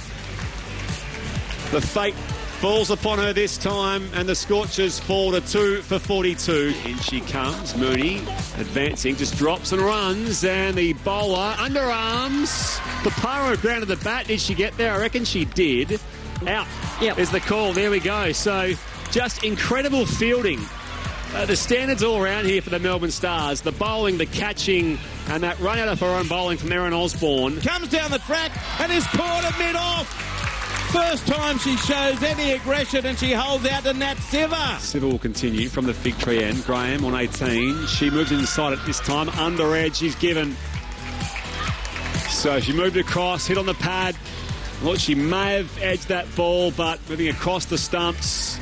The fate falls upon her this time, and the Scorchers fall to 2 for 42. In she comes, Mooney advancing, just drops and runs, and the bowler underarms. Paparo grounded the bat. Did she get there? I reckon she did. Out is the call. There we go. So just incredible fielding. The standards all around here for the Melbourne Stars. The bowling, the catching, and that run out of her own bowling from Erin Osborne. Comes down the track and is caught at mid-off. First time she shows any aggression, and she holds out to Nat Siver. Siver will continue from the fig tree end. Graham on 18. She moves inside it this time. Under edge, she's given. So she moved across, hit on the pad. Well, she may have edged that ball, but moving across the stumps.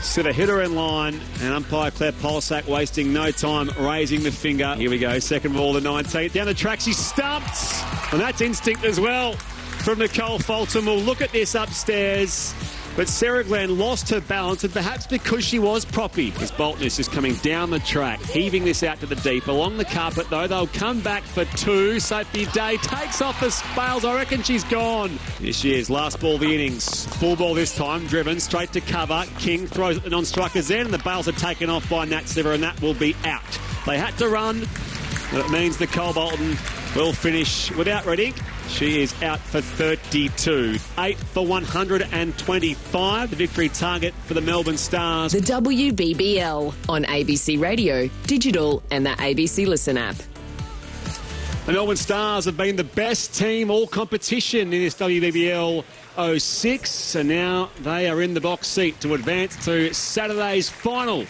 Siver hit her in line, and umpire Claire Polisak wasting no time, raising the finger. Here we go, second ball, the 19th. Down the track, she stumps. And that's instinct as well from Nicole Fulton. We'll look at this upstairs. But Sarah Glenn lost her balance, and perhaps because she was proppy. As Bolton is just coming down the track, heaving this out to the deep. Along the carpet, though, they'll come back for 2. Sophie Day takes off the spales. I reckon she's gone. Here she is, last ball of the innings. Full ball this time, driven straight to cover. King throws at the non-strikers then, and the bails are taken off by Nat Siver, and that will be out. They had to run, but it means Nicole Bolton will finish without red ink. She is out for 32. 8 for 125. The victory target for the Melbourne Stars. The WBBL on ABC Radio, digital and the ABC Listen app. The Melbourne Stars have been the best team all competition in this WBBL 06, and now they are in the box seat to advance to Saturday's final.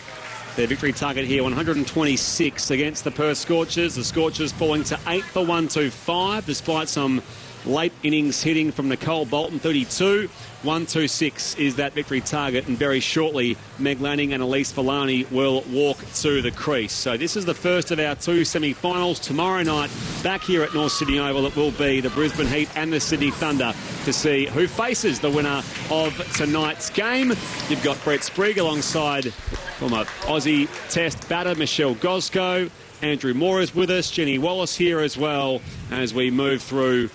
Their victory target here, 126 against the Perth Scorchers. The Scorchers falling to 8 for 125, despite some late innings hitting from Nicole Bolton, 32. 126 is that victory target, and very shortly, Meg Lanning and Elise Villani will walk to the crease. So this is the first of our 2 semi-finals. Tomorrow night, back here at North Sydney Oval, it will be the Brisbane Heat and the Sydney Thunder to see who faces the winner of tonight's game. You've got Brett Sprigg alongside former Aussie Test batter Michelle Gosco. Andrew Moore is with us. Jenny Wallace here as well as we move through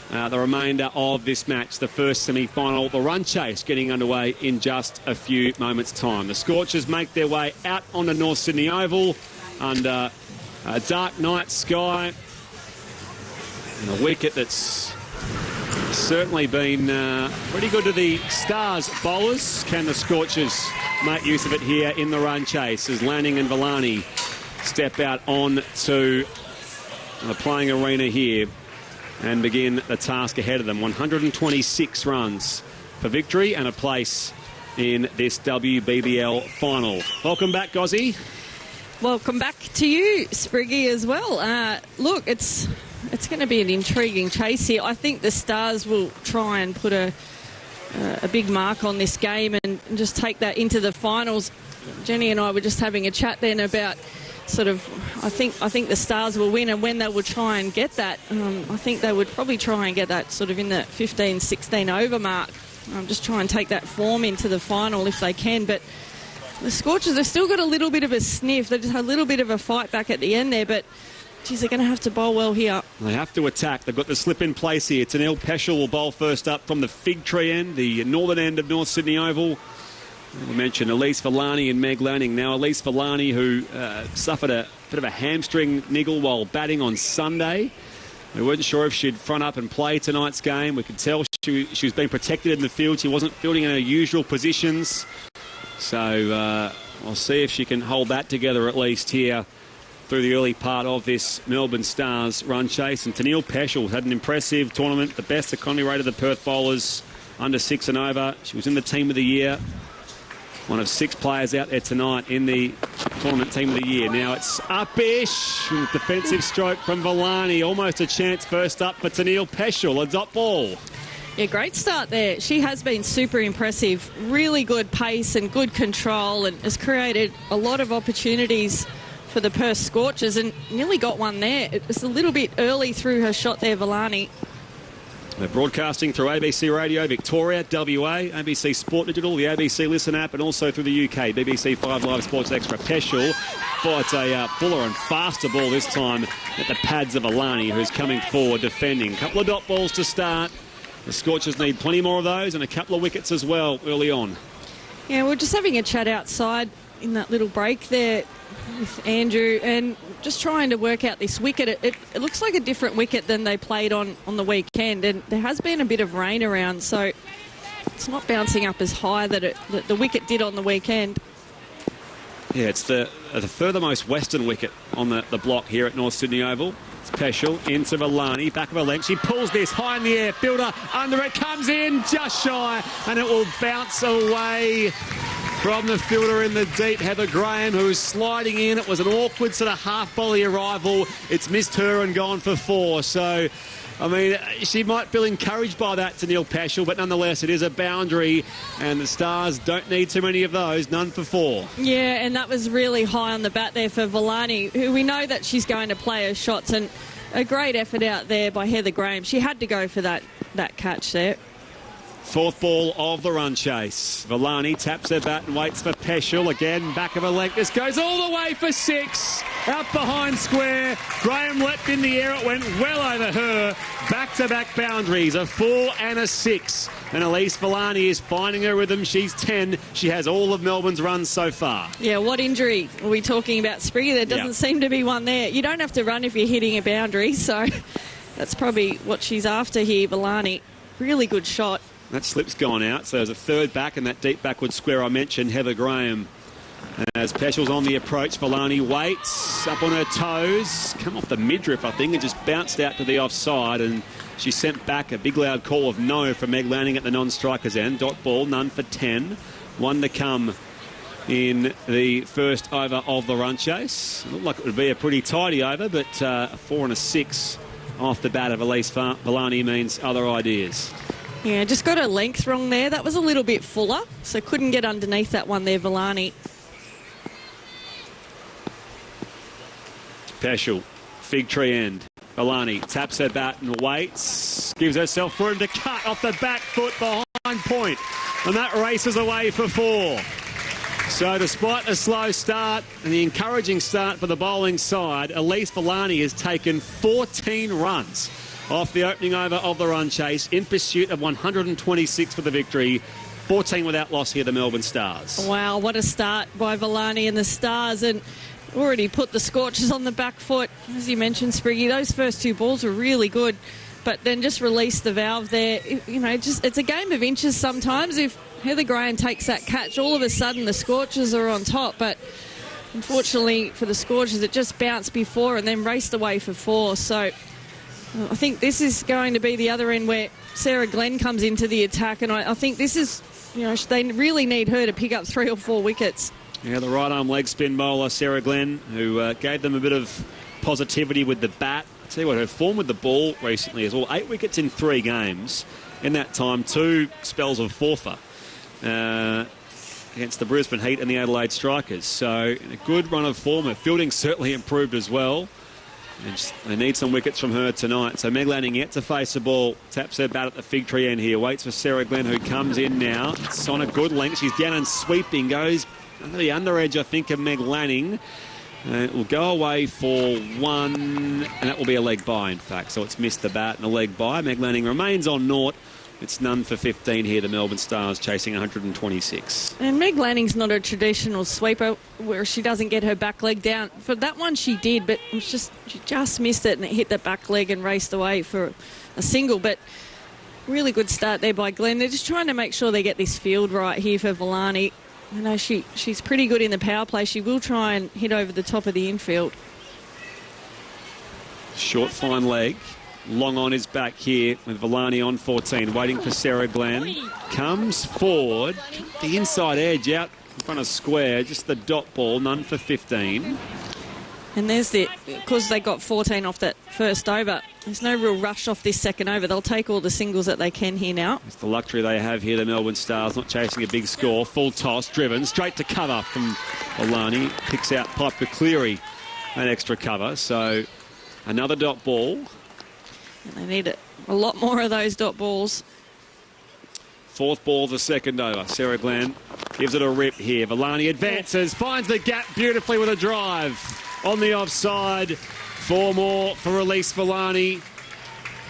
the remainder of this match, the first semi-final. The run chase getting underway in just a few moments' time. The Scorchers make their way out onto North Sydney Oval under a dark night sky and a wicket that's certainly been pretty good to the Stars bowlers. Can the Scorchers make use of it here in the run chase as Lanning and Villani step out on to the playing arena here and begin the task ahead of them. 126 runs for victory and a place in this WBBL final. Welcome back, Gozzy. Welcome back to you, Spriggy, as well. Look, it's going to be an intriguing chase here. I think the Stars will try and put a big mark on this game and just take that into the finals. Jenny and I were just having a chat then about sort of, I think the Stars will win, and when they will try and get that, I think they would probably try and get that sort of in the 15, 16 over mark. Just try and take that form into the final if they can. But the Scorchers, they've still got a little bit of a sniff. They just had a little bit of a fight back at the end there, but geez, they're going to have to bowl well here. They have to attack. They've got the slip in place here. Tanil Peschel will bowl first up from the fig tree end, the northern end of North Sydney Oval. We mentioned Elise Villani and Meg Lanning. Now Elise Villani, who suffered a bit of a hamstring niggle while batting on Sunday. We weren't sure if she'd front up and play tonight's game. We could tell she was being protected in the field. She wasn't fielding in her usual positions. So we'll see if she can hold that together at least here through the early part of this Melbourne Stars run chase. And Tanil Peschel had an impressive tournament, the best economy rate of the Perth bowlers, under 6 and over. She was in the team of the year. One of 6 players out there tonight in the tournament team of the year. Now it's up-ish. Defensive stroke from Villani. Almost a chance first up for Tennille Peschel. A dot ball. Yeah, great start there. She has been super impressive. Really good pace and good control, and has created a lot of opportunities for the Perth Scorchers, and nearly got one there. It was a little bit early through her shot there, Villani. We're broadcasting through ABC Radio Victoria, WA, ABC Sport Digital, the ABC Listen app, and also through the UK, BBC 5 Live Sports Extra. Peschel fights a fuller and faster ball this time at the pads of Villani, who's coming forward defending. A couple of dot balls to start. The Scorchers need plenty more of those, and a couple of wickets as well early on. Yeah, we're just having a chat outside in that little break there with Andrew, and just trying to work out this wicket. It looks like a different wicket than they played on the weekend, and there has been a bit of rain around, so it's not bouncing up as high that the wicket did on the weekend. Yeah, it's the furthermost western wicket on the block here at North Sydney Oval. It's Peschel into Villani, back of her length. She pulls this high in the air. Fielder under it, comes in just shy, and it will bounce away from the fielder in the deep, Heather Graham, who is sliding in. It was an awkward sort of half-volley arrival. It's missed her and gone for 4. So, I mean, she might feel encouraged by that, Tennille Peschel, but nonetheless, it is a boundary, and the Stars don't need too many of those. None for 4. Yeah, and that was really high on the bat there for Villani, who we know that she's going to play her shots, and a great effort out there by Heather Graham. She had to go for that catch there. 4th ball of the run chase. Villani taps her bat and waits for Peschel. Again, back of her leg. This goes all the way for 6. Out behind square. Graham leapt in the air. It went well over her. Back-to-back boundaries. A 4 and a 6. And Elise Villani is finding her rhythm. She's 10. She has all of Melbourne's runs so far. Yeah, what injury are we talking about, Spriggy? There doesn't seem to be one there. You don't have to run if you're hitting a boundary, so that's probably what she's after here, Villani. Really good shot. That slip's gone out, so there's a 3rd back and that deep backward square I mentioned, Heather Graham. As Peschel's on the approach, Villani waits, up on her toes, come off the midriff, I think, and just bounced out to the offside, and she sent back a big loud call of no from Meg Lanning at the non-striker's end. Dot ball, none for 10. 1 to come in the first over of the run chase. It looked like it would be a pretty tidy over, but a 4 and a 6 off the bat of Elise Villani means other ideas. Yeah, just got her length wrong there. That was a little bit fuller, so couldn't get underneath that one there, Villani. Peschel, fig tree end. Villani taps her bat and waits. Gives herself room to cut off the back foot behind point. And that races away for 4. So despite a slow start and the encouraging start for the bowling side, Elise Villani has taken 14 runs off the opening over of the run chase in pursuit of 126 for the victory. 14 without loss here, the Melbourne Stars. Wow, what a start by Villani and the Stars, and already put the Scorchers on the back foot. As you mentioned, Spriggy, those first 2 balls were really good, but then just released the valve there. You know, it's a game of inches sometimes. If Heather Graham takes that catch, all of a sudden the Scorchers are on top, but unfortunately for the Scorchers, it just bounced before and then raced away for 4. So I think this is going to be the other end where Sarah Glenn comes into the attack, and I think this is, you know, they really need her to pick up 3 or 4 wickets. Yeah, the right arm leg spin bowler, Sarah Glenn, who gave them a bit of positivity with the bat. I tell you what, her form with the ball recently is 8 wickets in 3 games. In that time, 2 spells of forfeit against the Brisbane Heat and the Adelaide Strikers. So a good run of form. Her fielding certainly improved as well. And they need some wickets from her tonight. So Meg Lanning yet to face the ball. Taps her bat at the fig tree end here. Waits for Sarah Glenn, who comes in now. It's on a good length. She's down and sweeping. Goes under the under edge, I think, of Meg Lanning. It will go away for 1, and that will be a leg by, in fact. So it's missed the bat and a leg by. Meg Lanning remains on naught. It's none for 15 here, the Melbourne Stars chasing 126. And Meg Lanning's not a traditional sweeper where she doesn't get her back leg down. For that one she did, but it was she just missed it and it hit the back leg and raced away for a single. But really good start there by Glenn. They're just trying to make sure they get this field right here for Villani. I know she's pretty good in the power play. She will try and hit over the top of the infield. Short, fine leg. Long on his back here with Villani on 14, waiting for Sarah Glenn. Comes forward, the inside edge out in front of square. Just the dot ball, none for 15. And there's because they got 14 off that first over, there's no real rush off this second over. They'll take all the singles that they can here now. It's the luxury they have here, the Melbourne Stars, not chasing a big score. Full toss, driven, straight to cover from Alani. Picks out Piper Cleary, an extra cover. So another dot ball. And they need a lot more of those dot balls. Fourth ball, the second over. Sarah Glenn gives it a rip here. Villani advances, finds the gap beautifully with a drive. On the offside, 4 more for release Villani.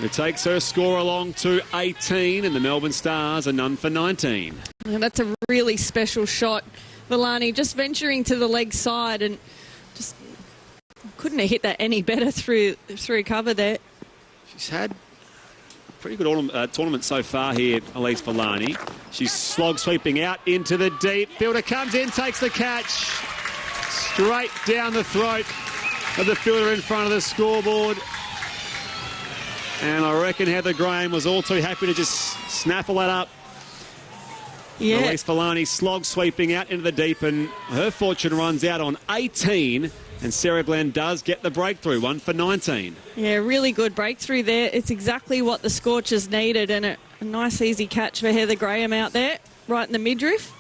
It takes her score along to 18, and the Melbourne Stars are none for 19. And that's a really special shot. Villani just venturing to the leg side and just couldn't have hit that any better through cover there. She's had a pretty good tournament so far here, Elise Villani. She's slog sweeping out into the deep. Fielder comes in, takes the catch. Straight down the throat of the fielder in front of the scoreboard. And I reckon Heather Graham was all too happy to just snaffle that up. Yeah. Elise Villani slog sweeping out into the deep, and her fortune runs out on 18. And Sarah Glenn does get the breakthrough, 1 for 19. Yeah, really good breakthrough there. It's exactly what the Scorchers needed, and a nice easy catch for Heather Graham out there, right in the midriff.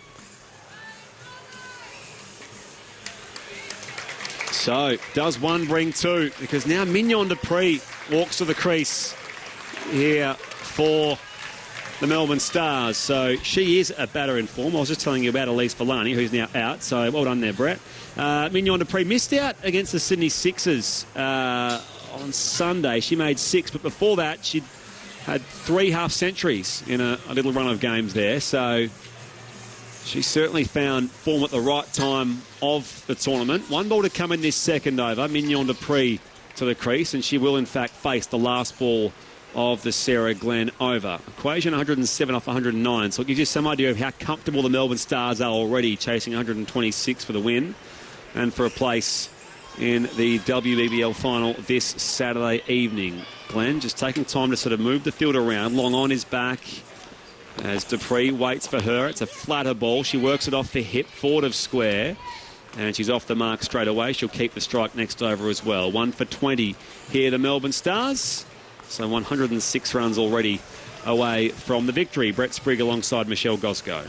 So, does one bring 2? Because now Mignon Dupree walks to the crease here for the Melbourne Stars. So, she is a batter in form. I was just telling you about Elise Villani, who's now out. So, well done there, Brett. Mignon Dupree missed out against the Sydney Sixers on Sunday. She made 6, but before that, she'd had 3 half-centuries in a little run of games there. So, she certainly found form at the right time of the tournament. 1 ball to come in this second over. Mignon Dupree to the crease, and she will in fact face the last ball of the Sarah Glenn over. Equation 107 off 109, so it gives you some idea of how comfortable the Melbourne Stars are already, chasing 126 for the win and for a place in the WBBL final this Saturday evening. Glenn just taking time to sort of move the field around. Long on his back as Dupree waits for her. It's a flatter ball. She works it off the hip, forward of square. And she's off the mark straight away. She'll keep the strike next over as well. 1 for 20 here, the Melbourne Stars. So 106 runs already away from the victory. Brett Sprigg alongside Michelle Gosco.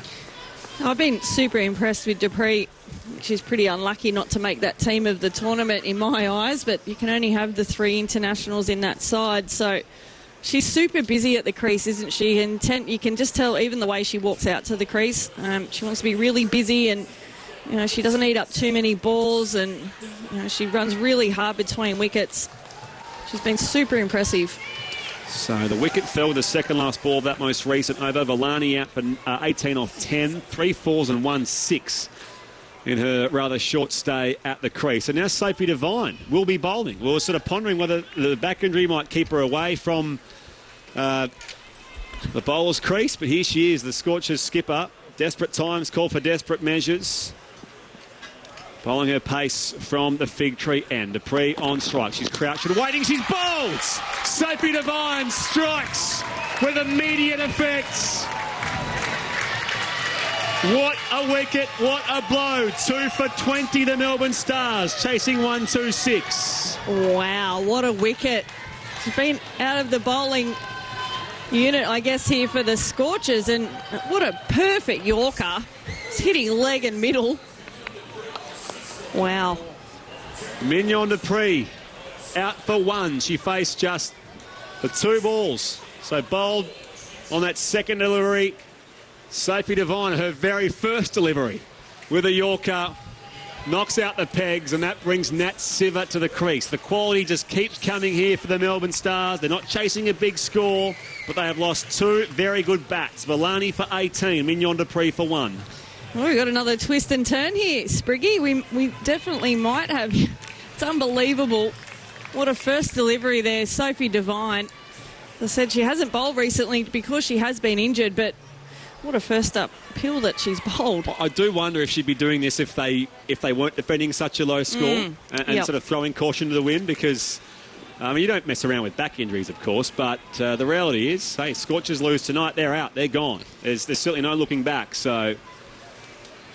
I've been super impressed with Dupree. She's pretty unlucky not to make that team of the tournament in my eyes, but you can only have the 3 internationals in that side. So she's super busy at the crease, isn't she? And you can just tell even the way she walks out to the crease. She wants to be really busy, and she doesn't eat up too many balls, and she runs really hard between wickets. She's been super impressive. So the wicket fell with the second last ball of that most recent over. Villani out for 18 off 10, 3 4s and 1 6 in her rather short stay at the crease. And now Sophie Devine will be bowling. We were sort of pondering whether the back injury might keep her away from the bowler's crease, but here she is, the Scorchers skipper. Desperate times call for desperate measures. Bowling her pace from the fig tree end. Dupree on strike. She's crouched and waiting. She's bowled! Sophie Devine strikes with immediate effects. What a wicket, what a blow. 2 for 20, the Melbourne Stars, chasing 126. Wow, what a wicket. She's been out of the bowling unit, I guess, here for the Scorchers, and what a perfect Yorker. It's hitting leg and middle. Wow. Mignon Dupree out for 1. She faced just the 2 balls. So bowled on that second delivery. Sophie Devine, her very first delivery with a Yorker, knocks out the pegs, and that brings Nat Siver to the crease. The quality just keeps coming here for the Melbourne Stars. They're not chasing a big score, but they have lost 2 very good bats. Villani for 18, Mignon Dupree for 1. Well, we've got another twist and turn here, Spriggy. We definitely might have. It's unbelievable. What a first delivery there, Sophie Devine. As I said, she hasn't bowled recently because she has been injured, but what a first up pill that she's bowled. I do wonder if she'd be doing this if they weren't defending such a low score and sort of throwing caution to the wind, because you don't mess around with back injuries, of course, but the reality is, hey, Scorchers lose tonight, they're out, they're gone. There's certainly no looking back, so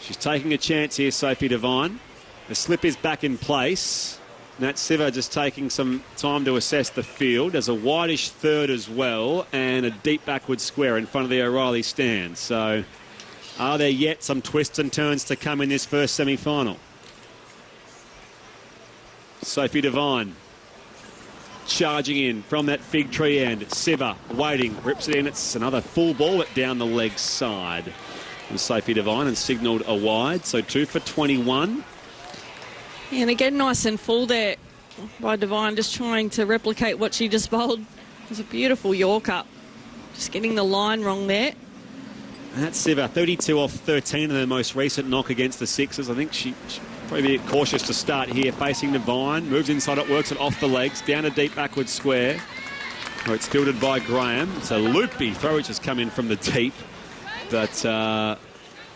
She's taking a chance here, Sophie Devine. The slip is back in place. Nat Siver just taking some time to assess the field. There's a wideish third as well and a deep backward square in front of the O'Reilly stand. So are there yet some twists and turns to come in this first semi-final? Sophie Devine charging in from that fig tree end. Siver waiting, rips it in. It's another full ball, but down the leg side. And Sophie Devine and signalled a wide, so 2 for 21. And again, nice and full there by Devine, just trying to replicate what she just bowled. It was a beautiful Yorker. Just getting the line wrong there. And that's Siver, 32 off 13 in her most recent knock against the Sixers. I think she probably be cautious to start here, facing Devine. Moves inside it, works it off the legs, down a deep backward square, where it's fielded by Graham. It's a loopy throw which has come in from the deep, but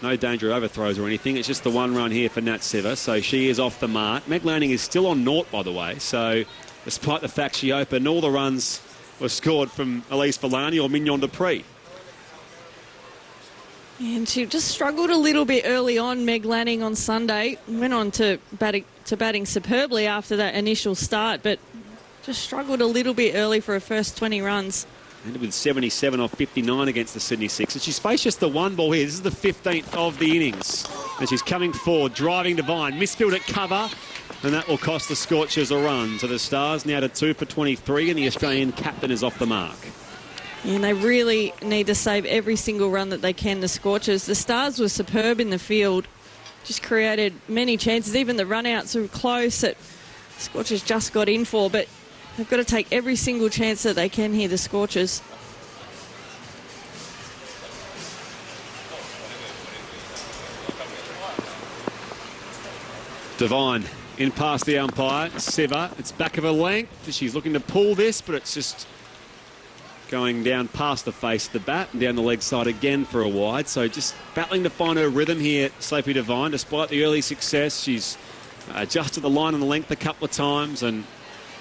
no danger of overthrows or anything. It's just the one run here for Nat Siver, so she is off the mark. Meg Lanning is still on naught, by the way, so despite the fact she opened, all the runs were scored from Elise Villani or Mignon Dupree. And she just struggled a little bit early on, Meg Lanning, on Sunday. Went on to batting superbly after that initial start, but just struggled a little bit early for her first 20 runs. Ended with 77 off 59 against the Sydney Sixers. She's faced just the one ball here. This is the 15th of the innings. And she's coming forward, driving Devine. Misfield at cover, and that will cost the Scorchers a run. So the Stars now to 2 for 23, and the Australian captain is off the mark. And they really need to save every single run that they can, the Scorchers. The Stars were superb in the field, just created many chances. Even the run-outs were close that Scorchers just got in for, but they've got to take every single chance that they can here, the Scorchers. Devine in past the umpire. Siver, it's back of a length. She's looking to pull this, but it's just going down past the face of the bat and down the leg side again for a wide. So just battling to find her rhythm here, Sophie Devine. Despite the early success, she's adjusted the line and the length a couple of times and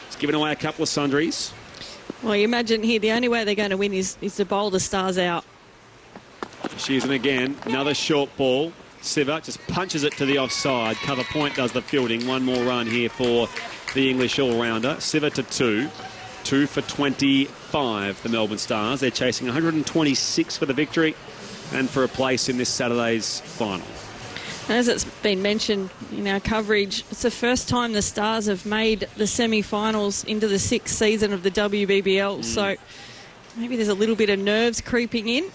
it's given away a couple of sundries. Well, you imagine here the only way they're going to win is to bowl the Stars out. She's in again. Another short ball. Siver just punches it to the offside. Cover point does the fielding. One more run here for the English all-rounder. Siver to 2. 2 for 25, the Melbourne Stars. They're chasing 126 for the victory and for a place in this Saturday's final. As it's been mentioned in our coverage, it's the first time the Stars have made the semi-finals into the 6th season of the WBBL. So maybe there's a little bit of nerves creeping in.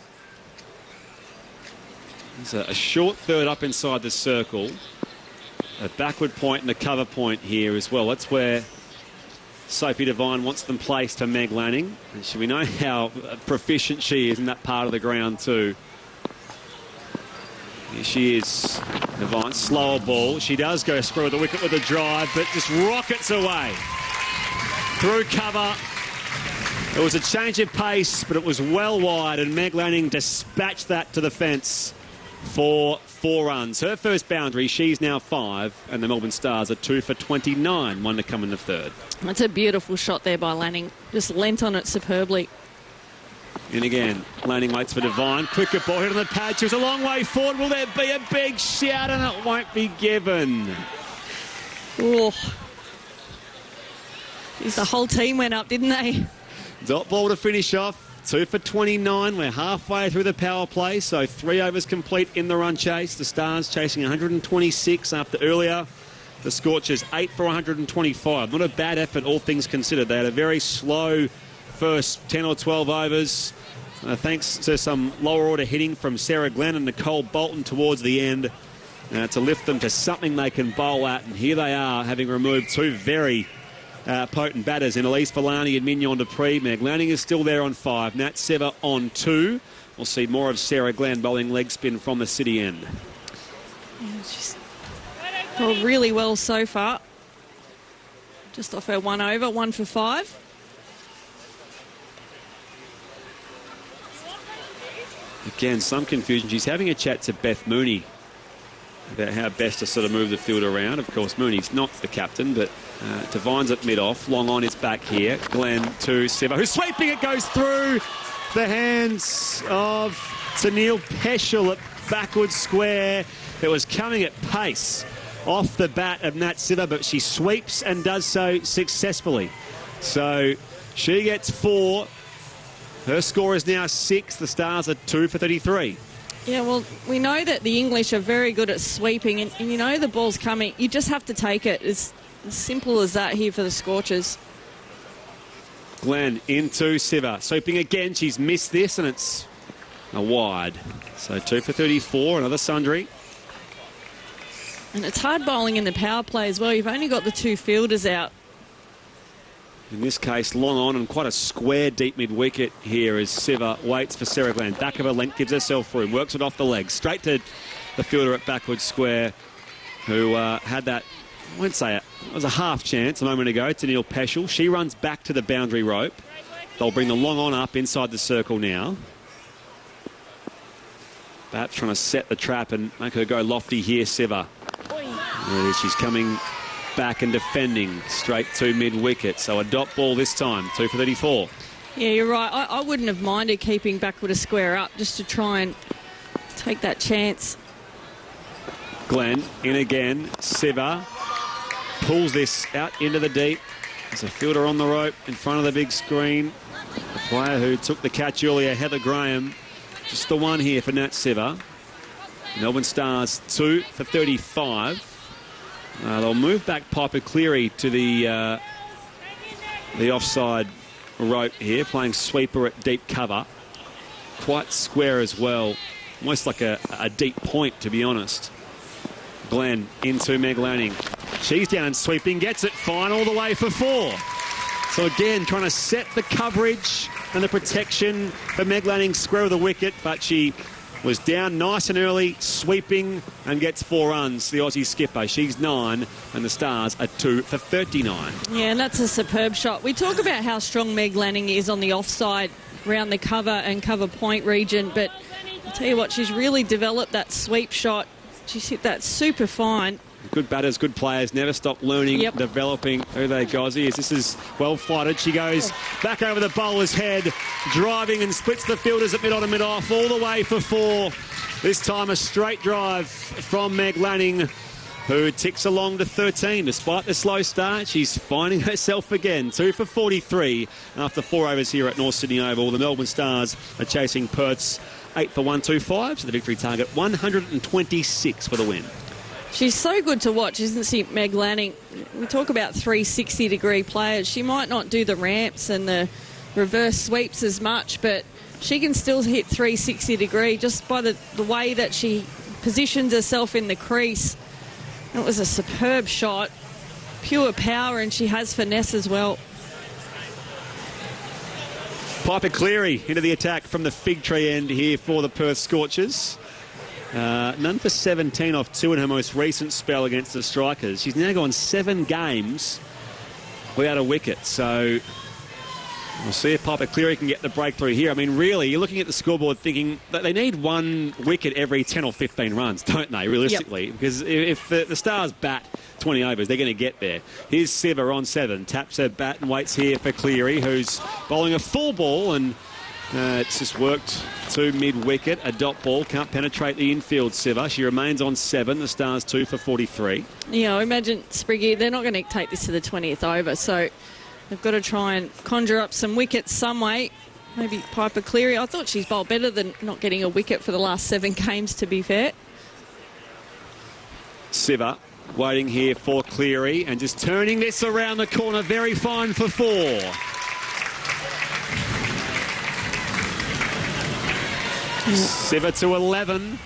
There's a short third up inside the circle. A backward point and a cover point here as well. That's where Sophie Devine wants them placed to Meg Lanning. And we know how proficient she is in that part of the ground too. Here she is, Devine. Slower ball. She does go screw the wicket with a drive, but just rockets away. Through cover. It was a change of pace, but it was well wide, and Meg Lanning dispatched that to the fence for 4 runs. Her first boundary, she's now 5, and the Melbourne Stars are 2 for 29, one to come in the third. That's a beautiful shot there by Lanning. Just leant on it superbly. And again, Lanning waits for Devine. Cricket ball hit on the pad. She was a long way forward. Will there be a big shout? And it won't be given. Oh. Jeez, the whole team went up, didn't they? Dot ball to finish off. 2 for 29. We're halfway through the power play, so 3 overs complete in the run chase. The Stars chasing 126 after earlier. The Scorchers 8 for 125. Not a bad effort, all things considered. They had a very slow first 10 or 12 overs, thanks to some lower order hitting from Sarah Glenn and Nicole Bolton towards the end, to lift them to something they can bowl at. And here they are, having removed 2 very potent batters in Elise Villani and Mignon Dupree. Meg Lanning is still there on 5. Nat Siver on 2. We'll see more of Sarah Glenn bowling leg spin from the city end. She's bowled really well so far. Just off her 1 over, 1 for 5. Again, some confusion. She's having a chat to Beth Mooney about how best to sort of move the field around. Of course, Mooney's not the captain, but Devine's at mid-off. Long on, it's back here. Glenn to Siver, who's sweeping it, goes through the hands of Tennille Peschel. It backward square. It was coming at pace off the bat of Nat Siver, but she sweeps and does so successfully. So she gets 4. Her score is now 6. The Stars are 2 for 33. Yeah, well, we know that the English are very good at sweeping, and you know the ball's coming. You just have to take it. It's as simple as that here for the Scorchers. Glenn into Siver. Sweeping again. She's missed this, and it's a wide. So 2 for 34. Another sundry. And it's hard bowling in the power play as well. You've only got the 2 fielders out. In this case, long on and quite a square deep mid-wicket here as Siver waits for Sarah Glenn. Back of her length, gives herself room, works it off the leg. Straight to the fielder at backward square who had that, I won't say it was a half chance a moment ago to Neil Peschel. She runs back to the boundary rope. They'll bring the long on up inside the circle now. Perhaps trying to set the trap and make her go lofty here, Siver. She's coming back and defending straight to mid-wicket. So a dot ball this time, 2 for 34. Yeah, you're right. I wouldn't have minded keeping backward a square up just to try and take that chance. Glenn in again. Siver pulls this out into the deep. There's a fielder on the rope in front of the big screen. The player who took the catch earlier, Heather Graham. Just the one here for Nat Siver. Melbourne Stars 2 for 35. They'll move back Piper Cleary to the offside rope here, playing sweeper at deep cover. Quite square as well. Almost like a deep point, to be honest. Glenn into Meg Lanning. She's down and sweeping, gets it fine all the way for 4. So again, trying to set the coverage and the protection for Meg Lanning, square of the wicket, but she was down nice and early, sweeping, and gets 4 runs. The Aussie skipper, she's 9, and the Stars are 2 for 39. Yeah, and that's a superb shot. We talk about how strong Meg Lanning is on the offside, round the cover and cover point region, but I'll tell you what, she's really developed that sweep shot. She's hit that super fine. Good batters, good players, never stop learning, developing who they go. This is well flighted. She goes back over the bowler's head, driving and splits the fielders at mid-on and mid-off, all the way for 4. This time a straight drive from Meg Lanning, who ticks along to 13. Despite the slow start, she's finding herself again. 2 for 43 after 4 overs here at North Sydney Oval. The Melbourne Stars are chasing Perth's 8 for 125, so the victory target 126 for the win. She's so good to watch, isn't she, Meg Lanning? We talk about 360-degree players. She might not do the ramps and the reverse sweeps as much, but she can still hit 360-degree just by the way that she positions herself in the crease. It was a superb shot. Pure power, and she has finesse as well. Piper Cleary into the attack from the fig tree end here for the Perth Scorchers. None for 17 off 2 in her most recent spell against the Strikers. She's now gone 7 games without a wicket. So we'll see if Piper Cleary can get the breakthrough here. I mean, really, you're looking at the scoreboard thinking that they need 1 wicket every 10 or 15 runs, don't they, realistically? Because if the Stars bat 20 overs, they're going to get there. Here's Siver on 7. Taps her bat and waits here for Cleary, who's bowling a full ball, and it's just worked to mid-wicket. A dot ball, can't penetrate the infield, Siver. She remains on 7. The Stars 2 for 43. Yeah, I imagine, Spriggy, they're not going to take this to the 20th over, so they've got to try and conjure up some wickets some way. Maybe Piper Cleary. I thought she's bowled better than not getting a wicket for the last 7 games, to be fair. Siver waiting here for Cleary and just turning this around the corner. Very fine for 4. Siver to 11.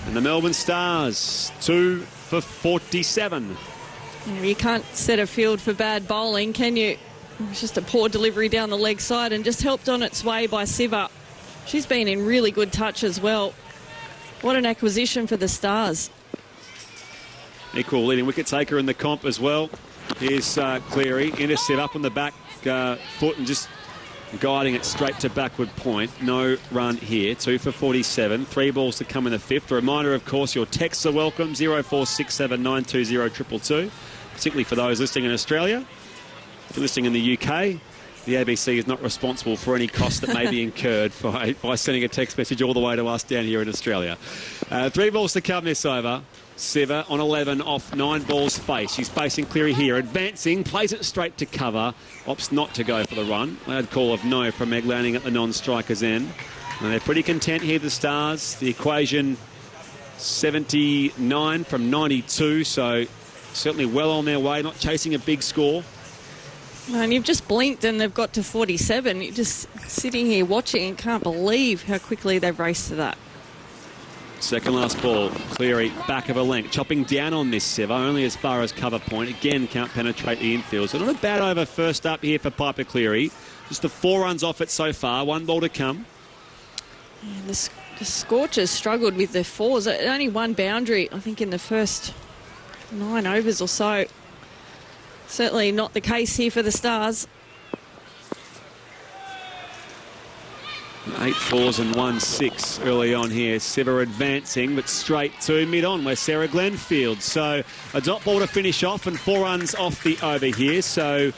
And the Melbourne Stars 2 for 47. You can't set a field for bad bowling, can you? It's just a poor delivery down the leg side and just helped on its way by Siver. She's been in really good touch as well. What an acquisition for the Stars. Equal leading wicket taker in the comp as well. Here's Cleary, intercept up on the back foot and just guiding it straight to backward point. No run here. 2 for 47. 3 balls to come in the 5th. A reminder, of course, your texts are welcome. 0467 920 222. Particularly for those listening in Australia. If you're listening in the UK, the ABC is not responsible for any cost that may be incurred by sending a text message all the way to us down here in Australia. 3 balls to come this over. Siva on 11 off 9 balls face. She's facing Cleary here. Advancing, plays it straight to cover. Opts not to go for the run. Loud call of no from Meg Lanning at the non-striker's end. And they're pretty content here, the Stars. The equation 79 from 92, so certainly well on their way, not chasing a big score. And you've just blinked and they've got to 47. You're just sitting here watching and can't believe how quickly they've raced to that. Second last ball, Cleary back of a length, chopping down on this Siva, only as far as cover point. Again, can't penetrate the infield. So not a bad over first up here for Piper Cleary. Just the 4 runs off it so far, 1 ball to come. And the Scorchers struggled with their 4s. Only 1 boundary, I think, in the first 9 overs or so. Certainly not the case here for the Stars. 8 4s and 1 6 early on here. Siva advancing, but straight to mid-on where Sarah Glenfield. So a dot ball to finish off and 4 runs off the over here. So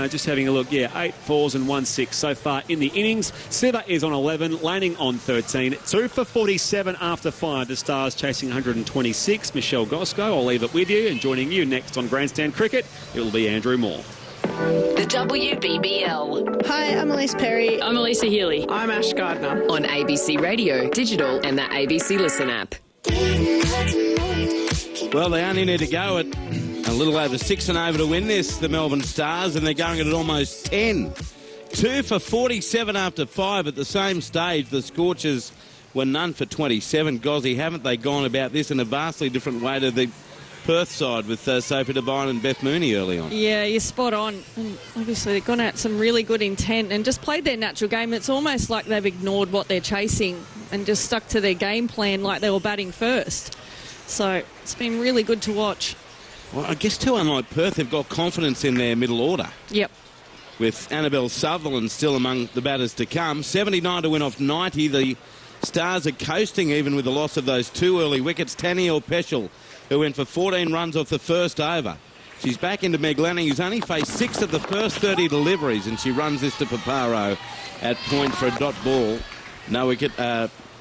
just having a look, 8 4s and 1 6 so far in the innings. Siva is on 11, Lanning on 13. 2 for 47 after 5. The Stars chasing 126. Michelle Gosco, I'll leave it with you. And joining you next on Grandstand Cricket, it will be Andrew Moore. The WBBL. Hi, I'm Elise Perry. I'm Elisa Healy. I'm Ash Gardner. On ABC Radio, digital and the ABC Listen app. Well, they only need to go at a little over 6 and over to win this, the Melbourne Stars, and they're going at almost 10. 2 for 47 after 5 at the same stage. The Scorchers were none for 27. Gozzy, haven't they gone about this in a vastly different way to the Perth side with Sophie Devine and Beth Mooney early on? Yeah, you're spot on. And obviously they've gone out some really good intent and just played their natural game. It's almost like they've ignored what they're chasing and just stuck to their game plan like they were batting first. So it's been really good to watch. Well, I guess too, unlike Perth, they've got confidence in their middle order. Yep. With Annabelle Sutherland still among the batters to come. 79 to win off 90. The Stars are coasting even with the loss of those 2 early wickets. Tanielle Peschel, who went for 14 runs off the first over. She's back into Meg Lanning, who's only faced 6 of the first 30 deliveries, and she runs this to Paparo at point for a dot ball. No wicket,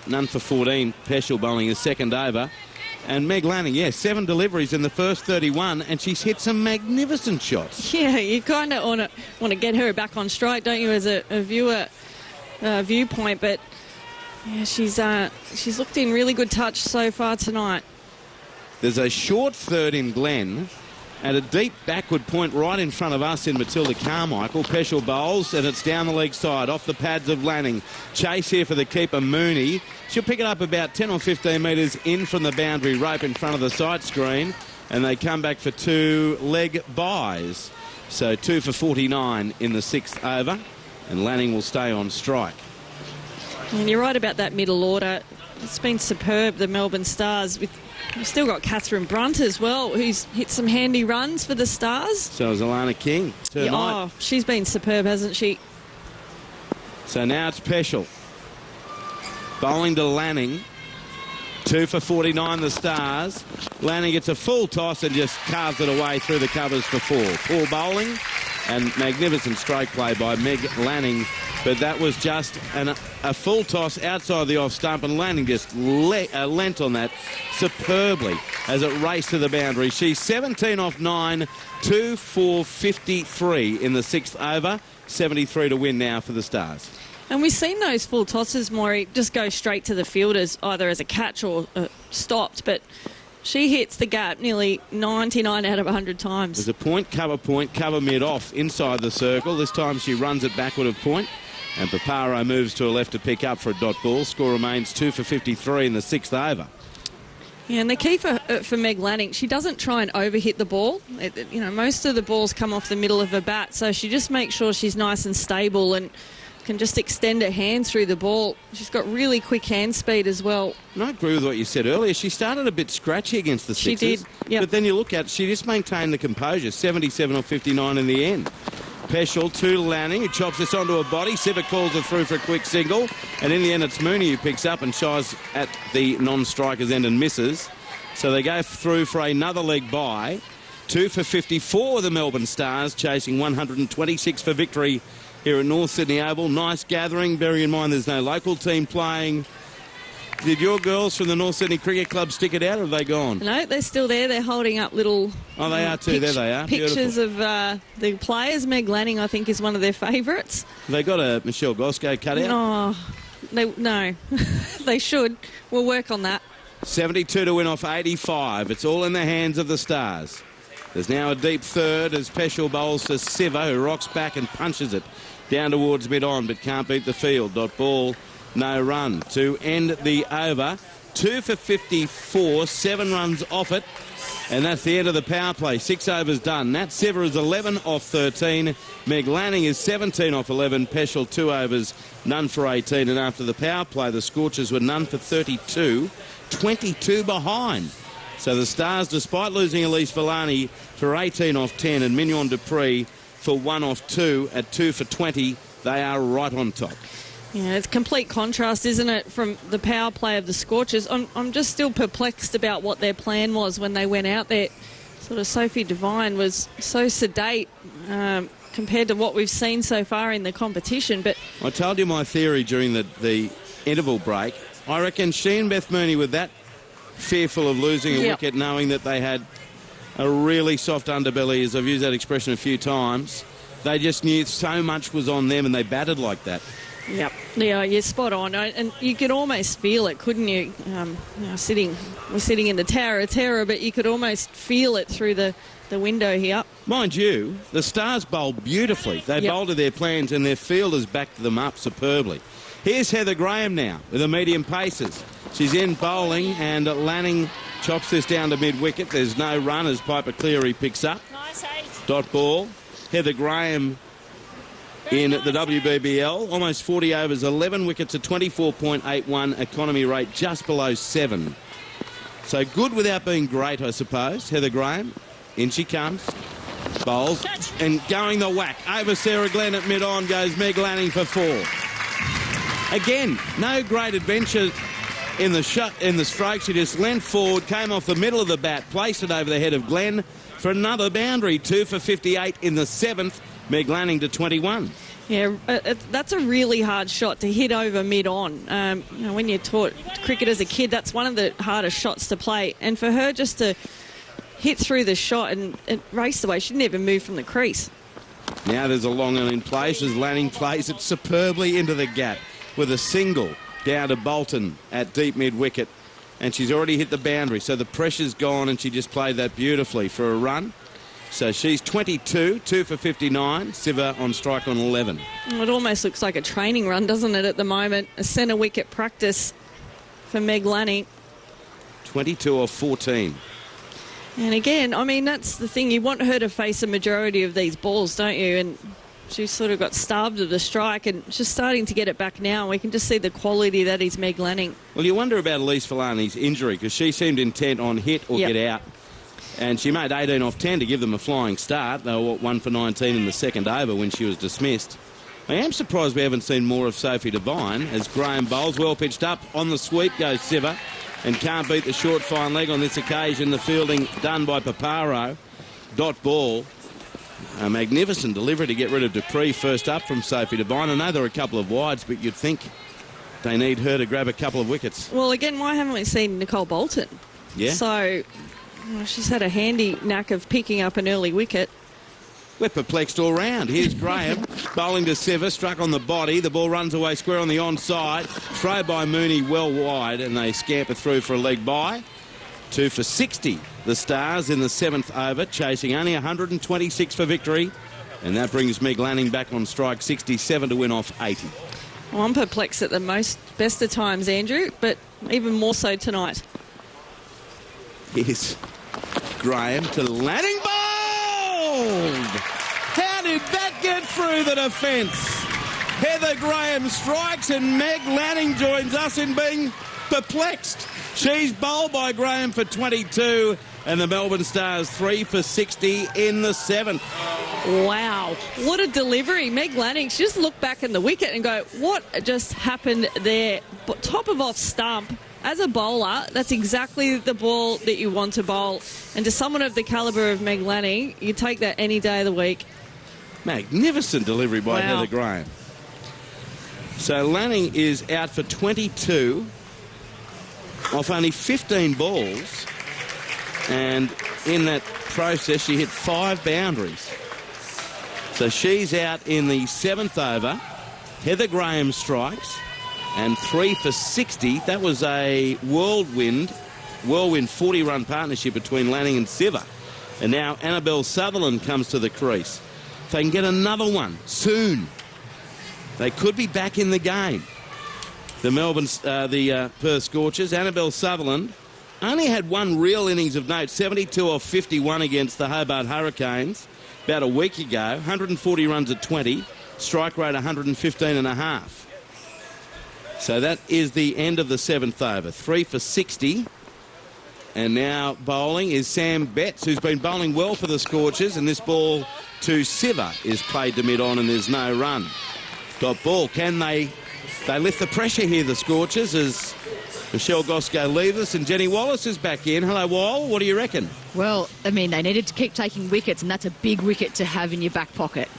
none for 14. Peschel bowling his second over. And Meg Lanning, 7 deliveries in the first 31, and she's hit some magnificent shots. Yeah, you kind of want to get her back on strike, don't you, as a viewer viewpoint? But yeah, she's looked in really good touch so far tonight. There's a short third in Glen and a deep backward point right in front of us in Matilda Carmichael. Peschel bowls, and it's down the leg side off the pads of Lanning. Chase here for the keeper, Mooney. She'll pick it up about 10 or 15 metres in from the boundary rope in front of the sight screen, and they come back for 2 leg byes. So 2 for 49 in the 6th over, and Lanning will stay on strike. And you're right about that middle order. It's been superb, the Melbourne Stars. We've still got Catherine Brunt as well, who's hit some handy runs for the Stars. So is Alana King tonight. Oh, she's been superb, hasn't she? So now it's Peschel. Bowling to Lanning. 2 for 49, the Stars. Lanning gets a full toss and just carves it away through the covers for 4. Poor bowling and magnificent stroke play by Meg Lanning. But that was just a full toss outside the off stump, and Lanning just lent on that superbly as it raced to the boundary. She's 17 off 9, 2 for 53 in the 6th over. 73 to win now for the Stars. And we've seen those full tosses, Maury, just go straight to the fielders, either as a catch or stopped. But she hits the gap nearly 99 out of 100 times. There's a point, cover mid-off inside the circle. This time she runs it backward of point. And Paparo moves to a left to pick up for a dot ball. Score remains 2 for 53 in the 6th over. Yeah, and the key for Meg Lanning, she doesn't try and overhit the ball. Most of the balls come off the middle of her bat, so she just makes sure she's nice and stable and can just extend her hand through the ball. She's got really quick hand speed as well. And I agree with what you said earlier. She started a bit scratchy against the Sixers. She did, yep. But then you look at it, she just maintained the composure. 77 or 59 in the end. Peschel to Lanning, who chops this onto a body. Siva calls it through for a quick single. And in the end, it's Mooney who picks up and shies at the non-striker's end and misses. So they go through for another leg bye. 2 for 54, the Melbourne Stars, chasing 126 for victory here at North Sydney Oval. Nice gathering, bearing in mind there's no local team playing. Did your girls from the North Sydney Cricket Club stick it out, or have they gone? No, they're still there. They're holding up little... Oh, they are too. There they are. Pictures Beautiful. of the players. Meg Lanning, I think, is one of their favourites. They got a Michelle Goscoe cut out? Oh, no. They should. We'll work on that. 72 to win off 85. It's all in the hands of the Stars. There's now a deep third as Peschel bowls to Siva, who rocks back and punches it down towards mid-on, but can't beat the field. Dot ball, no run to end the over. 2 for 54, 7 runs off it, and that's the end of the power play. 6 overs done. Nat Siva is 11 off 13. Meg Lanning is 17 off 11. Peschel 2 overs, none for 18. And after the power play, the Scorchers were none for 32, 22 behind. So the Stars, despite losing Elise Villani for 18 off 10 and Mignon Dupree for 1 off 2 at 2 for 20, they are right on top. Yeah, it's complete contrast, isn't it, from the power play of the Scorchers. I'm just still perplexed about what their plan was when they went out there. Sort of Sophie Devine was so sedate compared to what we've seen so far in the competition. But I told you my theory during the interval break. I reckon she and Beth Mooney were that fearful of losing a wicket, knowing that they had a really soft underbelly, as I've used that expression a few times. They just knew so much was on them, and they batted like that. Yep. Yeah, you're spot on. And you could almost feel it, couldn't you? We're sitting in the Tower of Terror, but you could almost feel it through the window here. Mind you, the Stars bowled beautifully. They bowled to their plans, and their fielders backed them up superbly. Here's Heather Graham now with the medium paces. She's in bowling, and Lanning chops this down to mid-wicket. There's no run as Piper Cleary picks up. Nice, Dot ball. Heather Graham in the WBBL. Almost 40 overs, 11 wickets, a 24.81 economy rate, just below 7. So good without being great, I suppose. Heather Graham, in she comes. Bowls, and going the whack. Over Sarah Glenn at mid-on goes Meg Lanning for 4. Again, no great adventure in the stroke. She just leant forward, came off the middle of the bat, placed it over the head of Glenn for another boundary. 2 for 58 in the 7th. Meg Lanning to 21. Yeah, that's a really hard shot to hit over mid-on. When you're taught cricket as a kid, that's one of the hardest shots to play. And for her just to hit through the shot and it raced away, she didn't even move from the crease. Now there's a long one in place as Lanning plays it superbly into the gap with a single down to Bolton at deep mid-wicket. And she's already hit the boundary, so the pressure's gone, and she just played that beautifully for a run. So she's 22, 2 for 59. Siva on strike on 11. It almost looks like a training run, doesn't it, at the moment? A centre wicket practice for Meg Lanning. 22 of 14. And again, I mean, that's the thing. You want her to face a majority of these balls, don't you? And she sort of got starved of the strike, and she's starting to get it back now. We can just see the quality that is Meg Lanning. Well, you wonder about Elise Villani's injury, because she seemed intent on hit or get out. And she made 18 off 10 to give them a flying start. They were 1 for 19 in the second over when she was dismissed. I am surprised we haven't seen more of Sophie Devine as Graham bowls. Well pitched up. On the sweep goes Siva and can't beat the short fine leg on this occasion. The fielding done by Paparo. Dot ball. A magnificent delivery to get rid of Dupree first up from Sophie Devine. I know there are a couple of wides, but you'd think they need her to grab a couple of wickets. Well, again, why haven't we seen Nicole Bolton? Yeah. So she's had a handy knack of picking up an early wicket. We're perplexed all round. Here's Graham bowling to Siva, struck on the body. The ball runs away square on the onside. Throw by Mooney well wide, and they scamper through for a leg by. 2 for 60. The Stars in the 7th over, chasing only 126 for victory. And that brings Meg Lanning back on strike, 67 to win off 80. Well, I'm perplexed at the best of times, Andrew, but even more so tonight. Here's Graham to Lanning, bowled! How did that get through the defence? Heather Graham strikes and Meg Lanning joins us in being perplexed. She's bowled by Graham for 22 and the Melbourne Stars 3 for 60 in the 7th. Wow, what a delivery. Meg Lanning, she just looked back in the wicket and go, what just happened there? But top of off stump, as a bowler, that's exactly the ball that you want to bowl. And to someone of the calibre of Meg Lanning, you take that any day of the week. Magnificent delivery by Heather Graham. So Lanning is out for 22 off only 15 balls. And in that process, she hit 5 boundaries. So she's out in the 7th over. Heather Graham strikes. And 3 for 60. That was a whirlwind 40-run partnership between Lanning and Siver. And now Annabelle Sutherland comes to the crease. If they can get another one soon, they could be back in the game. The Perth Scorchers. Annabelle Sutherland only had one real innings of note, 72 off 51 against the Hobart Hurricanes about a week ago. 140 runs at 20, strike rate 115.5. So that is the end of the 7th over. 3 for 60. And now bowling is Sam Betts, who's been bowling well for the Scorchers. And this ball to Siver is played to mid-on and there's no run. Dot ball. Can they lift the pressure here, the Scorchers, as Michelle Gosco leaves us and Jenny Wallace is back in. Hello, Wall. What do you reckon? Well, I mean, they needed to keep taking wickets, and that's a big wicket to have in your back pocket.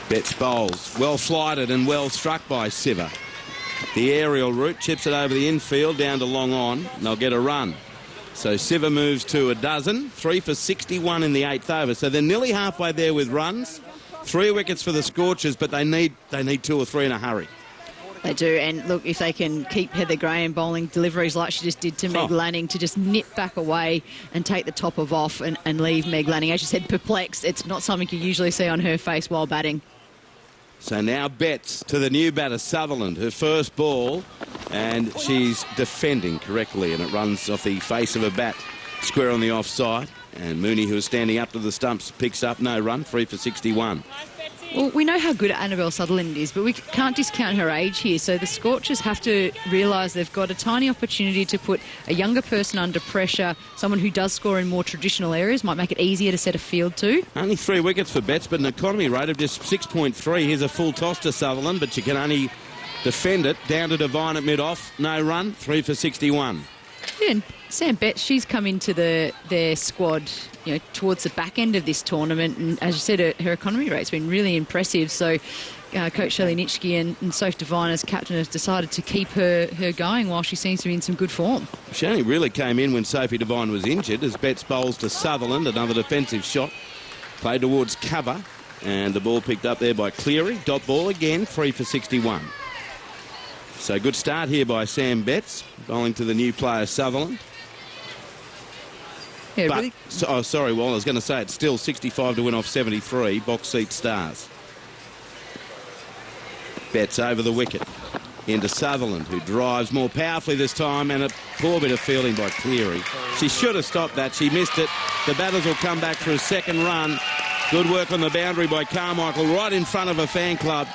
Betts bowls. Well flighted and well struck by Siver. The aerial route chips it over the infield down to long on. And they'll get a run. So Siver moves to a dozen. 3 for 61 in the 8th over. So they're nearly halfway there with runs. 3 wickets for the Scorchers, but they need 2 or 3 in a hurry. They do, and look, if they can keep Heather Graham bowling deliveries like she just did to Meg Lanning, to just nip back away and take the top of off and leave Meg Lanning, as you said, perplexed. It's not something you usually see on her face while batting. So now Betts to the new batter, Sutherland, her first ball, and she's defending correctly, and it runs off the face of a bat, square on the offside. And Mooney, who is standing up to the stumps, picks up no run, 3 for 61. Well, we know how good Annabelle Sutherland is, but we can't discount her age here. So the Scorchers have to realise they've got a tiny opportunity to put a younger person under pressure. Someone who does score in more traditional areas might make it easier to set a field to. Only 3 wickets for Betts, but an economy rate of just 6.3. Here's a full toss to Sutherland, but you can only defend it. Down to Devine at mid-off. No run, 3 for 61. Yeah, and Sam Betts, she's come into their squad, towards the back end of this tournament, and as you said, her economy rate's been really impressive. So Coach Shelley Nitschke and Soph Devine as captain have decided to keep her going while she seems to be in some good form. She only really came in when Sophie Devine was injured, as Betts bowls to Sutherland, another defensive shot, played towards cover, and the ball picked up there by Cleary. Dot ball again, 3 for 61. So good start here by Sam Betts, bowling to the new player Sutherland. Yeah, but, really. Sorry, I was going to say it's still 65 to win off 73, box seat Stars. Betts over the wicket into Sutherland, who drives more powerfully this time, and a poor bit of fielding by Cleary. She should have stopped that. She missed it. The batters will come back for a second run. Good work on the boundary by Carmichael, right in front of a fan club.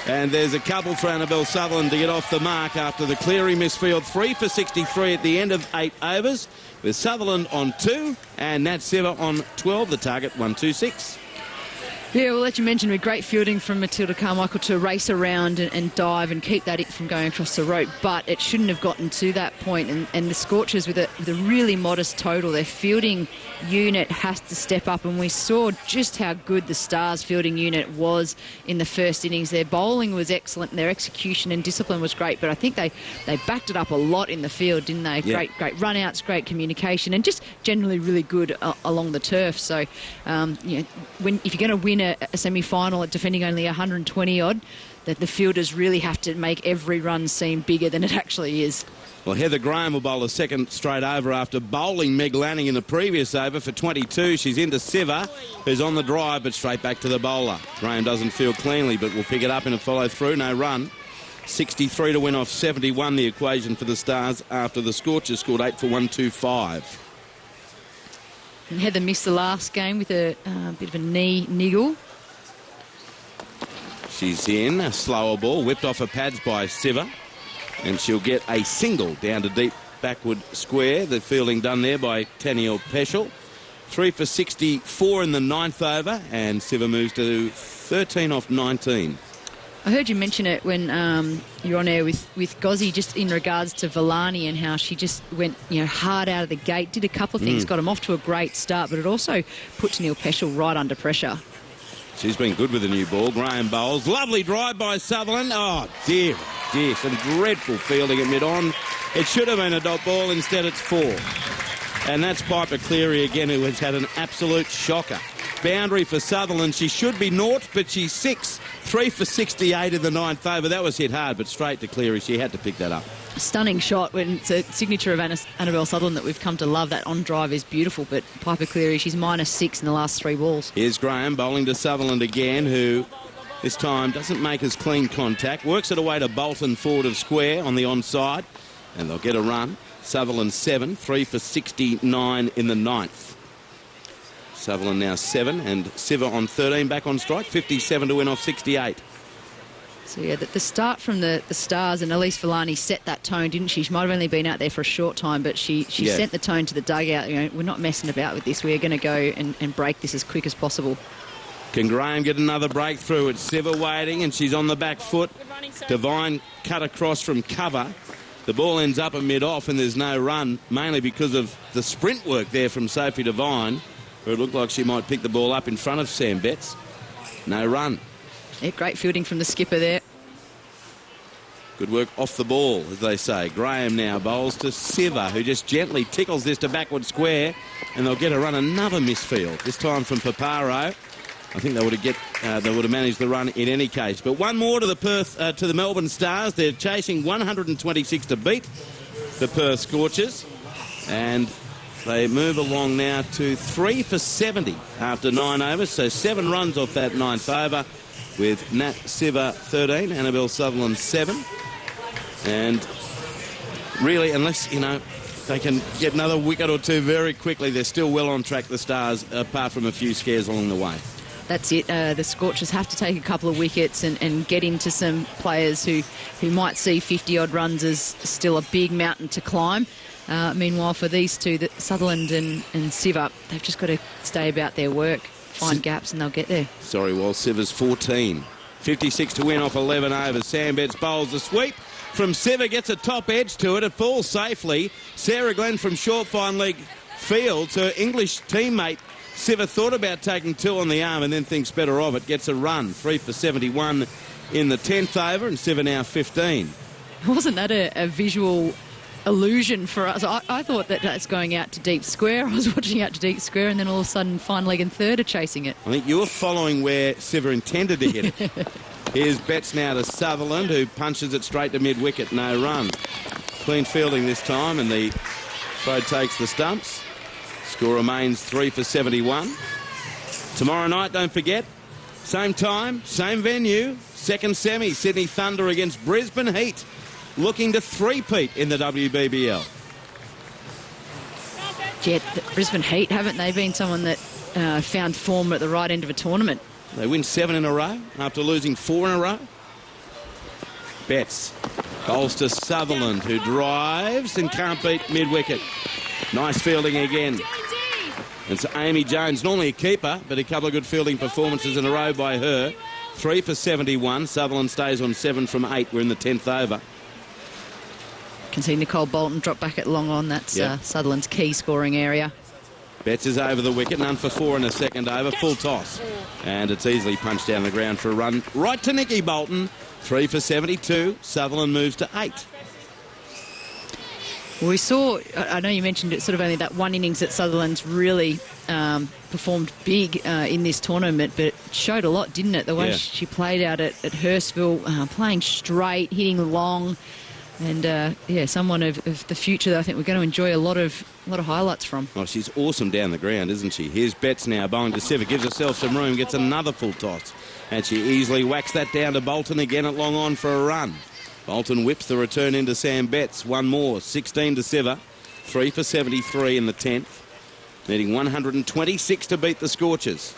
And there's a couple for Annabelle Sutherland to get off the mark after the Cleary misfield. 3 for 63 at the end of 8 overs, with Sutherland on 2 and Nat Siver on 12. The target 126. Yeah, well, as you mentioned, with great fielding from Matilda Carmichael to race around and dive and keep that from going across the rope, but it shouldn't have gotten to that point. And the Scorchers with a really modest total, their fielding unit has to step up, and we saw just how good the Stars fielding unit was in the first innings. Their bowling was excellent, and their execution and discipline was great, but I think they backed it up a lot in the field, didn't they? Yeah. Great run-outs, great communication, and just generally really good along the turf. So, if you're going to win a semi-final at defending only 120-odd, that the fielders really have to make every run seem bigger than it actually is. Well, Heather Graham will bowl a second straight over after bowling Meg Lanning in the previous over for 22. She's into Siver, who's on the drive, but straight back to the bowler. Graham doesn't field cleanly, but will pick it up in a follow-through. No run. 63 to win off 71, the equation for the Stars after the Scorchers scored 8 for 125. And Heather missed the last game with a bit of a knee niggle. She's in, a slower ball, whipped off her pads by Siver, and she'll get a single down to deep backward square. The fielding done there by Taniel Peschel. 3 for 64 in the 9th over, and Siver moves to 13 off 19. I heard you mention it when you're on air with Gozzy, just in regards to Villani and how she just went hard out of the gate, did a couple of things, got him off to a great start, but it also put Neil Peschel right under pressure. She's been good with the new ball. Graham bowls. Lovely drive by Sutherland. Oh, dear. Some dreadful fielding at mid-on. It should have been a dot ball. Instead, it's 4. And that's Piper Cleary again, who has had an absolute shocker. Boundary for Sutherland. She should be 0, but she's 6. 3 for 68 in the 9th over. That was hit hard, but straight to Cleary. She had to pick that up. Stunning shot. When it's a signature of Annabelle Sutherland that we've come to love. That on drive is beautiful, but Piper Cleary, she's -6 in the last 3 balls. Here's Graham bowling to Sutherland again, who this time doesn't make as clean contact. Works it away to Bolton forward of square on the onside, and they'll get a run. Sutherland 7, 3 for 69 in the 9th. Sutherland now 7, and Siver on 13 back on strike. 57 to win off 68. So, yeah, the start from the Stars, and Elise Villani set that tone, didn't she? She might have only been out there for a short time, but she sent the tone to the dugout. We're not messing about with this. We're going to go and break this as quick as possible. Can Graham get another breakthrough? It's Siver waiting, and she's on the back foot. Devine cut across from cover. The ball ends up at mid-off, and there's no run, mainly because of the sprint work there from Sophie Devine, where it looked like she might pick the ball up in front of Sam Betts. No run. Yeah, great fielding from the skipper there. Good work off the ball, as they say. Graham now bowls to Siver, who just gently tickles this to backward square, and they'll get a run. Another misfield, this time from Paparo. I think they would have managed the run in any case. But one more to the Melbourne Stars. They're chasing 126 to beat the Perth Scorchers, and they move along now to 3 for 70 after 9 overs. So 7 runs off that 9th over, with Nat Siver 13, Annabelle Sutherland 7. And really, unless, they can get another wicket or 2 very quickly, they're still well on track, the Stars, apart from a few scares along the way. That's it. The Scorchers have to take a couple of wickets and get into some players who might see 50-odd runs as still a big mountain to climb. Meanwhile, for these two, Sutherland and Siver, they've just got to stay about their work, find gaps, and they'll get there. Siver's 14. 56 to win off 11 overs. Sam Betts bowls the sweep from Siver, gets a top edge to it. It falls safely. Sarah Glenn from short fine leg fields, her English teammate, Siver, thought about taking 2 on the arm and then thinks better of it. Gets a run. 3 for 71 in the 10th over, and Siver now 15. Wasn't that a visual illusion for us? I thought that's going out to deep square. I was watching out to deep square, and then all of a sudden fine leg and third are chasing it. I think you were following where Siver intended to hit it. Here's Betts now to Sutherland, who punches it straight to mid-wicket. No run. Clean fielding this time, and the throw takes the stumps. Score remains 3 for 71. Tomorrow night, don't forget, same time, same venue, second semi, Sydney Thunder against Brisbane Heat, looking to three-peat in the WBBL. Yeah, the Brisbane Heat, haven't they been someone that found form at the right end of a tournament? They win 7 in a row after losing 4 in a row. Betts bowls to Sutherland, who drives and can't beat mid-wicket. Nice fielding again. It's Amy Jones, normally a keeper, but a couple of good fielding performances in a row by her. 3 for 71. Sutherland stays on 7 from 8. We're in the 10th over. Can see Nicole Bolton drop back at long on. That's Sutherland's key scoring area. Betts is over the wicket, none for 4 in the second over. Full toss. And it's easily punched down the ground for a run. Right to Nikki Bolton. 3 for 72. Sutherland moves to 8. Well, we saw, I know you mentioned it, sort of only that one innings that Sutherland's really performed big in this tournament, but it showed a lot, didn't it? The way she played out at Hurstville, playing straight, hitting long, and someone of the future that I think we're going to enjoy a lot of highlights from. Oh, she's awesome down the ground, isn't she? Here's Betts now, bowling to Siver, gives herself some room, gets another full toss, and she easily whacks that down to Bolton again at long on for a run. Bolton whips the return into Sam Betts. One more, 16 to Siver. 3 for 73 in the 10th. Needing 126 to beat the Scorchers.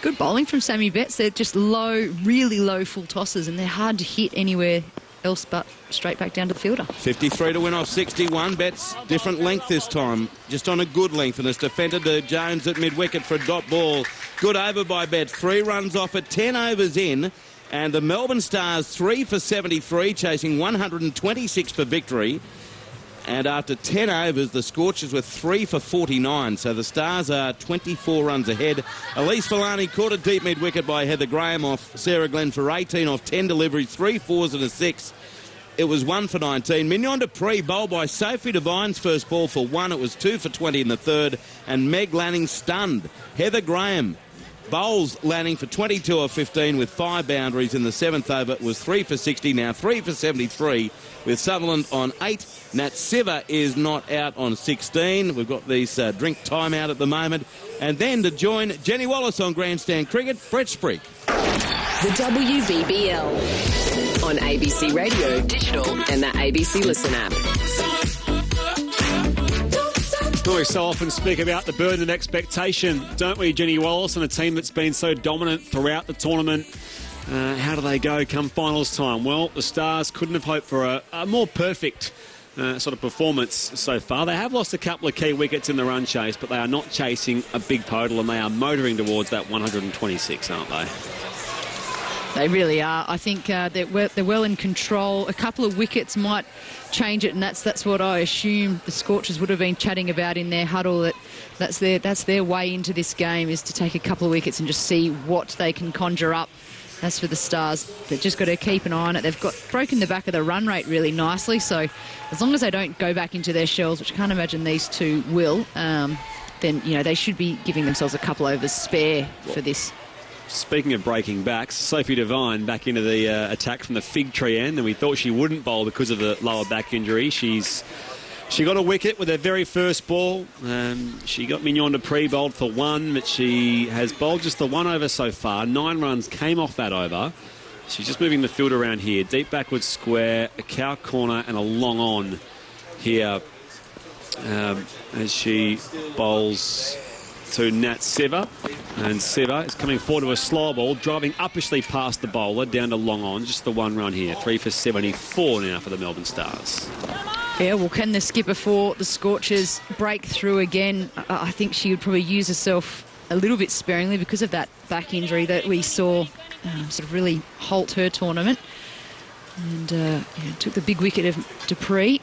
Good bowling from Sammy Betts. They're just low, really low full tosses, and they're hard to hit anywhere else but straight back down to the fielder. 53 to win off 61. Betts, different length this time. Just on a good length, and it's defended to Jones at mid-wicket for a dot ball. Good over by Betts. 3 runs off at 10 overs in. And the Melbourne Stars 3 for 73, chasing 126 for victory. And after 10 overs, the Scorchers were 3 for 49. So the Stars are 24 runs ahead. Elise Villani caught a deep mid-wicket by Heather Graham off Sarah Glenn for 18 off 10 deliveries, 3 fours and a 6. It was 1 for 19. Mignon Dupree bowled by Sophie Devine's first ball for 1. It was 2 for 20 in the third. And Meg Lanning stunned. Heather Graham bowls Lanning for 22 of 15 with 5 boundaries in the 7th over. It was 3 for 60, now 3 for 73 with Sutherland on 8. Nat Siver is not out on 16. We've got these drink timeout at the moment. And then to join Jenny Wallace on Grandstand Cricket, Brett Sprigg. The WBBL on ABC Radio, digital and the ABC Listen app. We so often speak about the burden of expectation, don't we, Jenny Wallace, and a team that's been so dominant throughout the tournament. How do they go come finals time? Well, the Stars couldn't have hoped for a more perfect sort of performance so far. They have lost a couple of key wickets in the run chase, but they are not chasing a big total, and they are motoring towards that 126, aren't they? They really are. I think they're well in control. A couple of wickets might change it, and that's what I assume the Scorchers would have been chatting about in their huddle. That's their way into this game, is to take a couple of wickets and just see what they can conjure up. As for the Stars, they've just got to keep an eye on it. They've broken the back of the run rate really nicely, so as long as they don't go back into their shells, which I can't imagine these two will, then they should be giving themselves a couple overs spare for this. Speaking of breaking backs, Sophie Devine back into the attack from the fig tree end, and we thought she wouldn't bowl because of the lower back injury. She got a wicket with her very first ball. She got Mignon Dupree bowled for 1, but she has bowled just the 1 over so far. 9 runs came off that over. She's just moving the field around here. Deep backwards square, a cow corner and a long on here as she bowls to Nat Siver. And Siver is coming forward to a slow ball, driving uppishly past the bowler down to long on. Just the 1 run here. 3 for 74 now for the Melbourne Stars. Yeah, well, can the skipper for the Scorchers break through again? I think she would probably use herself a little bit sparingly because of that back injury that we saw sort of really halt her tournament. And took the big wicket of Dupree.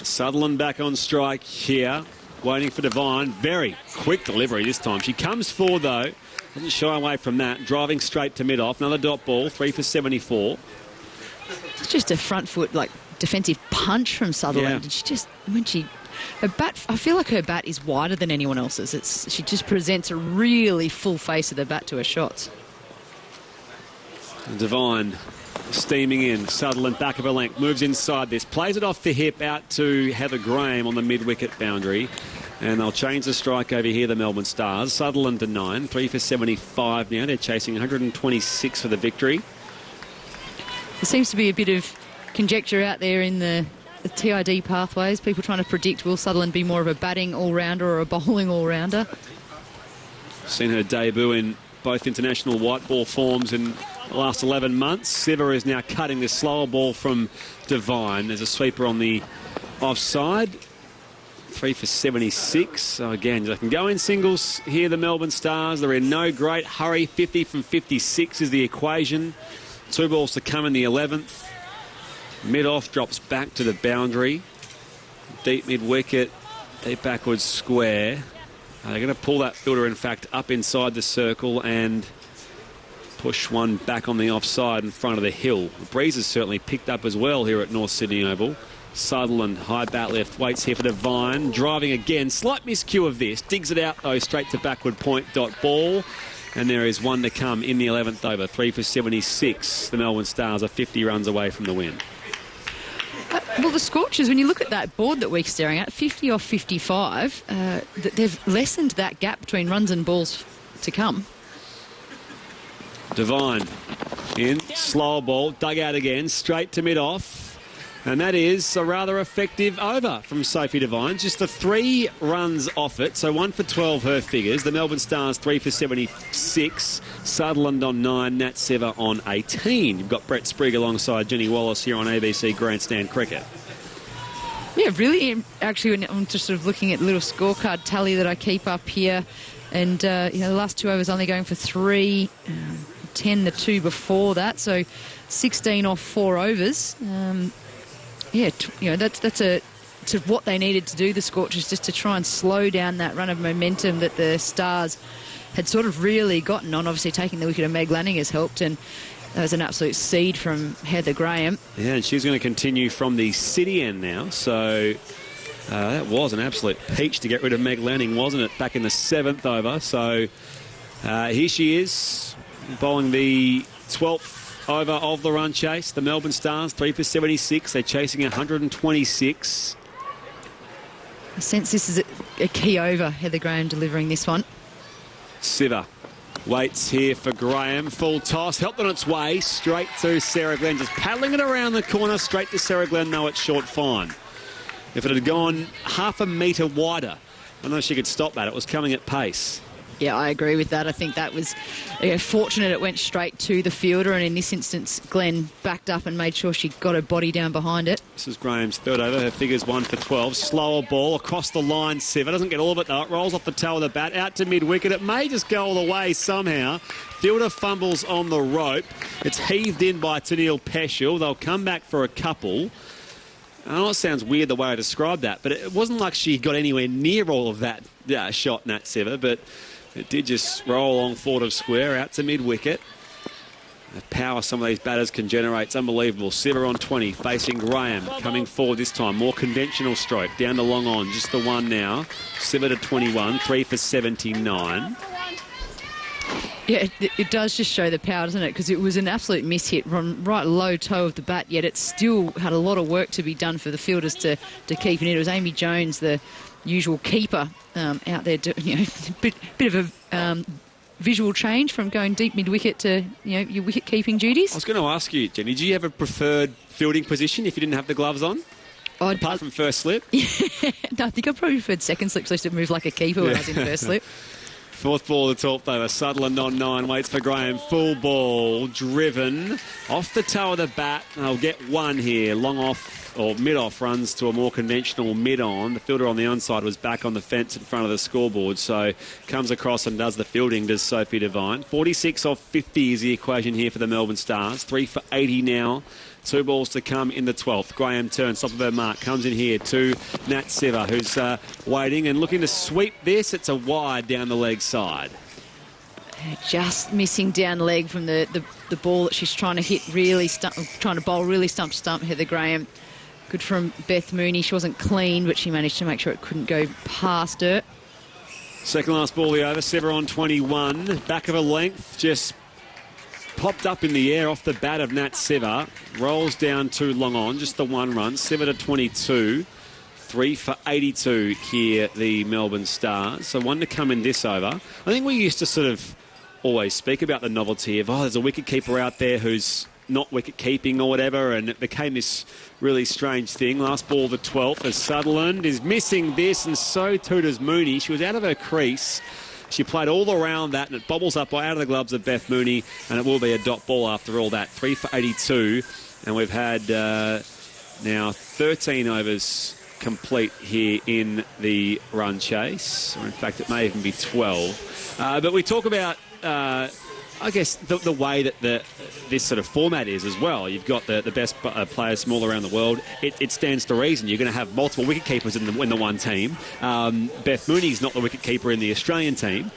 Sutherland back on strike here, waiting for Devine. Very quick delivery this time. She comes forward, though. Doesn't shy away from that. Driving straight to mid-off. Another dot ball, 3 for 74. It's just a front foot, defensive punch from Sutherland. Yeah. And her bat, I feel like her bat is wider than anyone else's. She just presents a really full face of the bat to her shots. Devine steaming in. Sutherland back of a length, moves inside this, plays it off the hip out to Heather Graham on the mid-wicket boundary. And they'll change the strike over here, the Melbourne Stars. Sutherland to 9, 3 for 75 now. They're chasing 126 for the victory. There seems to be a bit of conjecture out there in the TID pathways. People trying to predict, will Sutherland be more of a batting all-rounder or a bowling all-rounder? Seen her debut in both international white ball forms in the last 11 months. Siver is now cutting this slower ball from Devine. There's a sweeper on the offside. 3 for 76. So again, they can go in singles here, the Melbourne Stars. They're in no great hurry. 50 from 56 is the equation. 2 balls to come in the 11th. Mid-off drops back to the boundary. Deep mid-wicket, deep backwards square. They're going to pull that fielder, in fact, up inside the circle and push one back on the offside in front of the hill. The breeze has certainly picked up as well here at North Sydney Oval. Sutherland, high bat left, waits here for Devine. Driving again, slight miscue of this. Digs it out, though, straight to backward point dot ball. And there is 1 to come in the 11th over. 3 for 76. The Melbourne Stars are 50 runs away from the win. Well, the Scorchers, when you look at that board that we're staring at, 50 off 55, they've lessened that gap between runs and balls to come. Devine in, slow ball, dug out again, straight to mid-off. And that is a rather effective over from Sophie Devine. Just the 3 runs off it, so 1 for 12 her figures. The Melbourne Stars 3 for 76. Sutherland on 9, Nat Siver on 18. You've got Brett Sprigg alongside Jenny Wallace here on ABC Grandstand Cricket. Yeah, really, actually, when I'm just sort of looking at the little scorecard tally that I keep up here, and the last 2 overs only going for 3. 10 the two before that, so 16 off 4 overs. That's to what they needed to do, the Scorchers, just to try and slow down that run of momentum that the Stars had sort of really gotten on. Obviously, taking the wicket of Meg Lanning has helped, and that was an absolute seed from Heather Graham. Yeah, and she's going to continue from the city end now, so that was an absolute peach to get rid of Meg Lanning, wasn't it, back in the 7th over. So here she is, bowling the 12th over of the run chase. The Melbourne Stars, 3 for 76. They're chasing 126. I sense this is a key over, Heather Graham delivering this one. Siva waits here for Graham. Full toss, helped on its way straight to Sarah Glenn. Just paddling it around the corner, straight to Sarah Glenn. No, it's short fine. If it had gone half a metre wider, I know she could stop that. It was coming at pace. Yeah, I agree with that. I think that was fortunate it went straight to the fielder, and in this instance, Glenn backed up and made sure she got her body down behind it. This is Graham's third over. Her figure's 1 for 12. Slower ball across the line. Siva doesn't get all of it though. It rolls off the tail of the bat out to mid-wicket. It may just go all the way somehow. Fielder fumbles on the rope. It's heaved in by Tennille Peschel. They'll come back for a couple. I know it sounds weird the way I described that, but it wasn't like she got anywhere near all of that shot, Nat Siva, but it did just roll along forward of square out to mid-wicket. The power some of these batters can generate is unbelievable. Siva on 20, facing Graham, coming forward this time. More conventional stroke, down to long on, just the one now. Siva to 21, 3 for 79. Yeah, it does just show the power, doesn't it? Because it was an absolute miss-hit from right low toe of the bat, yet it still had a lot of work to be done for the fielders to keep it. It was Amy Jones, the usual keeper, out there, bit of a visual change from going deep mid-wicket to your wicket-keeping duties. I was going to ask you, Jenny, do you have a preferred fielding position if you didn't have the gloves on? Apart from first slip? No, I think I probably preferred second slip, so I used to move like a keeper when I was in first slip. Fourth ball of the 12th over. Sutherland on 9. Waits for Graham. Full ball. Driven. Off the toe of the bat. They'll get one here. Long off or mid-off runs to a more conventional mid-on. The fielder on the onside was back on the fence in front of the scoreboard. So comes across and does the fielding, does Sophie Devine. 46 off 50 is the equation here for the Melbourne Stars. 3 for 80 now. 2 balls to come in the 12th. Graham turns, top of her mark, comes in here to Nat Siva, who's waiting and looking to sweep this. It's a wide down the leg side. Just missing down leg from the ball that she's trying to hit, trying to bowl really stump to stump, Heather Graham. Good from Beth Mooney. She wasn't clean, but she managed to make sure it couldn't go past her. Second last ball the over. Siva on 21. Back of a length, just popped up in the air off the bat of Nat Siva. Rolls down to long on, just the one run. Siva to 22. 3 for 82 here, the Melbourne Stars. So one to come in this over. I think we used to sort of always speak about the novelty of, there's a wicket-keeper out there who's not wicket-keeping or whatever, and it became this really strange thing. Last ball the 12th as Sutherland is missing this, and so too does Mooney. She was out of her crease. She played all around that, and it bobbles up out of the gloves of Beth Mooney, and it will be a dot ball after all that. 3 for 82, and we've had now 13 overs complete here in the run chase. Or in fact, it may even be 12. But we talk about, I guess, the way that this sort of format is as well. You've got the best players from all around the world. It stands to reason. You're going to have multiple wicket-keepers in the one team. Beth Mooney's not the wicket-keeper in the Australian team,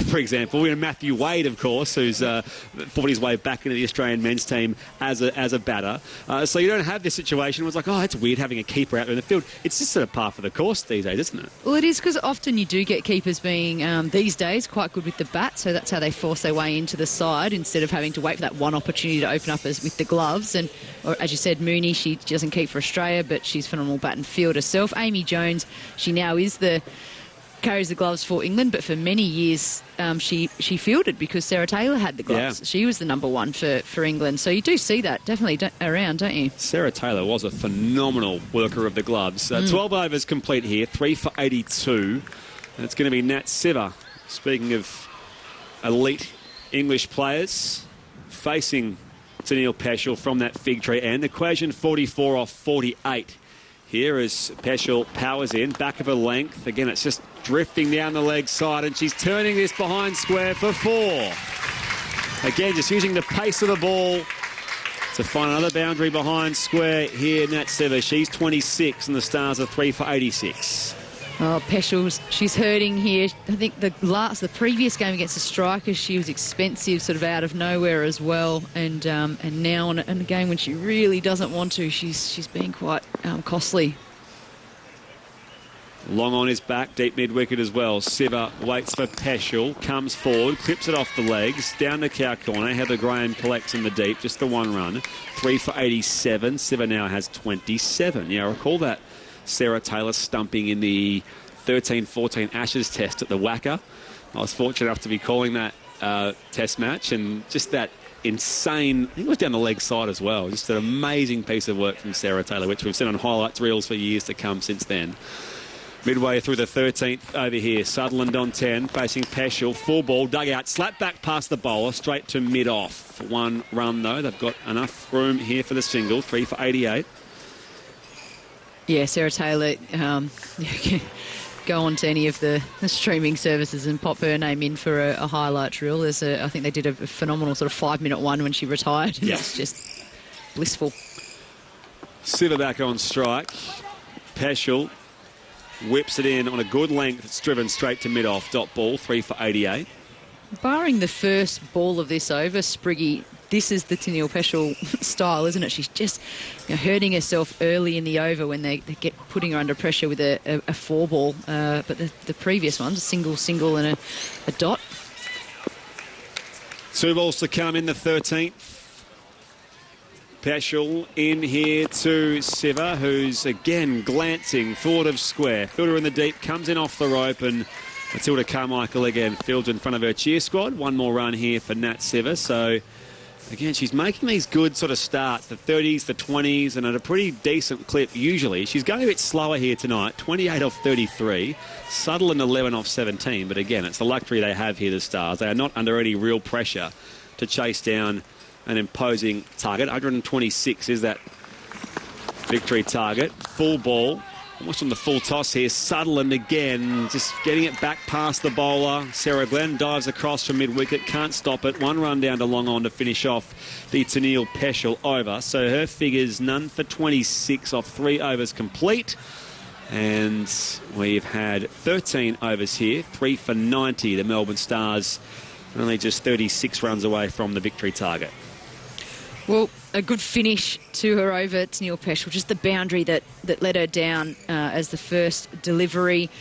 for example. We have Matthew Wade, of course, who's fought his way back into the Australian men's team as a batter. So you don't have this situation where it's like, it's weird having a keeper out there in the field. It's just sort of par for the course these days, isn't it? Well, it is, because often you do get keepers being, these days, quite good with the bat, so that's how they force their way into the side instead of having to wait for that one opportunity to open up with the gloves. And or as you said, Mooney, she doesn't keep for Australia, but she's phenomenal bat and field herself. Amy Jones, she now carries the gloves for England, but for many years she fielded because Sarah Taylor had the gloves. Yeah. She was the number one for England. So you do see that definitely around, don't you? Sarah Taylor was a phenomenal worker of the gloves. 12 overs complete here, 3 for 82. And it's going to be Nat Siva. Speaking of elite English players, facing Tennille Peschel from that fig tree end. Equation 44 off 48. Here as Peschel powers in, back of a length. Again, it's just drifting down the leg side, and she's turning this behind square for 4. Again, just using the pace of the ball to find another boundary behind square here, Nat Seva. She's 26 and the Stars are 3 for 86. Oh, Peschel, she's hurting here. I think the previous game against the Strikers, she was expensive, sort of out of nowhere as well. And now in a game when she really doesn't want to, she's been quite costly. Long on his back, deep mid-wicket as well. Seva waits for Peschel, comes forward, clips it off the legs, down the cow corner. Heather Graham collects in the deep, just the one run. 3 for 87. Seva now has 27. Yeah, I recall that Sarah Taylor stumping in the 13-14 Ashes test at the Wacker. I was fortunate enough to be calling that test match, and just that insane, I think it was down the leg side as well. Just an amazing piece of work from Sarah Taylor, which we've seen on highlights reels for years to come since then. Midway through the 13th over here, Sutherland on 10, facing Peschel, full ball, dug out, slap back past the bowler, straight to mid-off. One run though, they've got enough room here for the single, 3 for 88. Yeah, Sarah Taylor, go on to any of the streaming services and pop her name in for a highlights reel. I think they did a phenomenal sort of 5-minute one when she retired. And it's just blissful. Seva back on strike. Peschel whips it in on a good length. It's driven straight to mid-off. Dot ball, 3 for 88. Barring the first ball of this over, Spriggy, this is the Tennille Peschel style, isn't it? She's just hurting herself early in the over when they get putting her under pressure with a 4-ball. But the previous one's a single and a dot. 2 balls to come in the 13th. Peschel in here to Seva, who's again glancing forward of square. Fielder in the deep, comes in off the rope, and Matilda Carmichael again fields in front of her cheer squad. One more run here for Nat Seva. So again, she's making these good sort of starts, the 30s, the 20s, and at a pretty decent clip usually. She's going a bit slower here tonight, 28 off 33. Sutherland 11 off 17, but again, it's the luxury they have here, the Stars. They are not under any real pressure to chase down an imposing target. 126 is that victory target. Full ball. Almost on the full toss here. Sutherland again, just getting it back past the bowler. Sarah Glenn dives across from mid-wicket, can't stop it. One run down to long on to finish off the Tennille Peschel over. So her figures none for 26 off 3 overs complete. And we've had 13 overs here, 3 for 90. The Melbourne Stars only just 36 runs away from the victory target. Well, a good finish to her over, Tennille Peschel. Just the boundary that let her down as the first delivery.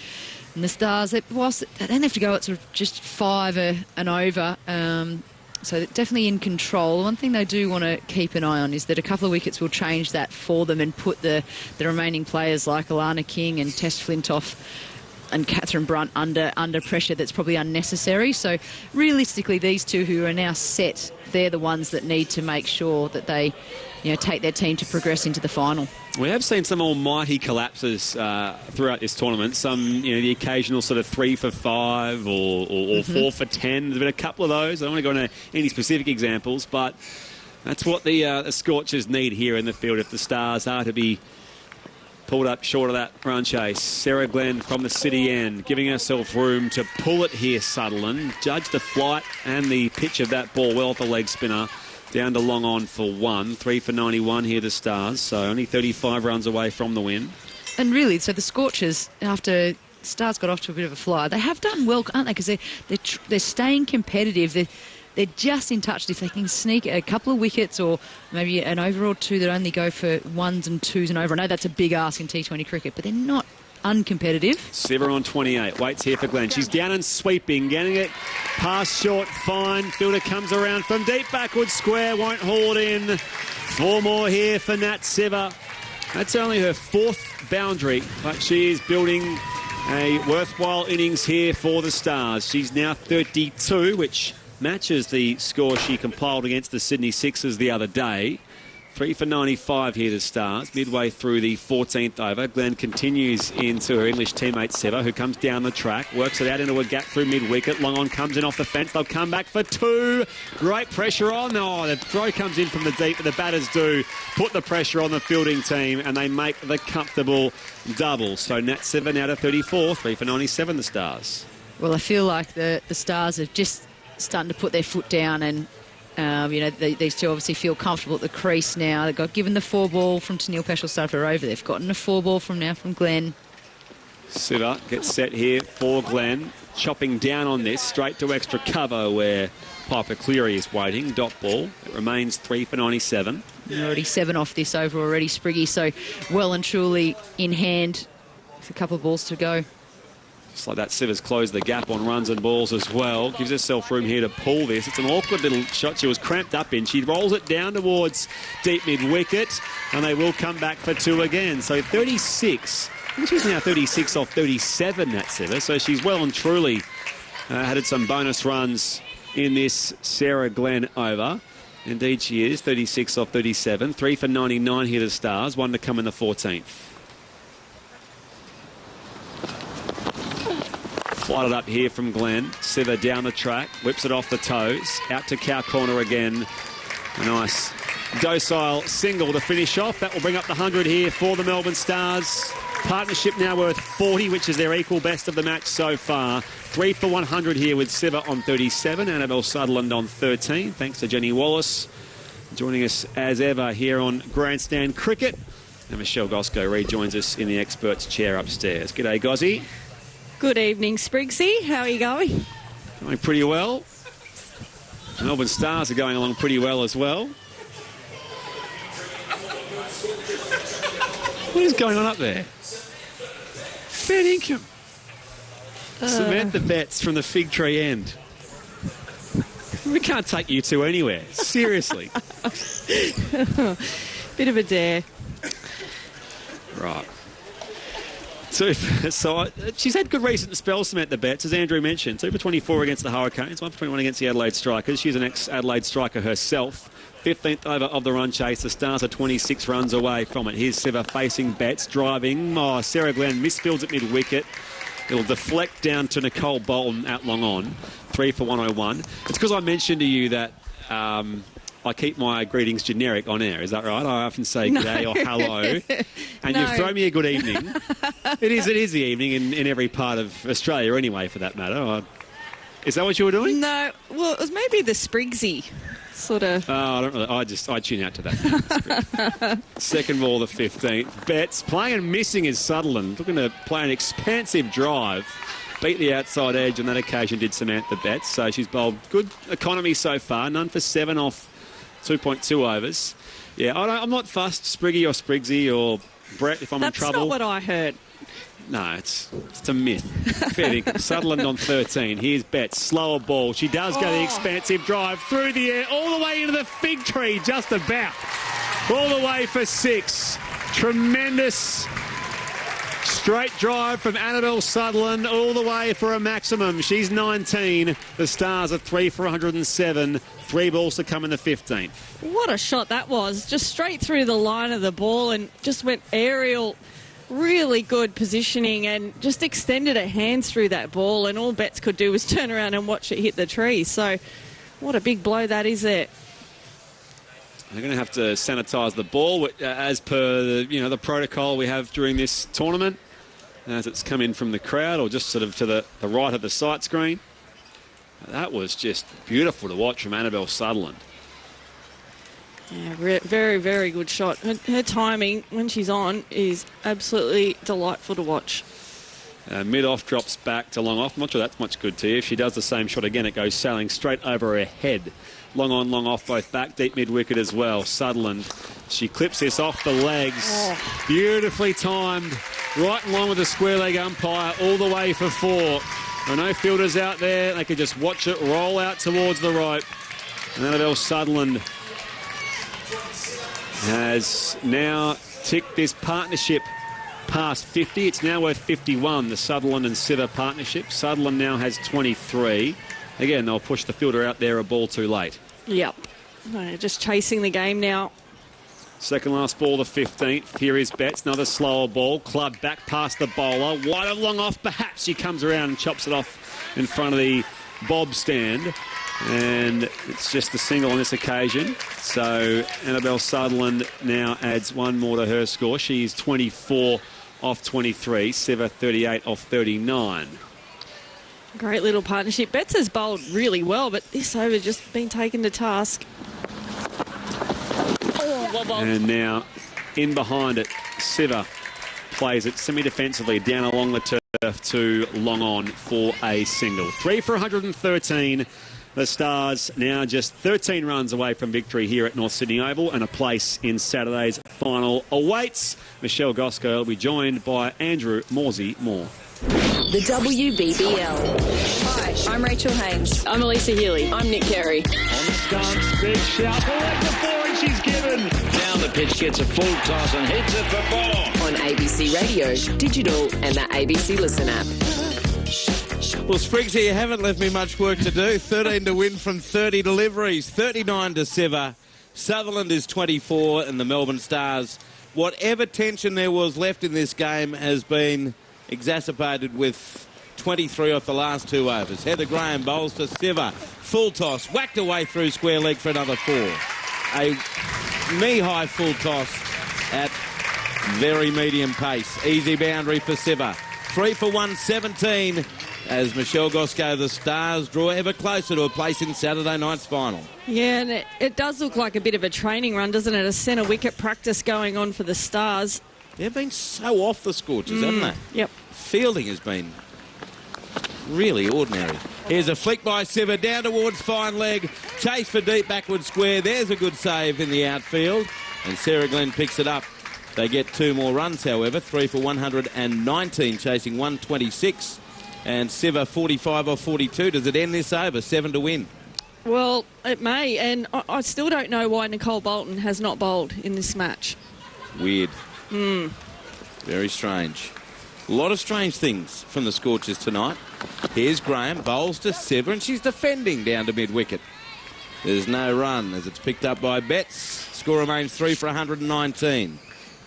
And the Stars, they don't have to go at sort of just 5 and over. So they're definitely in control. One thing they do want to keep an eye on is that a couple of wickets will change that for them and put the remaining players like Alana King and Tess Flintoff and Catherine Brunt under pressure that's probably unnecessary. So realistically, these two who are now set, they're the ones that need to make sure that they take their team to progress into the final. We have seen some almighty collapses throughout this tournament. Some, the occasional sort of 3 for 5 or 4 for 10. There's been a couple of those. I don't want to go into any specific examples, but that's what the Scorchers need here in the field if the Stars are to be pulled up short of that run chase. Sarah Glenn from the city end, giving herself room to pull it here, Sutherland. Judge the flight and the pitch of that ball well off the leg spinner. Down to long on for 1. 3 for 91 here, the Stars. So only 35 runs away from the win. And really, so the Scorchers, after Stars got off to a bit of a flyer, they have done well, aren't they? Because they're staying competitive. They're just in touch. If they can sneak a couple of wickets or maybe an over or 2 that only go for 1s and 2s and over. I know that's a big ask in T20 cricket, but they're not uncompetitive. Seva on 28. Waits here for Glenn. She's down and sweeping. Getting it past short. Fine. Fielder comes around from deep backward square. Won't haul it in. 4 more here for Nat Seva. That's only her 4th boundary, but she is building a worthwhile innings here for the Stars. She's now 32, which matches the score she compiled against the Sydney Sixers the other day. 3 for 95 here to Stars. Midway through the 14th over, Glenn continues into her English teammate Seva, who comes down the track, works it out into a gap through mid-wicket. Long on comes in off the fence. They'll come back for 2. Great pressure on. Oh, the throw comes in from the deep, but the batters do put the pressure on the fielding team, and they make the comfortable double. So Nat Seva now to 34. 3 for 97, the Stars. Well, I feel like the Stars are just starting to put their foot down and These two obviously feel comfortable at the crease now. They got given the 4-ball from Tenniel Peschel started her over. They've gotten a 4-ball from Glenn. Siva gets set here for Glenn. Chopping down on this, straight to extra cover where Piper Cleary is waiting. Dot ball. It remains 3 for 97. They're already 7 off this over already, Spriggy. So well and truly in hand with a couple of balls to go. Just like that, Siva's closed the gap on runs and balls as well. Gives herself room here to pull this. It's an awkward little shot she was cramped up in. She rolls it down towards deep mid-wicket, and they will come back for 2 again. So 36. I think she's now 36 off 37, that Siva. So she's well and truly added some bonus runs in this Sarah Glenn over. Indeed she is, 36 off 37. 3 for 99 here to Stars, 1 to come in the 14th. Flighted up here from Glenn. Siva down the track, whips it off the toes. Out to cow corner again. A nice docile single to finish off. That will bring up the 100 here for the Melbourne Stars. Partnership now worth 40, which is their equal best of the match so far. 3 for 100 here with Siva on 37. Annabelle Sutherland on 13. Thanks to Jenny Wallace joining us as ever here on Grandstand Cricket. And Michelle Gosco rejoins us in the experts chair upstairs. G'day, Gozzy. Good evening, Spriggsy. How are you going? Going pretty well. The Melbourne Stars are going along pretty well as well. What is going on up there? Fair income. Samantha Betts from the Fig Tree End. We can't take you two anywhere. Seriously. Bit of a dare. Right. So she's had good recent spells, Samantha Betts, as Andrew mentioned. 2 for 24 against the Hurricanes, 1 for 21 against the Adelaide Strikers. She's an ex-Adelaide striker herself. 15th over of the run chase. The Stars are 26 runs away from it. Here's Siva facing Betts, driving. Sarah Glenn misfields at mid-wicket. It'll deflect down to Nicole Bolton out long on. 3 for 101. It's because I mentioned to you that I keep my greetings generic on air. Is that right? I often say g'day or hello. And you throw me a good evening. It is the evening in every part of Australia anyway, for that matter. Is that what you were doing? No. Well, it was maybe the Spriggsy sort of. Oh, I don't really. I tune out to that. Second ball, the 15th. Betts playing and missing is Sutherland. Looking to play an expansive drive. Beat the outside edge on that occasion, did Samantha Betts. So she's bowled good economy so far. None for 7 off 2.2 overs. Yeah, I'm not fussed, Spriggy or Spriggsy or Brett, if I'm in trouble. That's not what I heard. No, it's a myth. Fair dinkum. Sutherland on 13. Here's Betts. Slower ball. She does go the expansive drive through the air, all the way into the fig tree, just about. All the way for 6. Tremendous straight drive from Annabelle Sutherland, all the way for a maximum. She's 19. The Stars are 3 for 107. 3 balls to come in the 15th. What a shot that was. Just straight through the line of the ball and just went aerial. Really good positioning and just extended her hands through that ball, and all Betts could do was turn around and watch it hit the tree. So what a big blow that is there. They're going to have to sanitise the ball as per the protocol we have during this tournament, as it's come in from the crowd or just sort of to the right of the sight screen. That was just beautiful to watch from Annabelle Sutherland. Yeah, very, very good shot. Her timing, when she's on, is absolutely delightful to watch. Mid-off drops back to long off. I'm not sure that's much good to you. If she does the same shot again, it goes sailing straight over her head. Long on, long off, both back, deep mid-wicket as well. Sutherland, she clips this off the legs. Oh. Beautifully timed. Right in line with the square leg umpire, all the way for 4. There are no fielders out there. They can just watch it roll out towards the rope. And Annabelle Sutherland has now ticked this partnership past 50. It's now worth 51, the Sutherland and Siva partnership. Sutherland now has 23. Again, they'll push the fielder out there a ball too late. Yep. Just chasing the game now. Second last ball, the 15th. Here is Betts. Another slower ball. Club back past the bowler. Wide of long off. Perhaps she comes around and chops it off in front of the bob stand. And it's just a single on this occasion. So Annabelle Sutherland now adds 1 more to her score. She's 24 off 23. Siva 38 off 39. Great little partnership. Betts has bowled really well, but this over just been taken to task. And now in behind it, Siva plays it semi-defensively down along the turf to long on for a single. 3 for 113. The Stars now just 13 runs away from victory here at North Sydney Oval, and a place in Saturday's final awaits. Michelle Gosco will be joined by Andrew Morsey-Moore. The WBBL. Hi, I'm Rachel Haynes. I'm Elisa Healy. I'm Nick Carey. On the stance, big shout. The leg before, and she's given. Down the pitch, gets a full toss and hits it for 4. On ABC Radio, digital and the ABC Listen app. Well, Spriggsy, you haven't left me much work to do. 13 to win from 30 deliveries, 39 to Siva. Sutherland is 24 and the Melbourne Stars. Whatever tension there was left in this game has been exacerbated with 23 off the last 2 overs. Heather Graham bowls to Siva. Full toss, whacked away through square leg for another 4. A knee-high full toss at very medium pace. Easy boundary for Siva. 3 for 117 as Michelle Gosco, the Stars, draw ever closer to a place in Saturday night's final. Yeah, and it does look like a bit of a training run, doesn't it? A centre wicket practice going on for the Stars. They've been so off the Scorchers, haven't they? Yep. Fielding has been really ordinary. Here's a flick by Siva down towards fine leg. Chase for deep backward square. There's a good save in the outfield. And Sarah Glenn picks it up. They get 2 more runs, however. 3 for 119, chasing 126. And Siva 45 off 42. Does it end this over? 7 to win. Well, it may. And I still don't know why Nicole Bolton has not bowled in this match. Weird. Very strange. A lot of strange things from the Scorchers tonight. Here's Graham, bowls to Siva, and she's defending down to mid-wicket. There's no run as it's picked up by Betts. Score remains 3 for 119.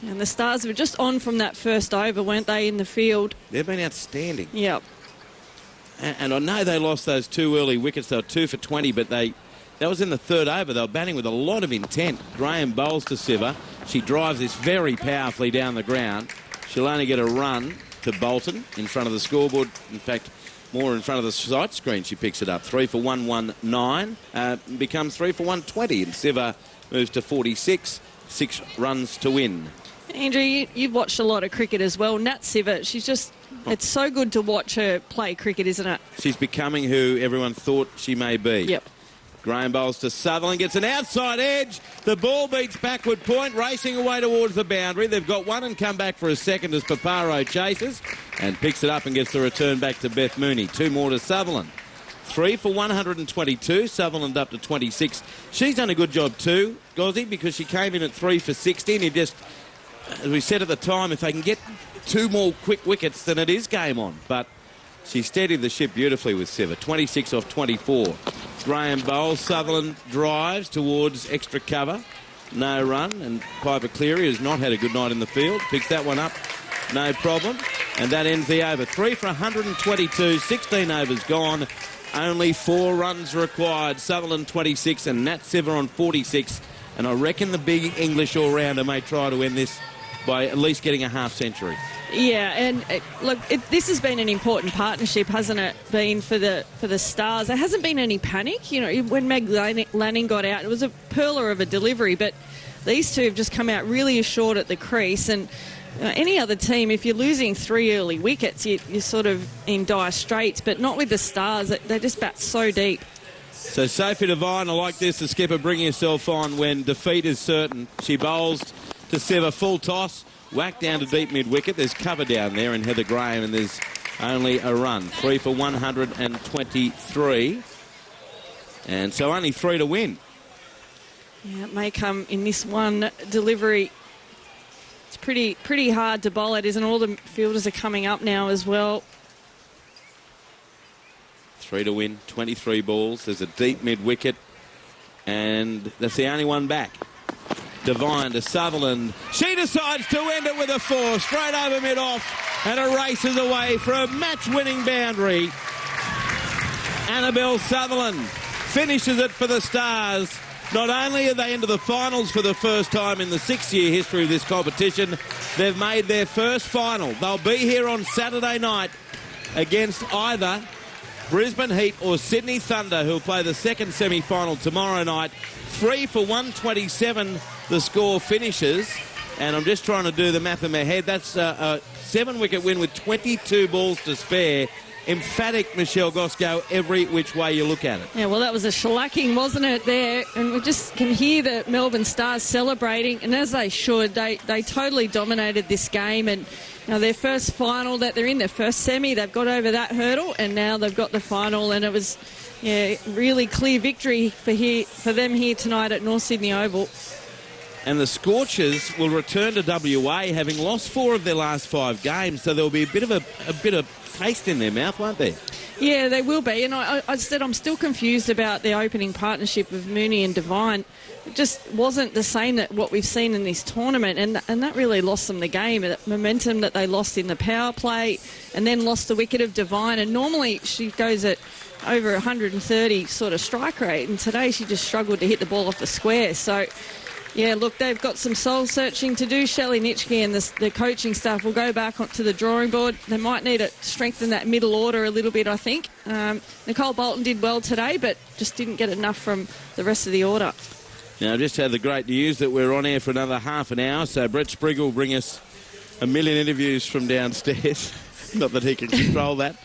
And the Stars were just on from that first over, weren't they, in the field? They've been outstanding. Yep. And I know they lost those 2 early wickets. They were 2 for 20, but that was in the 3rd over. They were batting with a lot of intent. Graham bowls to Siva. She drives this very powerfully down the ground. She'll only get a run to Bolton in front of the scoreboard. In fact, more in front of the sight screen. She picks it up. 3 for 119. Becomes 3 for 120. And Siva moves to 46. 6 runs to win. Andrew, you've watched a lot of cricket as well. Nat Siva, she's just... It's so good to watch her play cricket, isn't it? She's becoming who everyone thought she may be. Yep. Graham bowls to Sutherland, gets an outside edge. The ball beats backward point, racing away towards the boundary. They've got one and come back for a second as Paparo chases and picks it up and gets the return back to Beth Mooney. 2 more to Sutherland. 3 for 122. Sutherland up to 26. She's done a good job too, Gozzy, because she came in at 3 for 60. And he just, as we said at the time, if they can get 2 more quick wickets, then it is game on. But she steadied the ship beautifully with Siva. 26 off 24. Graham bowls. Sutherland drives towards extra cover. No run. And Piper Cleary has not had a good night in the field. Picks that one up. No problem. And that ends the over. 3 for 122. 16 overs gone. Only 4 runs required. Sutherland 26 and Nat Siva on 46. And I reckon the big English all-rounder may try to end this by at least getting a half-century. Yeah, and look, this has been an important partnership, hasn't it, been for the Stars? There hasn't been any panic. You know, when Meg Lanning got out, it was a pearler of a delivery, but these two have just come out really assured at the crease. And any other team, if you're losing 3 early wickets, you're sort of in dire straits, but not with the Stars. They just bat so deep. So Sophie Devine, I like this, the skipper bringing herself on when defeat is certain. She bowls to Siva, full toss. Whack down to deep mid-wicket. There's cover down there in Heather Graham, and there's only a run. 3 for 123. And so only 3 to win. Yeah, it may come in this one delivery. It's pretty hard to bowl at, isn't it? All the fielders are coming up now as well. 3 to win, 23 balls. There's a deep mid-wicket, and that's the only one back. Devine to Sutherland. She decides to end it with a 4, straight over mid-off, and races away for a match-winning boundary. Annabelle Sutherland finishes it for the Stars. Not only are they into the finals for the first time in the 6-year history of this competition, they've made their first final. They'll be here on Saturday night against either Brisbane Heat or Sydney Thunder, who'll play the second semi-final tomorrow night. 3 for 127 the score finishes. And I'm just trying to do the math in my head. That's a 7-wicket win with 22 balls to spare. Emphatic, Michelle Goscoe, every which way you look at it. Yeah, well, that was a shellacking, wasn't it, there? And we just can hear the Melbourne Stars celebrating, and as they should, they totally dominated this game. And their first final that they're in, their first semi, they've got over that hurdle, and now they've got the final, and it was really clear victory for them here tonight at North Sydney Oval. And the Scorchers will return to WA, having lost 4 of their last 5 games, so there'll be a bit of taste in their mouth, won't there? Yeah, they will be. And I said I'm still confused about the opening partnership of Mooney and Devine. It just wasn't the same that what we've seen in this tournament, and that really lost them the game. The momentum that they lost in the power play, and then lost the wicket of Devine. And normally she goes at over 130 sort of strike rate, and today she just struggled to hit the ball off the square. So, yeah, look, they've got some soul-searching to do. Shelley Nitschke and the coaching staff will go back onto the drawing board. They might need to strengthen that middle order a little bit, I think. Nicole Bolton did well today, but just didn't get enough from the rest of the order. Now, I've just had the great news that we're on air for another half an hour, so Brett Sprigg will bring us a million interviews from downstairs. Not that he can control that.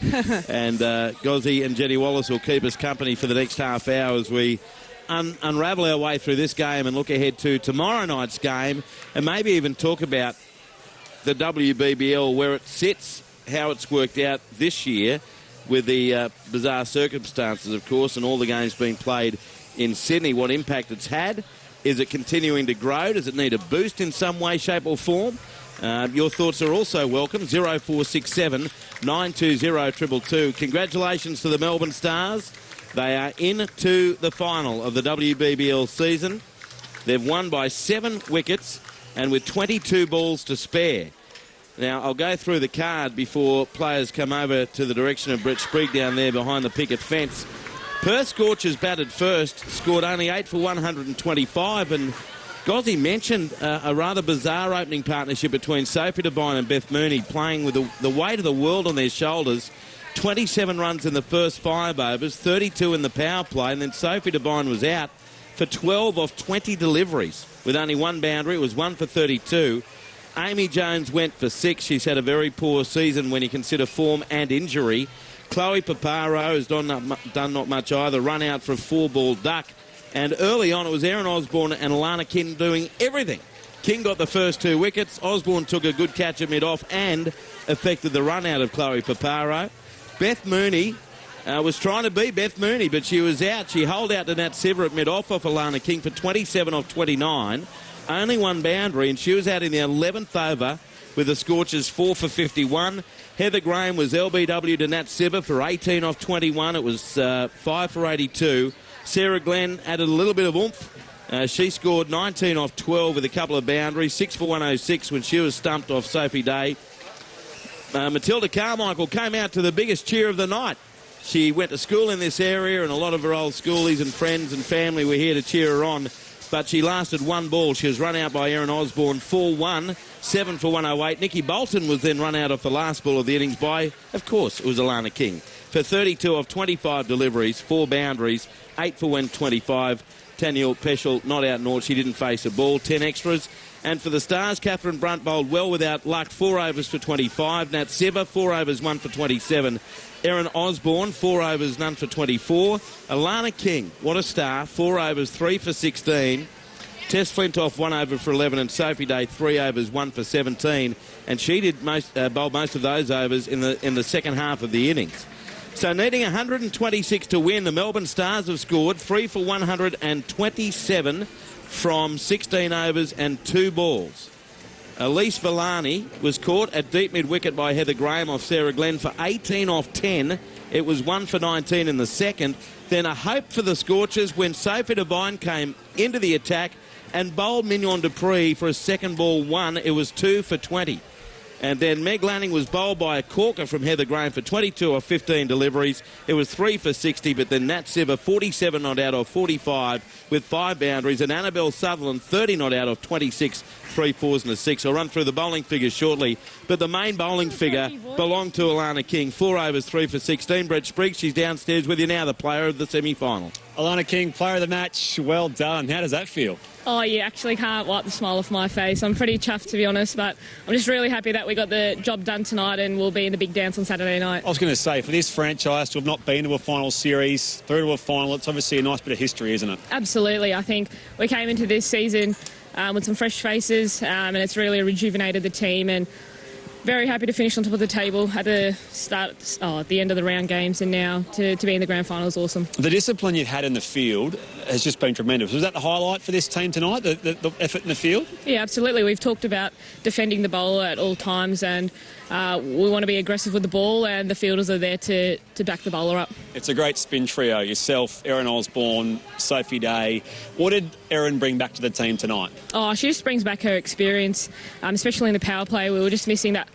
And Gozzy and Jenny Wallace will keep us company for the next half hour as we unravel our way through this game and look ahead to tomorrow night's game, and maybe even talk about the WBBL, where it sits, how it's worked out this year with the bizarre circumstances, of course, and all the games being played in Sydney, what impact it's had. Is it continuing to grow? Does it need a boost in some way, shape or form? Your thoughts are also welcome. 0467 920 222. Congratulations to the Melbourne Stars. They are into the final of the WBBL season. They've won by 7 wickets and with 22 balls to spare. Now, I'll go through the card before players come over to the direction of Brett Sprigg down there behind the picket fence. Perth Scorchers batted first, scored only 8 for 125, and Gozzy mentioned a rather bizarre opening partnership between Sophie Devine and Beth Mooney, playing with the weight of the world on their shoulders. 27 runs in the first 5 overs, 32 in the power play, and then Sophie Devine was out for 12 off 20 deliveries with only 1 boundary. It was 1 for 32. Amy Jones went for 6. She's had a very poor season when you consider form and injury. Chloe Paparo has done not much either, run out for a 4-ball duck. And early on it was Erin Osborne and Alana King doing everything. King got the first 2 wickets. Osborne took a good catch at mid-off and affected the run out of Chloe Paparo. Beth Mooney was trying to be Beth Mooney, but she was out. She holed out to Nat Siver at mid-off off Alana King for 27 off 29. Only 1 boundary, and she was out in the 11th over with the Scorchers 4 for 51. Heather Graham was LBW to Nat Siver for 18 off 21. It was 5 for 82. Sarah Glenn added a little bit of oomph. She scored 19 off 12 with a couple of boundaries, 6 for 106 when she was stumped off Sophie Day. Matilda Carmichael came out to the biggest cheer of the night. She went to school in this area, and a lot of her old schoolies and friends and family were here to cheer her on. But she lasted 1 ball. She was run out by Erin Osborne, 4-1, 7 for 108. Nikki Bolton was then run out off the last ball of the innings by, of course, it was Alana King. For 32 off 25 deliveries, 4 boundaries, 8 for 125. Taniel Peschel not out naught. She didn't face a ball, 10 extras. And for the Stars, Catherine Brunt bowled well without luck, 4 overs for 25. Nat Siver, 4 overs, 1 for 27. Erin Osborne, 4 overs, none for 24. Alana King, what a star, 4 overs, 3 for 16. Tess Flintoff, 1 over for 11, and Sophie Day, 3 overs, 1 for 17. And she did bowl most of those overs in the second half of the innings. So needing 126 to win, the Melbourne Stars have scored 3 for 127 from 16 overs and 2 balls. Elise Villani was caught at deep mid-wicket by Heather Graham off Sarah Glenn for 18 off 10. It was 1 for 19 in the second. Then a hope for the Scorchers when Sophie Devine came into the attack and bowled Mignon Dupree for a second ball 1. It was 2 for 20. And then Meg Lanning was bowled by a corker from Heather Graham for 22 of 15 deliveries. It was 3 for 60, but then Nat Siver 47 not out of 45 with 5 boundaries, and Annabelle Sutherland 30 not out of 26, 3 fours and a 6. I'll run through the bowling figures shortly, but the main bowling figure belonged to Alana King. 4 overs, 3 for 16. Brett Spriggs, she's downstairs with you now, the player of the semi-final. Alana King, player of the match. Well done. How does that feel? Oh, you actually can't wipe the smile off my face. I'm pretty chuffed, to be honest, but I'm just really happy that we got the job done tonight and we'll be in the big dance on Saturday night. I was going to say, for this franchise to have not been to a final series, through to a final, it's obviously a nice bit of history, isn't it? Absolutely. I think we came into this season with some fresh faces and it's really rejuvenated the team, and very happy to finish on top of the table at the at the end of the round games, and now to be in the grand final is awesome. The discipline you've had in the field has just been tremendous. Was that the highlight for this team tonight, the effort in the field? Yeah, absolutely. We've talked about defending the bowler at all times, and we want to be aggressive with the ball, and the fielders are there to back the bowler up. It's a great spin trio. Yourself, Erin Osborne, Sophie Day. What did Erin bring back to the team tonight? Oh, she just brings back her experience, especially in the power play. We were just missing that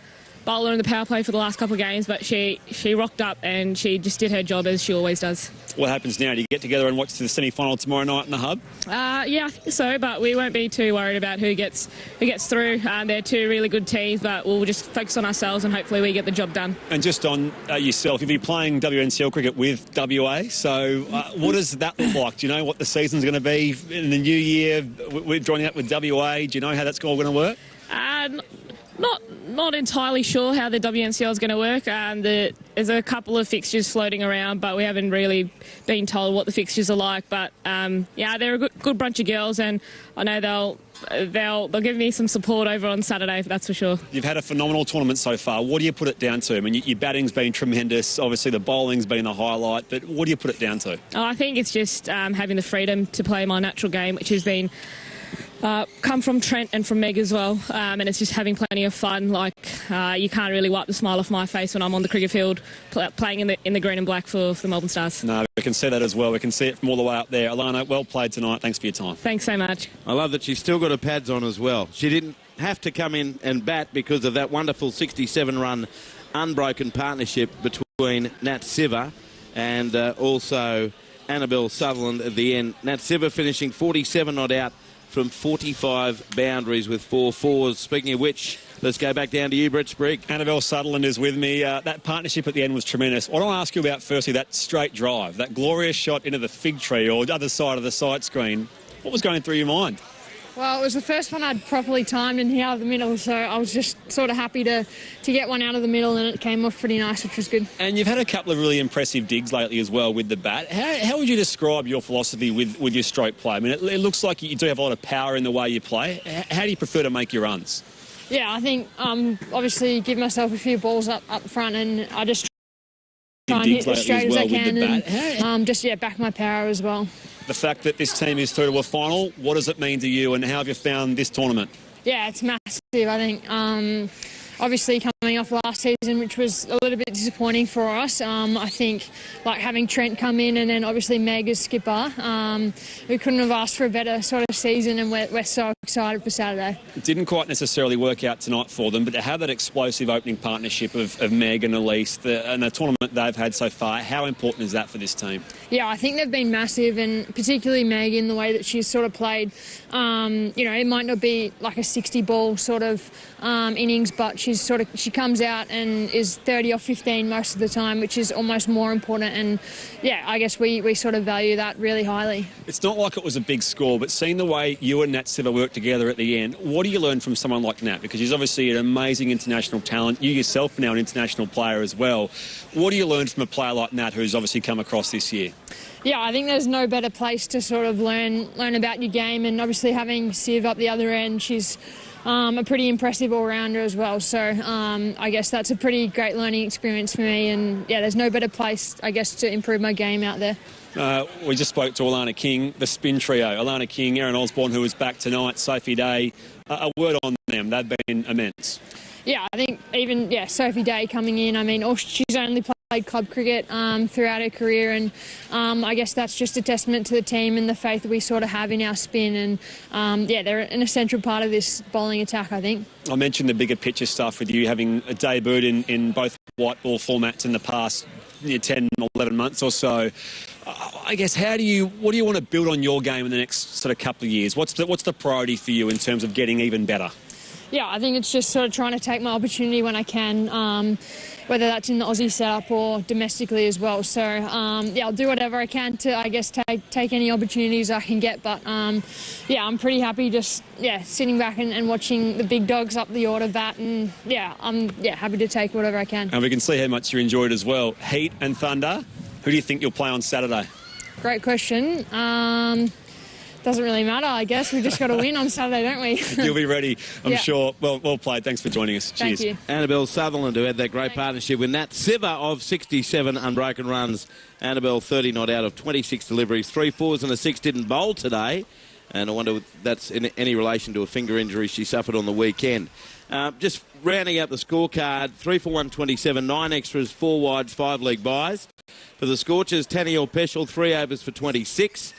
bowler in the power play for the last couple of games, but she rocked up and she just did her job as she always does. What happens now? Do you get together and watch the semi-final tomorrow night in the hub? Yeah, I think so, but we won't be too worried about who gets through. They're two really good teams, but we'll just focus on ourselves and hopefully we get the job done. And just on yourself, you'll be playing WNCL cricket with WA, so what does that look like? Do you know what the season's going to be in the new year? We're joining up with WA. Do you know how that's all going to work? Not entirely sure how the WNCL is going to work. There's a couple of fixtures floating around, but we haven't really been told what the fixtures are like. But they're a good bunch of girls, and I know they'll give me some support over on Saturday, that's for sure. You've had a phenomenal tournament so far. What do you put it down to? I mean, your batting's been tremendous. Obviously, the bowling's been the highlight. But what do you put it down to? I think it's just having the freedom to play my natural game, which has been come from Trent and from Meg as well, and it's just having plenty of fun. You can't really wipe the smile off my face when I'm on the cricket field playing in the green and black for the Melbourne Stars. No, we can see that as well. We can see it from all the way up there. Alana, well played tonight. Thanks for your time. Thanks so much. I love that she's still got her pads on as well. She didn't have to come in and bat because of that wonderful 67-run unbroken partnership between Nat Siver and also Annabelle Sutherland at the end. Nat Siver finishing 47 not out from 45 boundaries with 4 fours. Speaking of which, let's go back down to you, Brett Spriggs. Annabelle Sutherland is with me. That partnership at the end was tremendous. What I want to ask you about, firstly, that straight drive, that glorious shot into the fig tree or the other side of the sight screen. What was going through your mind? Well, it was the first one I'd properly timed and hit out of the middle, so I was just sort of happy to get one out of the middle, and it came off pretty nice, which was good. And you've had a couple of really impressive digs lately as well with the bat. How would you describe your philosophy with your stroke play? I mean, it looks like you do have a lot of power in the way you play. How do you prefer to make your runs? Yeah, I think obviously give myself a few balls up front, and I just try and hit as straight as I can, and back my power as well. The fact that this team is through to a final, what does it mean to you, and how have you found this tournament? Yeah, it's massive, I think. Obviously coming off last season, which was a little bit disappointing for us. I think having Trent come in and then obviously Meg as skipper, we couldn't have asked for a better sort of season, and we're so excited for Saturday. It didn't quite necessarily work out tonight for them, but to have that explosive opening partnership of Meg and Elise and the tournament they've had so far, how important is that for this team? Yeah, I think they've been massive, and particularly Meg in the way that she's sort of played. It might not be like a 60-ball sort of innings, but she comes out and is 30 off 15 most of the time, which is almost more important. And yeah, I guess we sort of value that really highly. It's not like it was a big score, but seeing the way you and Nat Siver worked together at the end, what do you learn from someone like Nat? Because she's obviously an amazing international talent. You yourself are now an international player as well. What do you learn from a player like Nat, who's obviously come across this year? Yeah, I think there's no better place to sort of learn about your game, and obviously having Siv up the other end, she's a pretty impressive all-rounder as well. So I guess that's a pretty great learning experience for me, and yeah, there's no better place, I guess, to improve my game out there. We just spoke to Alana King, the spin trio. Alana King, Erin Osborne, who was back tonight, Sophie Day. A word on them. They've been immense. I think even, Sophie Day coming in, I mean, she's only played club cricket throughout her career, and I guess that's just a testament to the team and the faith that we sort of have in our spin, and they're an essential part of this bowling attack, I think. I mentioned the bigger picture stuff with you having debuted in both white ball formats in the past 10, 11 months or so. I guess what do you want to build on your game in the next sort of couple of years? What's the priority for you in terms of getting even better? Yeah, I think it's just sort of trying to take my opportunity when I can, whether that's in the Aussie setup or domestically as well. So, I'll do whatever I can to, I guess, take any opportunities I can get. But, I'm pretty happy just, sitting back and watching the big dogs up the order bat. And, I'm happy to take whatever I can. And we can see how much you enjoyed as well. Heat and Thunder. Who do you think you'll play on Saturday? Great question. Doesn't really matter, I guess. We've just got to win on Saturday, don't we? You'll be ready, I'm sure. Well played. Thanks for joining us. Thank Cheers. you. Annabelle Sutherland, who had that great partnership with Nat Siver of 67 unbroken runs. Annabelle 30 not out of 26 deliveries. 3 4s and a 6 didn't bowl today. And I wonder if that's in any relation to a finger injury she suffered on the weekend. Just rounding out the scorecard, 3 for 127, 9 extras, 4 wides, 5 leg byes. For the Scorchers, Taniel Peschel, 3 overs for 26.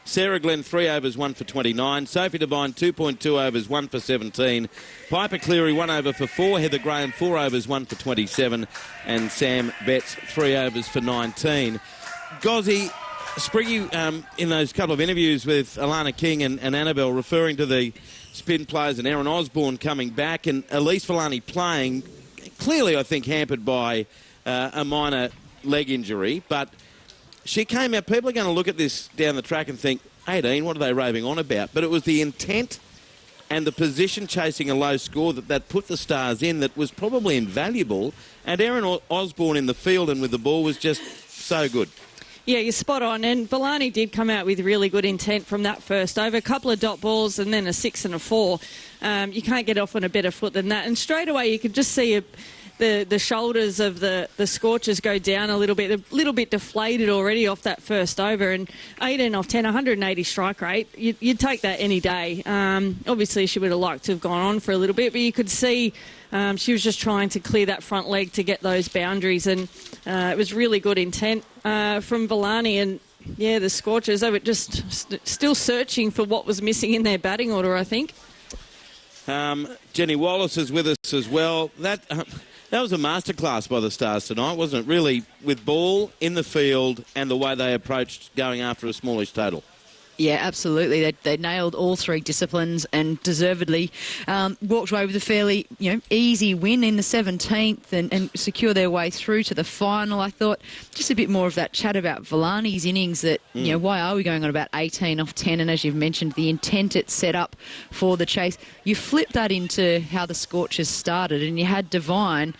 Sarah Glenn, 3 overs, 1 for 29. Sophie Devine, 2.2 overs, 1 for 17. Piper Cleary, 1 over for 4. Heather Graham, 4 overs, 1 for 27. And Sam Betts, 3 overs for 19. Gozzy, Spriggy, in those couple of interviews with Alana King and Annabelle, referring to the spin players and Aaron Osborne coming back and Elise Villani playing, clearly I think hampered by a minor leg injury, but she came out, people are going to look at this down the track and think, 18, what are they raving on about? But it was the intent and the position chasing a low score that put the Stars in that was probably invaluable. And Aaron Osborne in the field and with the ball was just so good. Yeah, you're spot on. And Villani did come out with really good intent from that first over. A couple of dot balls and then a 6 and a 4. You can't get off on a better foot than that. And straight away you could just see the shoulders of the Scorchers go down a little bit deflated already off that first over. And 18 off 10, 180 strike rate, you'd take that any day. Obviously she would have liked to have gone on for a little bit, but you could see she was just trying to clear that front leg to get those boundaries, and it was really good intent from Villani. And the Scorchers, they were just still searching for what was missing in their batting order, I think. Jenny Wallace is with us as well. That was a masterclass by the Stars tonight, wasn't it? Really, with ball in the field and the way they approached going after a smallish total. Yeah, absolutely. They nailed all 3 disciplines and deservedly walked away with a fairly easy win in the 17th and secure their way through to the final. I thought just a bit more of that chat about Villani's innings that, why are we going on about 18 off 10? And as you've mentioned, the intent it set up for the chase. You flip that into how the Scorchers started and you had Devine,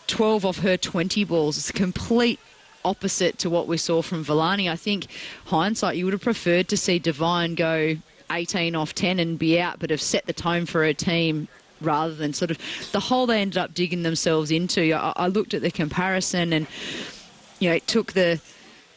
12 off her 20 balls. It's a complete opposite to what we saw from Villani. I think hindsight, you would have preferred to see Devine go 18 off 10 and be out, but have set the tone for her team rather than sort of the hole they ended up digging themselves into. I looked at the comparison and, it took the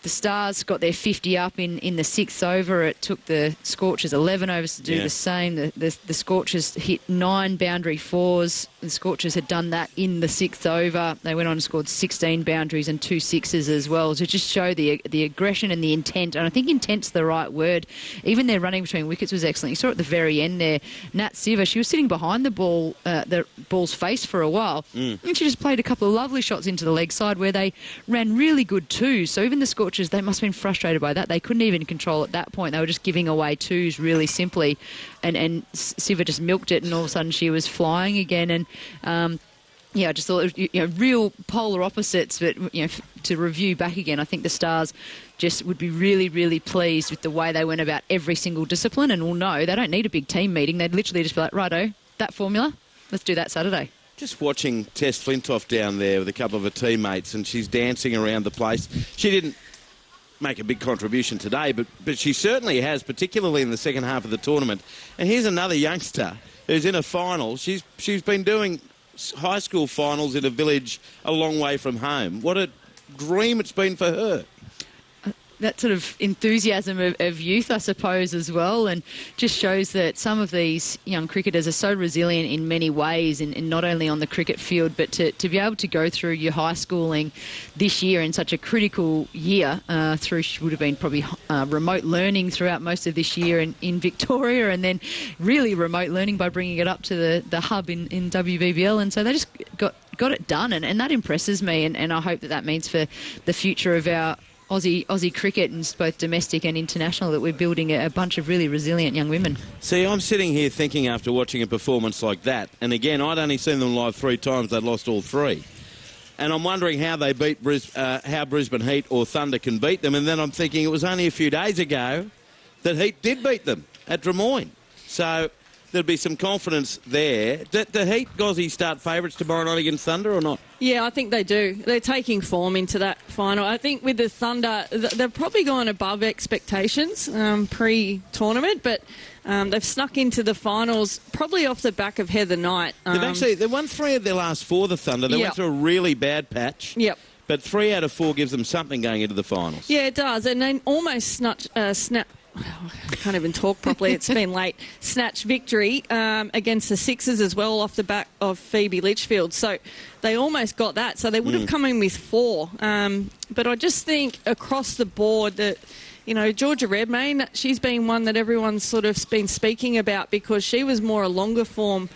Stars got their 50 up in the 6th over. It took the Scorchers 11 overs to do the same. The Scorchers hit 9 boundary 4s. The Scorchers had done that in the 6th over. They went on and scored 16 boundaries and 2 6s as well to just show the aggression and the intent. And I think intent's the right word. Even their running between wickets was excellent. You saw at the very end there, Nat Siver, she was sitting behind the ball's face for a while. And she just played a couple of lovely shots into the leg side where they ran really good twos. So even the Scorchers, they must have been frustrated by that. They couldn't even control at that point. They were just giving away twos really simply. And Siva just milked it, and all of a sudden she was flying again. And I just thought it was, real polar opposites. But to review back again, I think the Stars just would be really, really pleased with the way they went about every single discipline. And we'll know they don't need a big team meeting. They'd literally just be like, righto, that formula, let's do that Saturday. Just watching Tess Flintoff down there with a couple of her teammates, and she's dancing around the place. She didn't make a big contribution today, but she certainly has, particularly in the second half of the tournament. And here's another youngster who's in a final. She's been doing high school finals in a village a long way from home. What a dream it's been for her. sort of enthusiasm of youth, I suppose, as well, and just shows that some of these young cricketers are so resilient in many ways, and not only on the cricket field, but to be able to go through your high schooling this year in such a critical year, through would have been probably remote learning throughout most of this year in Victoria, and then really remote learning by bringing it up to the hub in WBBL, and so they just got it done, and that impresses me, and I hope that means for the future of our Aussie cricket, and both domestic and international, that we're building a bunch of really resilient young women. See, I'm sitting here thinking after watching a performance like that, and again, I'd only seen them live 3 times, they'd lost all 3. And I'm wondering how they beat how Brisbane Heat or Thunder can beat them, and then I'm thinking it was only a few days ago that Heat did beat them at Drummoyne. So there'll be some confidence there. Do Heat, Gozzy, start favourites tomorrow night against Thunder or not? Yeah, I think they do. They're taking form into that final. I think with the Thunder, they've probably gone above expectations pre-tournament, but they've snuck into the finals probably off the back of Heather Knight. They've won 3 of their last 4, the Thunder. They went through a really bad patch. Yep. But 3 out of 4 gives them something going into the finals. Yeah, it does. And they almost snap. I can't even talk properly. It's been late. Snatch victory against the Sixers as well off the back of Phoebe Litchfield. So they almost got that. So they would have come in with 4. But I just think across the board that, you know, Georgia Redmayne, she's been one that everyone's sort of been speaking about because she was more a longer form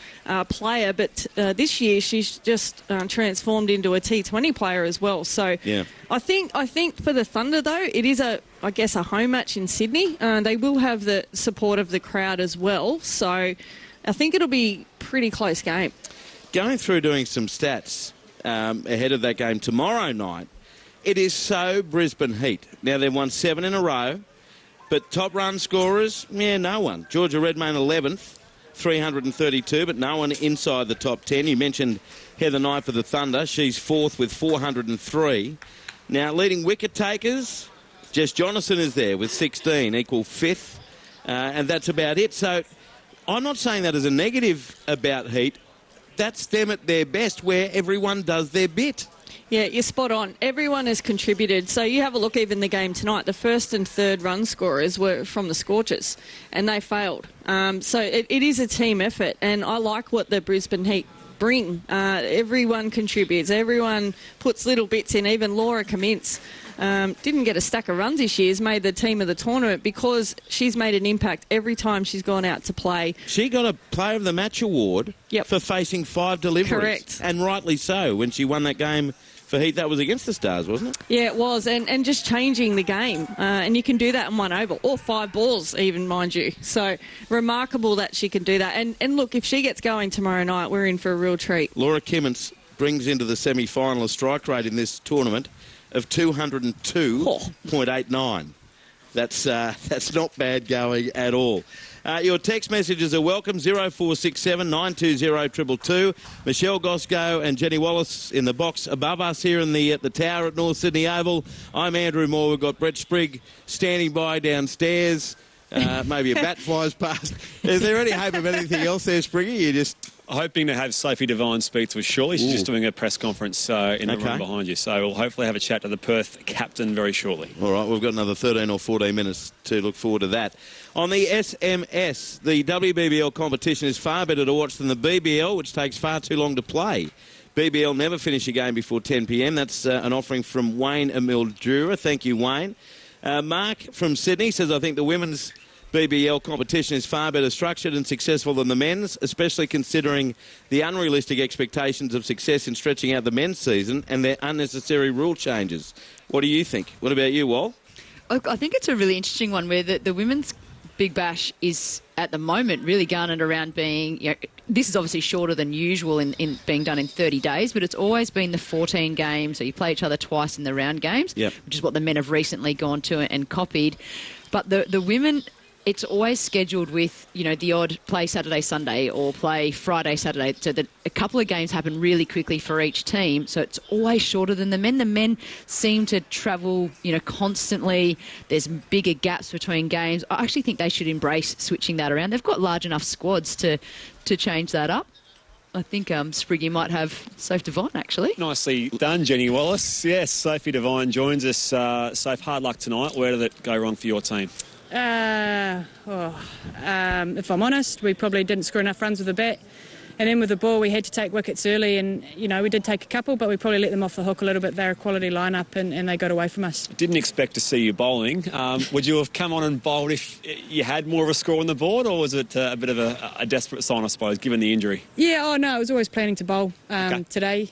player. But this year she's just transformed into a T20 player as well. So yeah. I think for the Thunder, though, it is a home match in Sydney. They will have the support of the crowd as well. So I think it'll be a pretty close game. Going through doing some stats ahead of that game tomorrow night, it is so Brisbane Heat. Now, they've won 7 in a row, but top run scorers, no one. Georgia Redmayne 11th, 332, but no one inside the top 10. You mentioned Heather Knight for the Thunder. She's 4th with 403. Now, leading wicket takers, Jess Jonathan is there with 16, equal 5th, and that's about it. So I'm not saying that as a negative about Heat. That's them at their best, where everyone does their bit. Yeah, you're spot on. Everyone has contributed. So you have a look even the game tonight. The 1st and 3rd run scorers were from the Scorchers, and they failed. So it is a team effort, and I like what the Brisbane Heat bring. Everyone contributes. Everyone puts little bits in. Even Laura Cummins didn't get a stack of runs this year, has made the team of the tournament because she's made an impact every time she's gone out to play. She got a Player of the Match award for facing 5 deliveries. Correct. And rightly so. When she won that game for Heat, that was against the Stars, wasn't it? Yeah, it was, and just changing the game. And you can do that in 1 over, or 5 balls even, mind you. So remarkable that she can do that. And look, if she gets going tomorrow night, we're in for a real treat. Laura Cummins brings into the semi-final a strike rate in this tournament of 202.89. That's not bad going at all. Your text messages are welcome, 0467 920 222. Michelle Gosco and Jenny Wallace in the box above us here in the tower at North Sydney Oval. I'm Andrew Moore. We've got Brett Sprigg standing by downstairs. Maybe a bat flies past. Is there any hope of anything else there, Spriggy? You just hoping to have Sophie Devine speak to us shortly. She's just doing a press conference in the room behind you. So we'll hopefully have a chat to the Perth captain very shortly. All right, we've got another 13 or 14 minutes to look forward to that. On the SMS, the WBBL competition is far better to watch than the BBL, which takes far too long to play. BBL never finish a game before 10 p.m. That's an offering from Wayne Emil-Dura. Thank you, Wayne. Mark from Sydney says, I think the women's BBL competition is far better structured and successful than the men's, especially considering the unrealistic expectations of success in stretching out the men's season and their unnecessary rule changes. What do you think? What about you, Wal? I think it's a really interesting one where the women's Big Bash is at the moment really garnered around being, this is obviously shorter than usual in being done in 30 days, but it's always been the 14 games, so you play each other twice in the round games, which is what the men have recently gone to and copied. But the women, it's always scheduled with, the odd play Saturday, Sunday or play Friday, Saturday, so that a couple of games happen really quickly for each team. So it's always shorter than the men. The men seem to travel, constantly. There's bigger gaps between games. I actually think they should embrace switching that around. They've got large enough squads to change that up. I think Spriggy might have Soph Devine, actually. Nicely done, Jenny Wallace. Yes, Sophie Devine joins us. Soph, hard luck tonight. Where did it go wrong for your team? If I'm honest, we probably didn't score enough runs with the bat. And then with the ball, we had to take wickets early, and, we did take a couple, but we probably let them off the hook a little bit. They're a quality lineup, and they got away from us. Didn't expect to see you bowling. Would you have come on and bowled if you had more of a score on the board, or was it a bit of a desperate sign, I suppose, given the injury? Yeah, I was always planning to bowl today.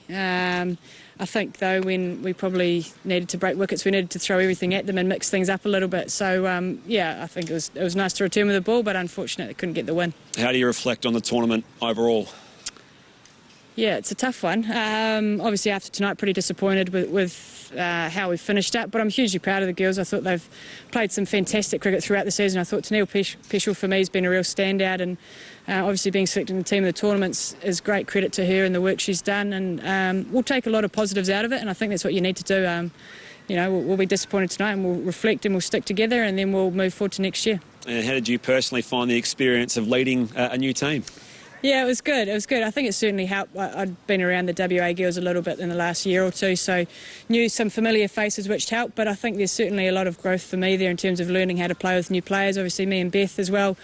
I think, though, when we probably needed to break wickets, we needed to throw everything at them and mix things up a little bit. So, I think it was nice to return with the ball, but unfortunately couldn't get the win. How do you reflect on the tournament overall? Yeah, it's a tough one. Obviously, after tonight, pretty disappointed with how we finished up, but I'm hugely proud of the girls. I thought they've played some fantastic cricket throughout the season. I thought Tennille Peschel, for me, has been a real standout, and obviously being selected in the team of the tournaments is great credit to her and the work she's done, and we'll take a lot of positives out of it, and I think that's what you need to do. We'll be disappointed tonight, and we'll reflect and we'll stick together, and then we'll move forward to next year. And how did you personally find the experience of leading a new team? Yeah, it was good. I think it certainly helped. I'd been around the WA girls a little bit in the last year or two, so knew some familiar faces which helped, but I think there's certainly a lot of growth for me there in terms of learning how to play with new players. Obviously, me and Beth as well,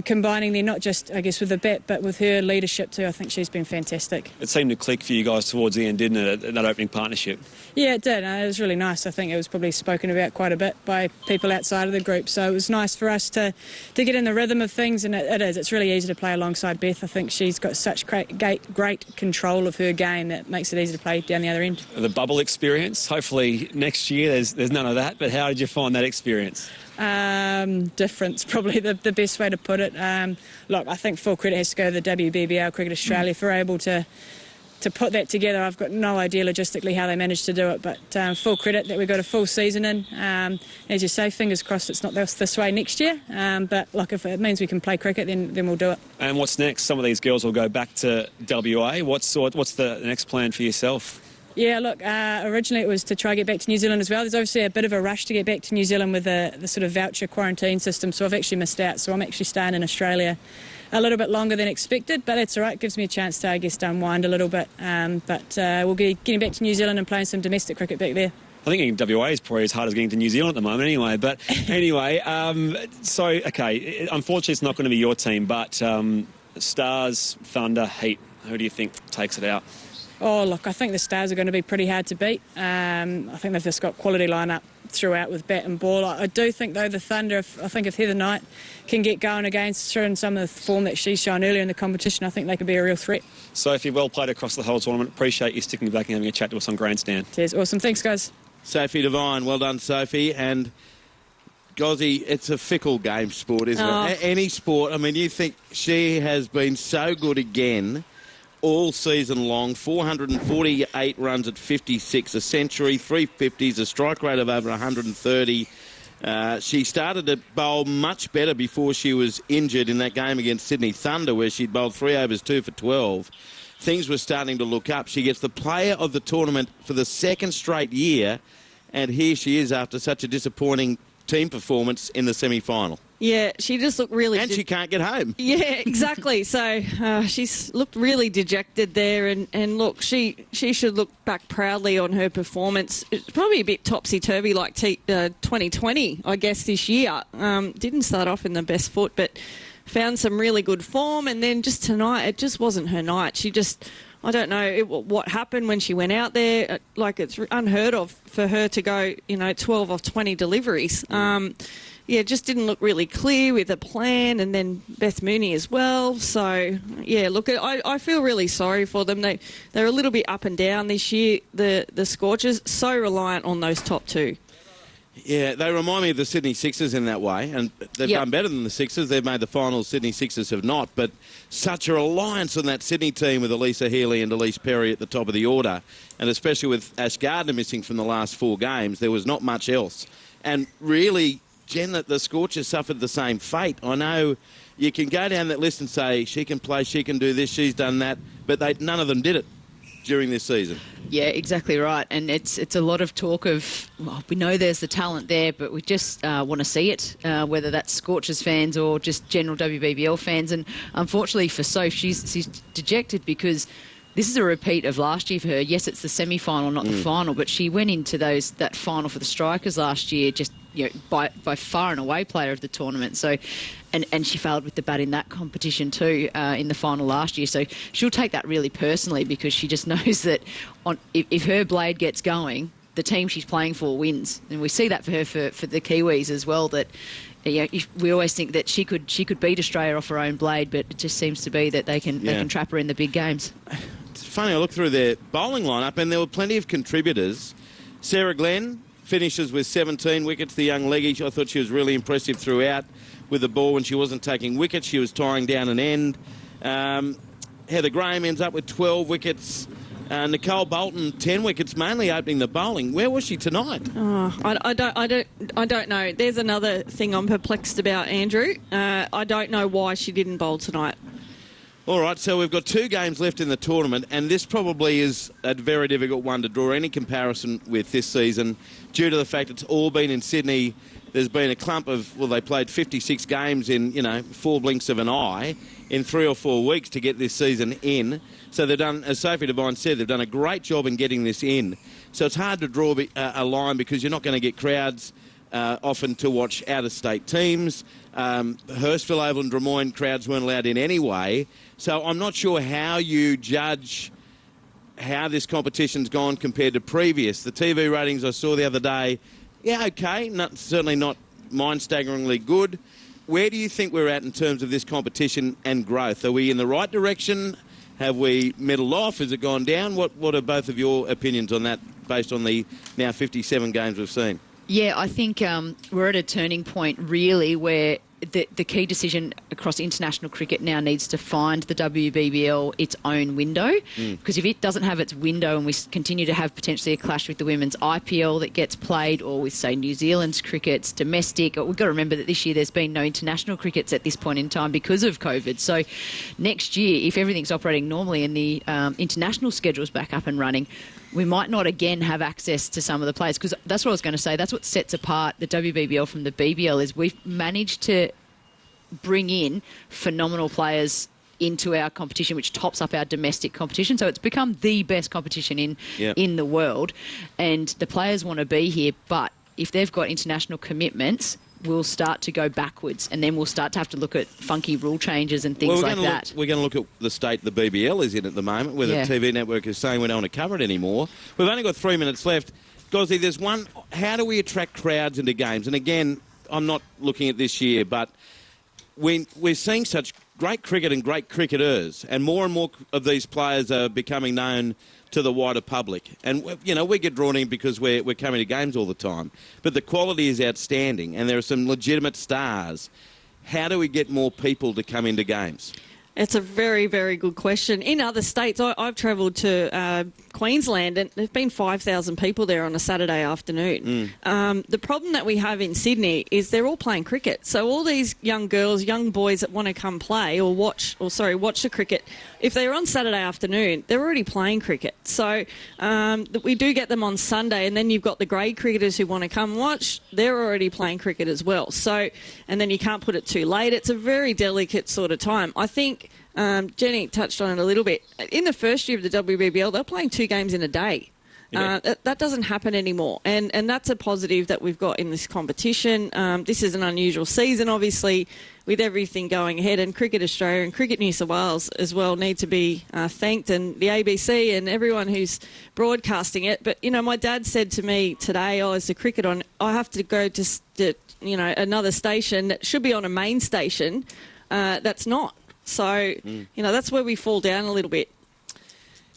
combining there, not just, I guess, with the bat, but with her leadership too. I think she's been fantastic. It seemed to click for you guys towards the end, didn't it, that opening partnership? Yeah, it did. It was really nice. I think it was probably spoken about quite a bit by people outside of the group, so it was nice for us to get in the rhythm of things, and it is. It's really easy to play alongside Beth. I think she's got such great control of her game that makes it easy to play down the other end. The Wbbl experience, hopefully next year there's none of that, but how did you find that experience? Difference, probably the best way to put it. Look, I think full credit has to go to the Wbbl Cricket Australia for able to put that together. I've got no idea logistically how they managed to do it, but full credit that we got a full season in. As you say, fingers crossed it's not this way next year, but look, if it means we can play cricket, then we'll do it. And what's next? Some of these girls will go back to WA. What's the next plan for yourself? Yeah, look, originally it was to try to get back to New Zealand as well. There's obviously a bit of a rush to get back to New Zealand with the sort of voucher quarantine system, so I've actually missed out. So I'm actually staying in Australia a little bit longer than expected, but that's all right. It gives me a chance to, I guess, unwind a little bit. But we'll be getting back to New Zealand and playing some domestic cricket back there. I think in WA is probably as hard as getting to New Zealand at the moment anyway. But anyway, okay, unfortunately it's not going to be your team, but Stars, Thunder, Heat, who do you think takes it out? Oh, look, I think the Stars are going to be pretty hard to beat. I think they've just got quality line-up throughout with bat and ball. I do think, though, the Thunder, if Heather Knight can get going against her in some of the form that she's shown earlier in the competition, I think they could be a real threat. Sophie, well played across the whole tournament. Appreciate you sticking back and having a chat to us on Grandstand. Cheers. Awesome. Thanks, guys. Sophie Devine, well done, Sophie. And Gozzy, it's a fickle game sport, isn't it? Any sport. I mean, you think she has been so good again all season long. 448 runs at 56, a century, 350s, a strike rate of over 130. She started to bowl much better before she was injured in that game against Sydney Thunder, where she'd bowled 3 overs, 2 for 12. Things were starting to look up. She gets the player of the tournament for the second straight year, and here she is after such a disappointing team performance in the semi-final. Yeah, she just looked really... And she can't get home. Yeah, exactly. So she's looked really dejected there. And look, she should look back proudly on her performance. It's probably a bit topsy-turvy like 2020, I guess, this year. Didn't start off in the best foot, but found some really good form. And then just tonight, it just wasn't her night. She just... I don't know what happened when she went out there. Like, it's unheard of for her to go, 12 off 20 deliveries. Yeah, just didn't look really clear with a plan, and then Beth Mooney as well. So, yeah, look, I feel really sorry for them. They're a little bit up and down this year, the Scorchers, so reliant on those top two. Yeah, they remind me of the Sydney Sixers in that way, and they've done better than the Sixers. They've made the finals. Sydney Sixers have not, but such a reliance on that Sydney team with Elisa Healy and Elise Perry at the top of the order, and especially with Ash Gardner missing from the last 4 games, there was not much else. And really, Jen, that the Scorchers suffered the same fate. I know you can go down that list and say she can play, she can do this, she's done that, but none of them did it during this season. Yeah, exactly right. And it's a lot of talk of, well, we know there's the talent there, but we just want to see it, whether that's Scorchers fans or just general WBBL fans. And unfortunately for Soph, she's dejected because this is a repeat of last year for her. Yes, it's the semi-final, not the final, but she went into that final for the Strikers last year just by far and away player of the tournament. So, and she failed with the bat in that competition too in the final last year. So she'll take that really personally because she just knows that if her blade gets going, the team she's playing for wins. And we see that for her for the Kiwis as well, that we always think that she could beat Australia off her own blade, but it just seems to be that they can trap her in the big games. It's funny, I looked through their bowling lineup and there were plenty of contributors. Sarah Glenn finishes with 17 wickets, the young leggy. I thought she was really impressive throughout with the ball when she wasn't taking wickets. She was tying down an end. Heather Graham ends up with 12 wickets. Nicole Bolton, 10 wickets, mainly opening the bowling. Where was she tonight? Oh, I don't know. There's another thing I'm perplexed about, Andrew. I don't know why she didn't bowl tonight. All right, so we've got 2 games left in the tournament, and this probably is a very difficult one to draw any comparison with this season due to the fact it's all been in Sydney. There's been a clump of, well, they played 56 games in, 4 blinks of an eye in 3 or 4 weeks to get this season in. So they've done, as Sophie Devine said, they've done a great job in getting this in. So it's hard to draw a line because you're not going to get crowds often to watch out-of-state teams. Hurstville Oval and Drummoyne crowds weren't allowed in anyway. So I'm not sure how you judge how this competition's gone compared to previous. The TV ratings I saw the other day, okay, certainly not mind-staggeringly good. Where do you think we're at in terms of this competition and growth? Are we in the right direction? Have we middled off? Has it gone down? What are both of your opinions on that based on the now 57 games we've seen? Yeah, I think we're at a turning point, really, where the key decision across international cricket now needs to find the WBBL its own window. Because if it doesn't have its window and we continue to have potentially a clash with the women's IPL that gets played or with, say, New Zealand's crickets, domestic, we've got to remember that this year there's been no international crickets at this point in time because of COVID. So next year, if everything's operating normally and the international schedule's back up and running, we might not again have access to some of the players, because that's what I was going to say. That's what sets apart the WBBL from the BBL is we've managed to bring in phenomenal players into our competition, which tops up our domestic competition. So it's become the best competition in the world, and the players want to be here. But if they've got international commitments, we'll start to go backwards, and then we'll start to have to look at funky rule changes and things like that. We're going to look at the state the BBL is in at the moment, where the TV network is saying we don't want to cover it anymore. We've only got 3 minutes left. Gozzy, there's one, how do we attract crowds into games? And again, I'm not looking at this year, but we're seeing such great cricket and great cricketers, and more of these players are becoming known to the wider public. And, we get drawn in because we're coming to games all the time. But the quality is outstanding, and there are some legitimate stars. How do we get more people to come into games? It's a very, very good question. In other states, I've travelled to Queensland, and there's been 5,000 people there on a Saturday afternoon. The problem that we have in Sydney is they're all playing cricket. So all these young girls, young boys that want to come play or watch the cricket, if they're on Saturday afternoon, they're already playing cricket. So we do get them on Sunday, and then you've got the grade cricketers who want to come watch. They're already playing cricket as well. So, and then you can't put it too late. It's a very delicate sort of time. I think Jenny touched on it a little bit. In the first year of the WBBL, they're playing 2 games in a day. That doesn't happen anymore, and that's a positive that we've got in this competition. This is an unusual season, obviously, with everything going ahead, and Cricket Australia and Cricket New South Wales as well need to be thanked, and the ABC and everyone who's broadcasting it. But, my dad said to me today, is the cricket on? I have to go to another station that should be on a main station that's not. So, that's where we fall down a little bit.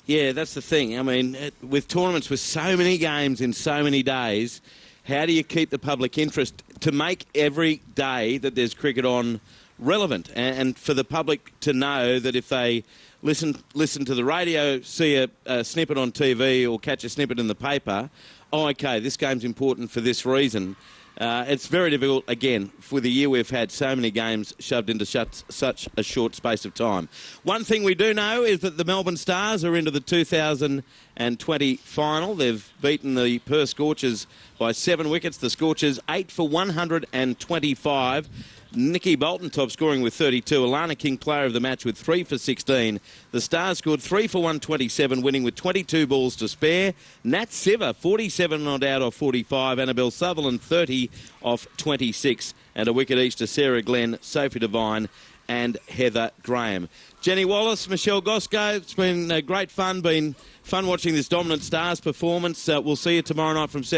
Yeah, that's the thing. I mean, with tournaments with so many games in so many days, how do you keep the public interest to make every day that there's cricket on relevant? And for the public to know that if they listen to the radio, see a snippet on TV or catch a snippet in the paper, okay, this game's important for this reason. It's very difficult, again, for the year we've had so many games shoved into such a short space of time. One thing we do know is that the Melbourne Stars are into the 2020 final. They've beaten the Perth Scorchers by 7 wickets. The Scorchers 8 for 125. Nikki Bolton top scoring with 32. Alana King player of the match with 3 for 16. The Stars scored 3 for 127, winning with 22 balls to spare. Nat Siver 47 not out off 45. Annabelle Sutherland 30 off 26. And a wicket each to Sarah Glenn, Sophie Devine and Heather Graham. Jenny Wallace, Michelle Gosco, it's been great fun. Been fun watching this dominant Stars performance. We'll see you tomorrow night from 7.